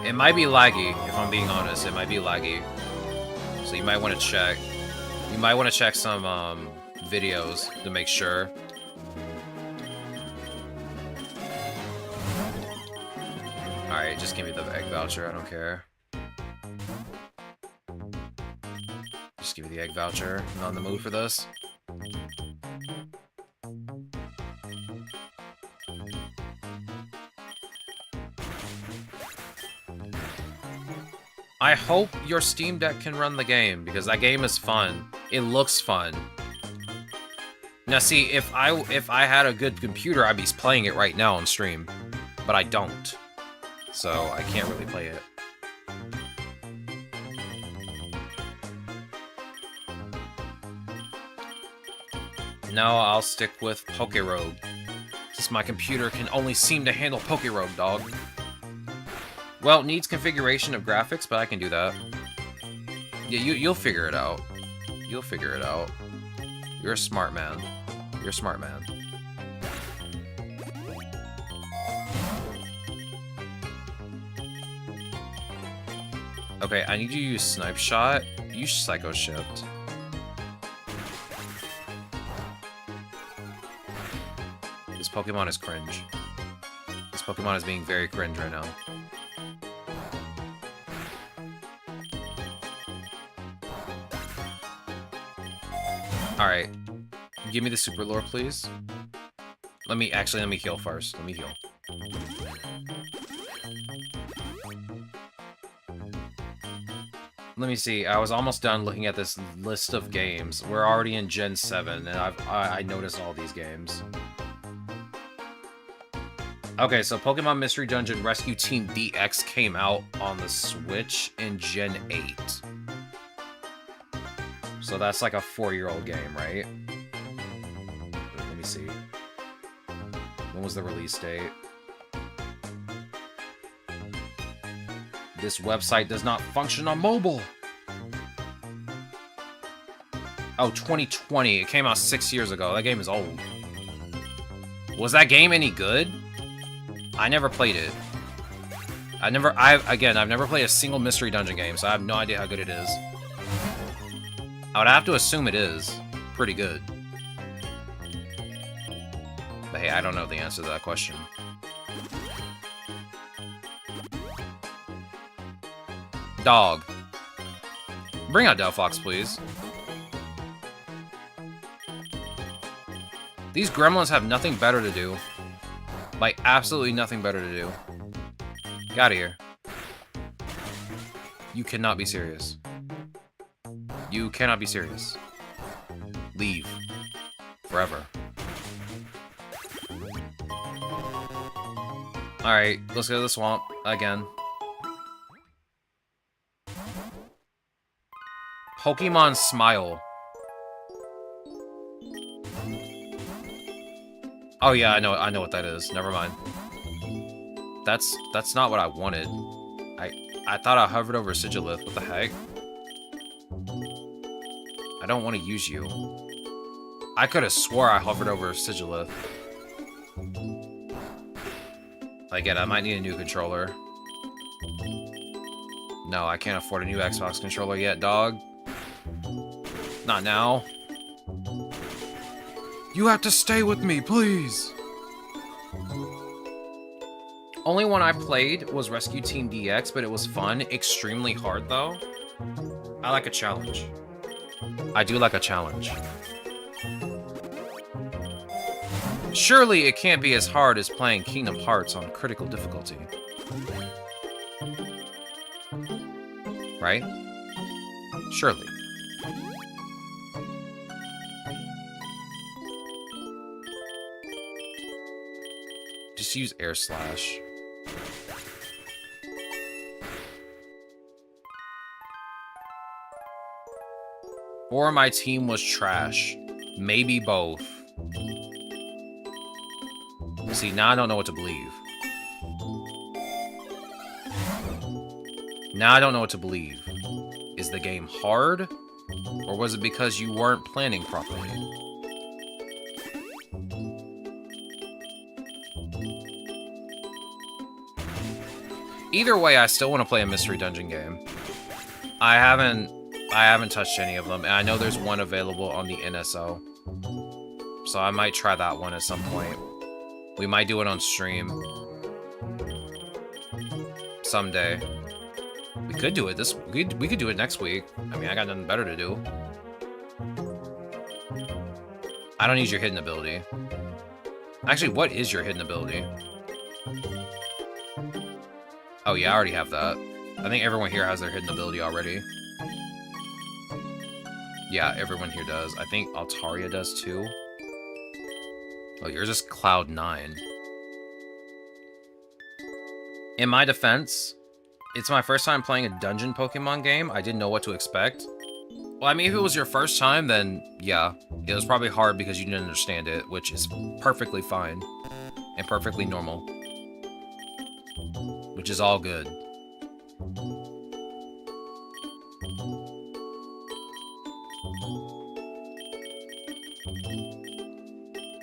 It might be laggy, if I'm being honest. It might be laggy. So you might want to check. You might want to check some videos to make sure. Alright, just give me the egg voucher. I don't care. Just give me the egg voucher. I'm not in the mood for this. I hope your Steam Deck can run the game, because that game is fun. It looks fun. Now see, if I had a good computer, I'd be playing it right now on stream. But I don't. So I can't really play it. No, I'll stick with PokéRogue. Since my computer can only seem to handle PokéRogue, dog. Well, it needs configuration of graphics, but I can do that. Yeah, you'll figure it out. You'll figure it out. You're a smart man. You're a smart man. Okay, I need you to use Snipe Shot. Use Psycho Shift. This Pokemon is cringe. This Pokemon is being very cringe right now. Alright. Give me the super lore, please. Let me heal first. Let me heal. Let me see. I was almost done looking at this list of games. We're already in Gen 7, and I noticed all these games. Okay, so Pokemon Mystery Dungeon Rescue Team DX came out on the Switch in Gen 8. So that's like a 4-year-old game, right? Let me see. When was the release date? This website does not function on mobile. Oh, 2020. It came out 6 years ago. That game is old. Was that game any good? I never played it. I've never played a single Mystery Dungeon game, so I have no idea how good it is. I would have to assume it is pretty good. But hey, I don't know the answer to that question. Dog. Bring out Delphox, please. These gremlins have nothing better to do. Like, absolutely nothing better to do. Get out of here. You cannot be serious. You cannot be serious. Leave. Forever. Alright, let's go to the swamp again. Pokemon Smile. Oh yeah, I know what that is. Never mind. That's not what I wanted. I thought I hovered over Sigilith. What the heck? I don't want to use you. I could have swore I hovered over Sigilith. Again, I might need a new controller. No, I can't afford a new Xbox controller yet, dog. Not now. You have to stay with me, please! Only one I played was Rescue Team DX, but it was fun. Extremely hard, though. I like a challenge. I do like a challenge. Surely it can't be as hard as playing Kingdom Hearts on critical difficulty. Right? Surely. Just use Air Slash. Or my team was trash. Maybe both. See, now I don't know what to believe. Now I don't know what to believe. Is the game hard? Or was it because you weren't planning properly? Either way, I still want to play a Mystery Dungeon game. I haven't touched any of them, and I know there's one available on the NSO. So I might try that one at some point. We might do it on stream. Someday. We could do it we could do it next week. I mean, I got nothing better to do. I don't need your hidden ability. Actually, what is your hidden ability? Oh yeah, I already have that. I think everyone here has their hidden ability already. Yeah, everyone here does. I think Altaria does too. Oh, yours is Cloud 9. In my defense, it's my first time playing a dungeon Pokemon game. I didn't know what to expect. Well, I mean, if it was your first time, then yeah. It was probably hard because you didn't understand it, which is perfectly fine. And perfectly normal. Which is all good.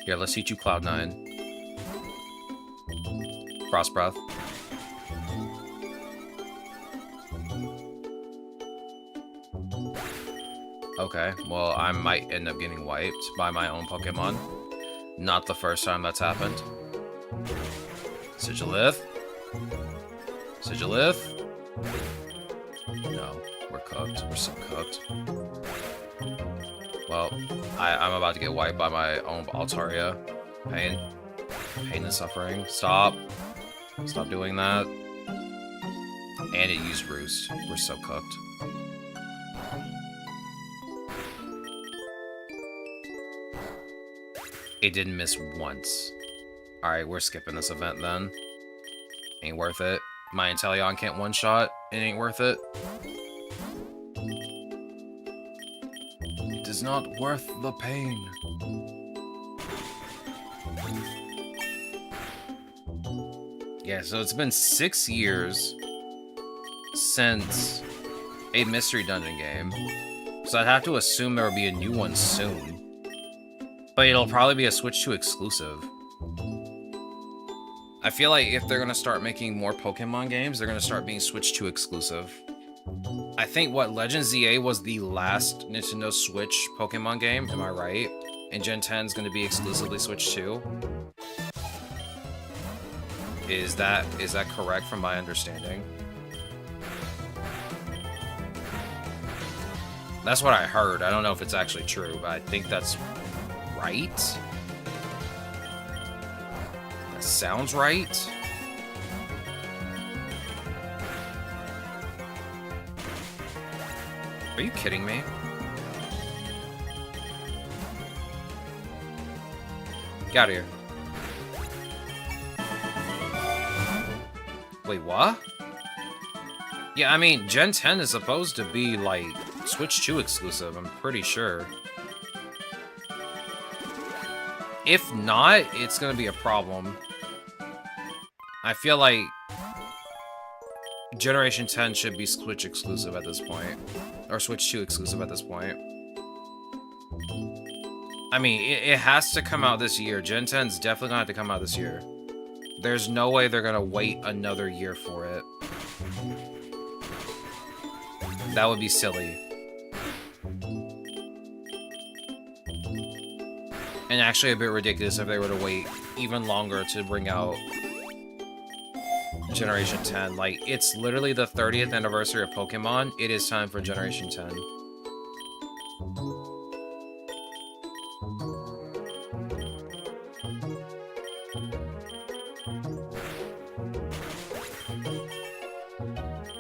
Here, let's teach you Cloud 9. Frost Breath. Okay, well, I might end up getting wiped by my own Pokemon. Not the first time that's happened. Sigilith? Sigilith? No, we're cooked. We're so cooked. Well, I'm about to get wiped by my own Altaria. Pain. Pain and suffering. Stop. Stop doing that. And it used Roost. We're so cooked. It didn't miss once. Alright, we're skipping this event then. Ain't worth it. My Inteleon can't one-shot. It ain't worth it. It is not worth the pain. Yeah, so it's been 6 years since a Mystery Dungeon game. So I'd have to assume there will be a new one soon. But it'll probably be a Switch 2 exclusive. I feel like if they're going to start making more Pokemon games, they're going to start being Switch 2 exclusive. I think, what, Legend ZA was the last Nintendo Switch Pokemon game, am I right? And Gen 10 is going to be exclusively Switch 2? Is that correct from my understanding? That's what I heard. I don't know if it's actually true, but I think that's right. That sounds right. Are you kidding me? Get out of here. Wait, what? Yeah, I mean, Gen 10 is supposed to be, like, Switch 2 exclusive, I'm pretty sure. If not, it's gonna be a problem. I feel like Generation 10 should be Switch exclusive at this point. Or Switch 2 exclusive at this point. I mean, it has to come out this year. Gen 10's definitely gonna have to come out this year. There's no way they're gonna wait another year for it. That would be silly. And actually a bit ridiculous if they were to wait even longer to bring out Generation 10. Like, it's literally the 30th anniversary of Pokemon. It is time for Generation 10.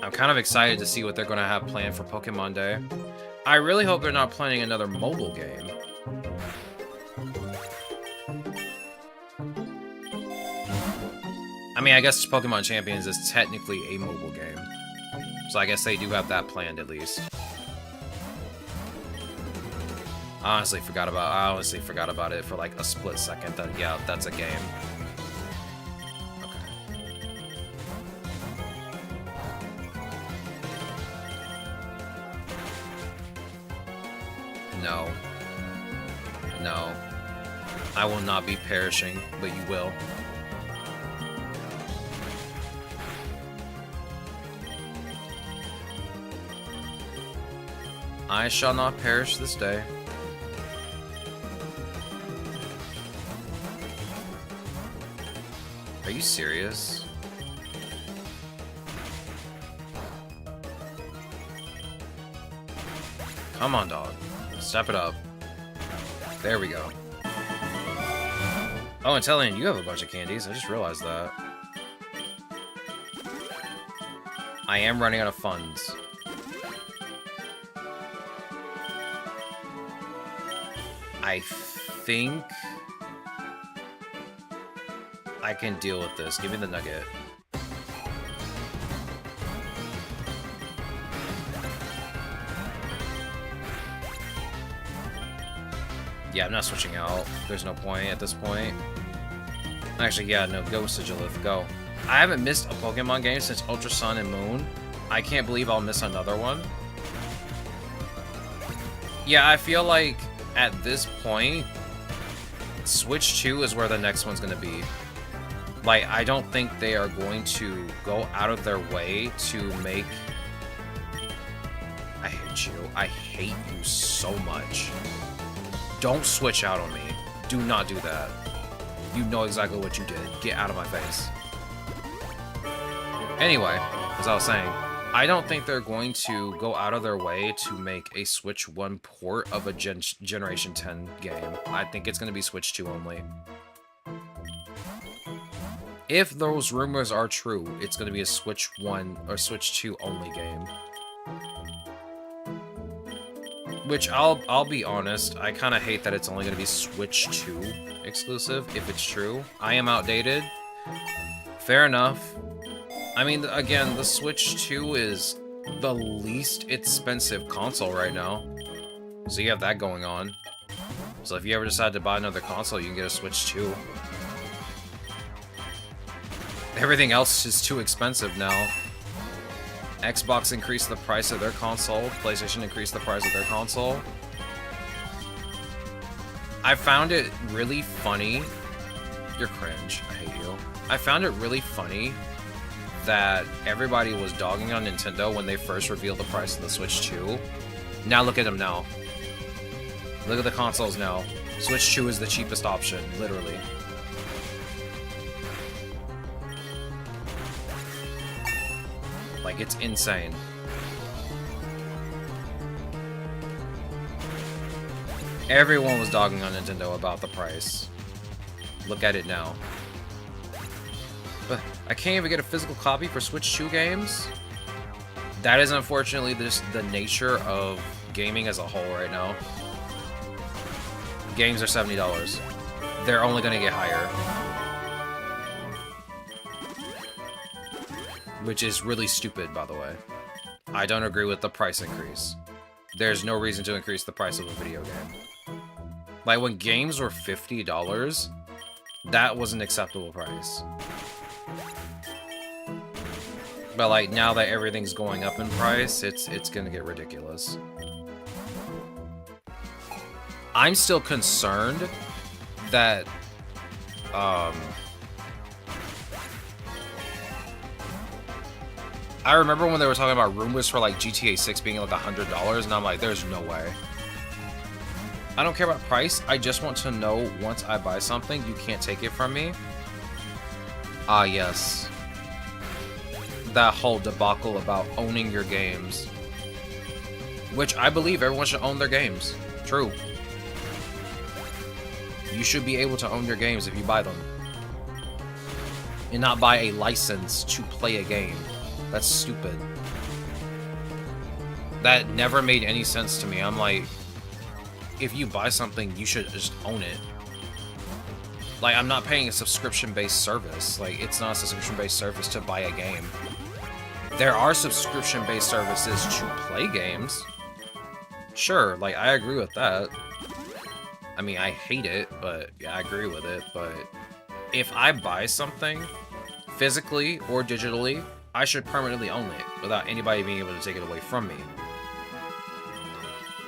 I'm kind of excited to see what they're going to have planned for Pokemon Day. I really hope they're not planning another mobile game. I mean, I guess Pokemon Champions is technically a mobile game. So I guess they do have that planned, at least. I honestly forgot about it for like a split second. That, yeah, that's a game. Okay. No. No. I will not be perishing, but you will. I shall not perish this day. Are you serious? Come on, dog. Step it up. There we go. Oh, and Tellian, you have a bunch of candies. I just realized that. I am running out of funds. I think I can deal with this. Give me the nugget. Yeah, I'm not switching out. There's no point at this point. Actually, yeah, no, go Sigilith, go. I haven't missed a Pokemon game since Ultra Sun and Moon. I can't believe I'll miss another one. Yeah, I feel like at this point, Switch 2 is where the next one's gonna be. Like, I don't think they are going to go out of their way to make... I hate you. I hate you so much. Don't switch out on me. Do not do that. You know exactly what you did. Get out of my face. Anyway, as I was saying, I don't think they're going to go out of their way to make a Switch 1 port of a Generation 10 game. I think it's going to be Switch 2 only. If those rumors are true, it's going to be a Switch 1 or Switch 2 only game. Which, I'll be honest, I kind of hate that it's only going to be Switch 2 exclusive, if it's true. I am outdated. Fair enough. I mean, again, the Switch 2 is the least expensive console right now. So you have that going on. So if you ever decide to buy another console, you can get a Switch 2. Everything else is too expensive now. Xbox increased the price of their console. PlayStation increased the price of their console. I found it really funny. You're cringe. I hate you. I found it really funny that everybody was dogging on Nintendo when they first revealed the price of the Switch 2. Now look at them now. Look at the consoles now. Switch 2 is the cheapest option, literally. Like, it's insane. Everyone was dogging on Nintendo about the price. Look at it now. But I can't even get a physical copy for Switch 2 games? That is unfortunately just the nature of gaming as a whole right now. Games are $70. They're only gonna get higher. Which is really stupid, by the way. I don't agree with the price increase. There's no reason to increase the price of a video game. Like, when games were $50, that was an acceptable price. But, like, now that everything's going up in price, it's gonna get ridiculous. I'm still concerned that, I remember when they were talking about rumors for, like, GTA 6 being, like, $100, and I'm like, there's no way. I don't care about price, I just want to know once I buy something, you can't take it from me. Ah, yes. That whole debacle about owning your games. Which I believe everyone should own their games. True. You should be able to own your games if you buy them. And not buy a license to play a game. That's stupid. That never made any sense to me. I'm like, if you buy something, you should just own it. Like, I'm not paying a subscription-based service. Like, it's not a subscription-based service to buy a game. There are subscription-based services to play games. Sure, like, I agree with that. I mean, I hate it, but yeah, I agree with it. But if I buy something, physically or digitally, I should permanently own it without anybody being able to take it away from me.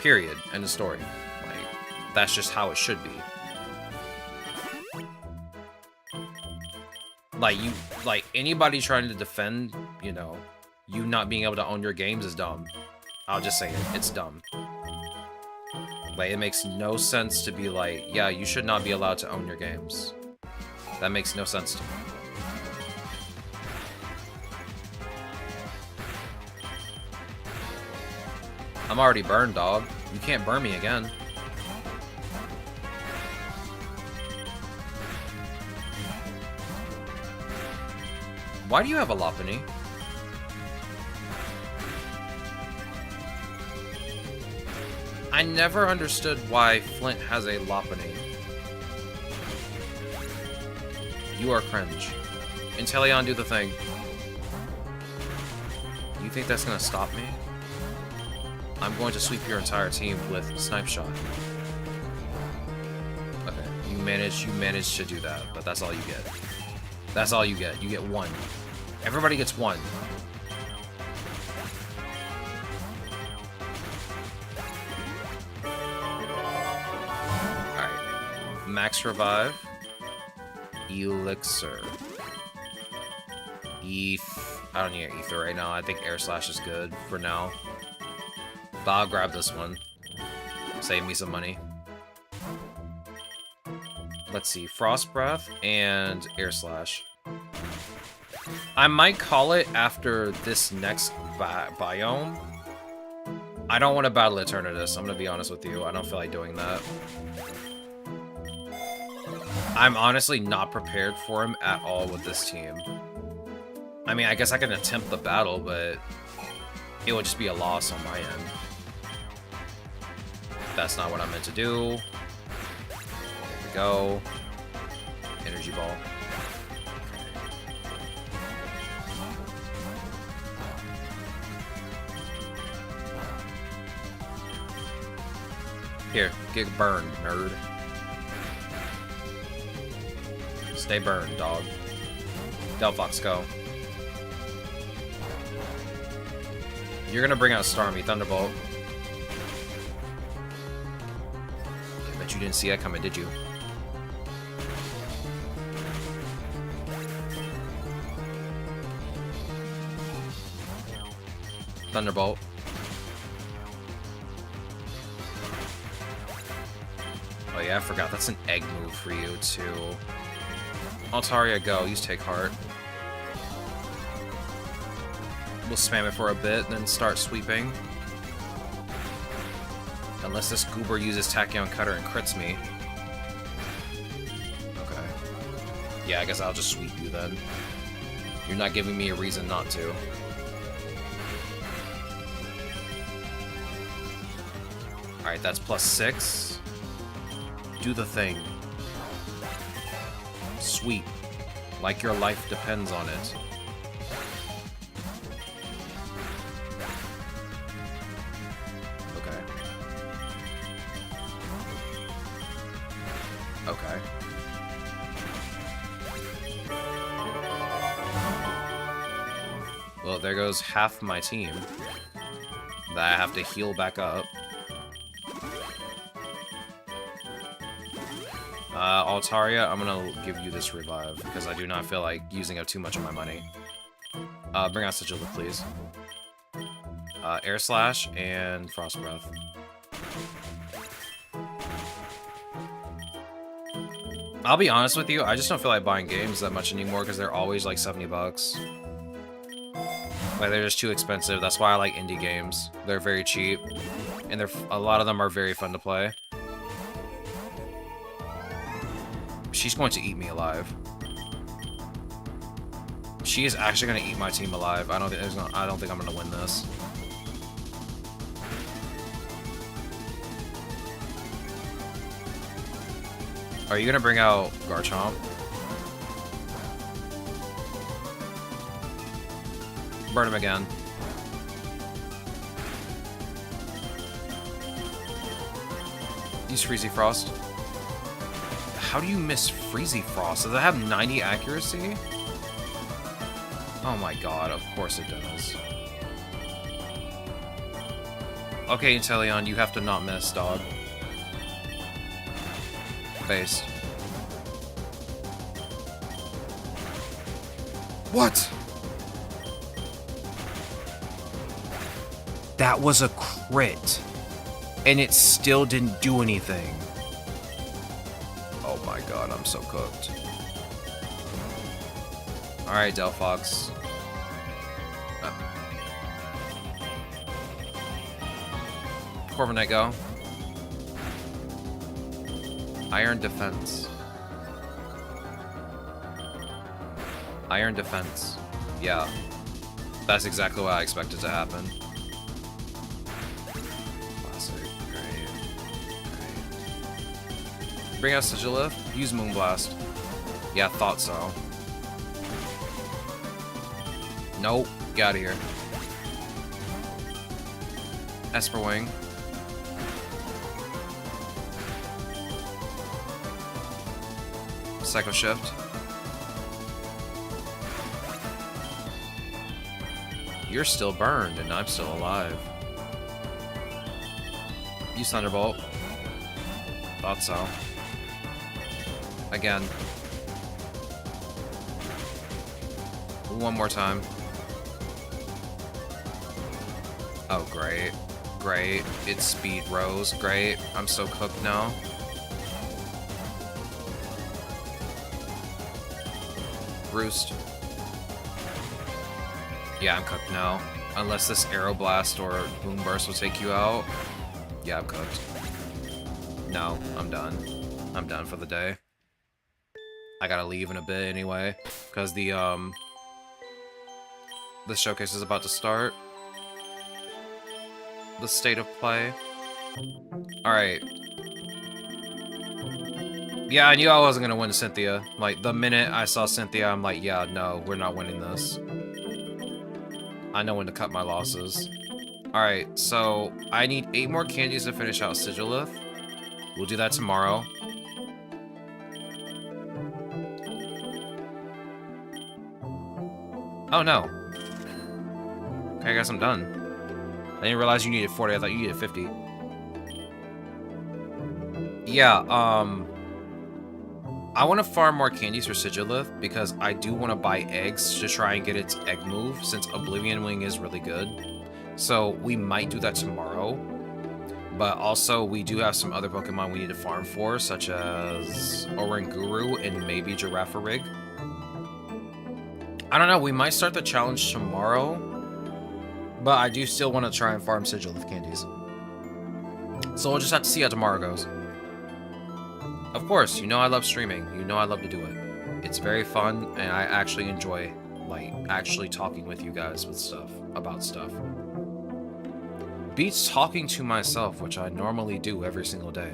Period. End of story. Like, that's just how it should be. Like, anybody trying to defend, you know, you not being able to own your games is dumb. I'll just say it. It's dumb. Like, it makes no sense to be like, yeah, you should not be allowed to own your games. That makes no sense to me. I'm already burned, dog. You can't burn me again. Why do you have a Lopunny? I never understood why Flint has a Lopunny. You are cringe. Inteleon, do the thing. You think that's gonna stop me? I'm going to sweep your entire team with Snipe Shot. Okay, you managed to do that, but that's all you get. That's all you get. You get one. Everybody gets one. Alright. Max Revive. Elixir. I don't need Ether right now. I think Air Slash is good for now. But I'll grab this one. Save me some money. Let's see. Frost Breath and Air Slash. I might call it after this next biome. I don't want to battle Eternatus, I'm gonna be honest with you. I don't feel like doing that. I'm honestly not prepared for him at all with this team. I mean, I guess I can attempt the battle, but it would just be a loss on my end. That's not what I meant to do. There we go. Energy ball. Here, get burned, nerd. Stay burned, dog. Delphox, go. You're gonna bring out Starmie, Thunderbolt. I bet you didn't see that coming, did you? Thunderbolt. Oh yeah, I forgot. That's an egg move for you, too. Altaria, go. Use Take Heart. We'll spam it for a bit, then start sweeping. Unless this goober uses Tachyon Cutter and crits me. Okay. Yeah, I guess I'll just sweep you then. You're not giving me a reason not to. Alright, that's +6. Do the thing. Sweep. Like your life depends on it. Okay. Okay. Well, there goes half my team that I have to heal back up. Altaria, I'm gonna give you this revive, because I do not feel like using up too much of my money. Bring out Sigilith, please. Air Slash and Frost Breath. I'll be honest with you, I just don't feel like buying games that much anymore, because they're always like 70 bucks. Like, they're just too expensive. That's why I like indie games. They're very cheap, and a lot of them are very fun to play. She's going to eat me alive. She is actually going to eat my team alive. I don't think I'm going to win this. Are you going to bring out Garchomp? Burn him again. Use Freezy Frost. How do you miss Freezy Frost? Does it have 90 accuracy? Oh my god, of course it does. Okay, Inteleon, you have to not miss, dog. Base. What? That was a crit. And it still didn't do anything. Oh my god, I'm so cooked. Alright, Delphox. Corviknight, go. Iron Defense. Iron Defense. Yeah. That's exactly what I expected to happen. Bring out Sigilith. Use Moonblast. Yeah, thought so. Nope. Get out of here. Esper Wing. Psycho Shift. You're still burned, and I'm still alive. Use Thunderbolt. Thought so. Again. One more time. Oh, great. Great. It's Speed Rose. Great. I'm so cooked now. Roost. Yeah, I'm cooked now. Unless this Aeroblast or Boom Burst will take you out. Yeah, I'm cooked. No, I'm done. I'm done for the day. I gotta leave in a bit anyway, because the showcase is about to start. The state of play. Alright. Yeah, I knew I wasn't gonna win Cynthia. Like, the minute I saw Cynthia, I'm like, yeah, no, we're not winning this. I know when to cut my losses. Alright, so I need 8 more candies to finish out Sigilith. We'll do that tomorrow. Oh, no. Okay, I guess I'm done. I didn't realize you needed 40. I thought you needed 50. Yeah, I want to farm more candies for Sigilith because I do want to buy eggs to try and get its egg move since Oblivion Wing is really good. So we might do that tomorrow. But also, we do have some other Pokemon we need to farm for, such as Oranguru and maybe Girafarig. I don't know, we might start the challenge tomorrow, but I do still want to try and farm Sigilith candies. So we'll just have to see how tomorrow goes. Of course, you know I love streaming. You know I love to do it. It's very fun, and I actually enjoy, like, actually talking with you guys with stuff, about stuff. Beats talking to myself, which I normally do every single day.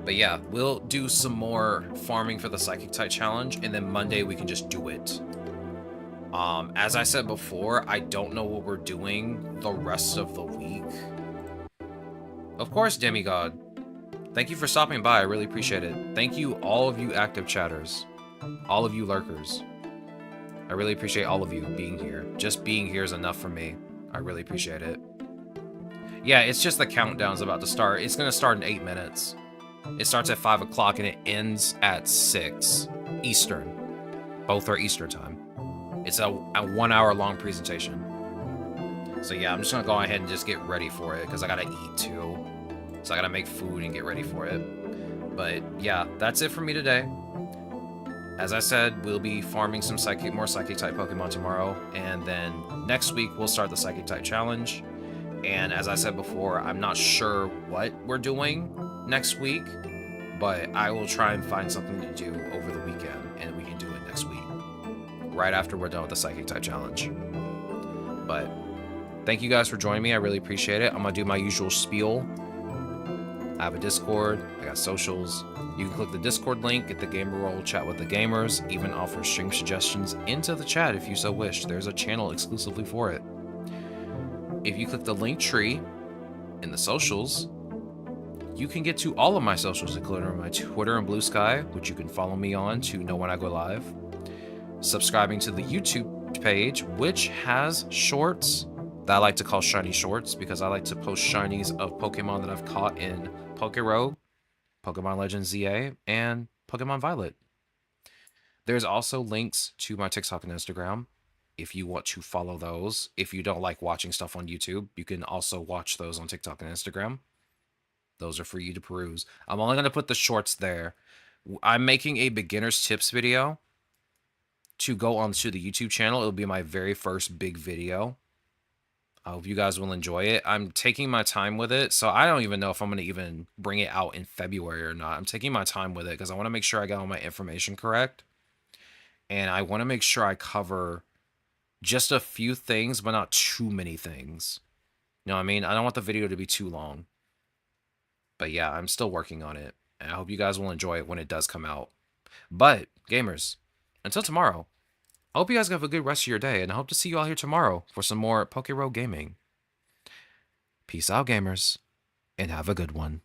But yeah, we'll do some more farming for the Psychic type challenge, and then Monday we can just do it. As I said before, I don't know what we're doing the rest of the week. Of course, Demigod. Thank you for stopping by. I really appreciate it. Thank you, all of you active chatters. All of you lurkers. I really appreciate all of you being here. Just being here is enough for me. I really appreciate it. Yeah, it's just the countdown's about to start. It's going to start in 8 minutes. It starts at 5 o'clock and it ends at 6 Eastern. Both are Eastern time. It's a 1 hour long presentation. So yeah, I'm just going to go ahead and just get ready for it because I got to eat too. So I got to make food and get ready for it. But yeah, that's it for me today. As I said, we'll be farming some more Psychic type Pokemon tomorrow, and then next week we'll start the Psychic type challenge. And as I said before, I'm not sure what we're doing next week, but I will try and find something to do over the weekend, and we can do it next week, right after we're done with the Psychic type challenge. But thank you guys for joining me. I really appreciate it. I'm gonna do my usual spiel. I have a Discord, I got socials. You can click the Discord link, get the gamer roll, chat with the gamers, even offer stream suggestions into the chat if you so wish. There's a channel exclusively for it. If you click the link tree in the socials, you can get to all of my socials, including my Twitter and Blue Sky, which you can follow me on to know when I go live. Subscribing to the YouTube page, which has shorts that I like to call shiny shorts because I like to post shinies of Pokemon that I've caught in PokéRogue, Pokemon Legends ZA, and Pokemon Violet. There's also links to my TikTok and Instagram if you want to follow those. If you don't like watching stuff on YouTube, you can also watch those on TikTok and Instagram. Those are for you to peruse. I'm only going to put the shorts there. I'm making a beginner's tips video to go onto the YouTube channel. It'll be my very first big video. I hope you guys will enjoy it. I'm taking my time with it, so I don't even know if I'm going to even bring it out in February or not. I'm taking my time with it because I want to make sure I got all my information correct. And I want to make sure I cover just a few things, but not too many things. You know what I mean? I don't want the video to be too long. But yeah, I'm still working on it. And I hope you guys will enjoy it when it does come out. But, gamers, until tomorrow, I hope you guys have a good rest of your day, and I hope to see you all here tomorrow for some more PokéRogue gaming. Peace out, gamers, and have a good one.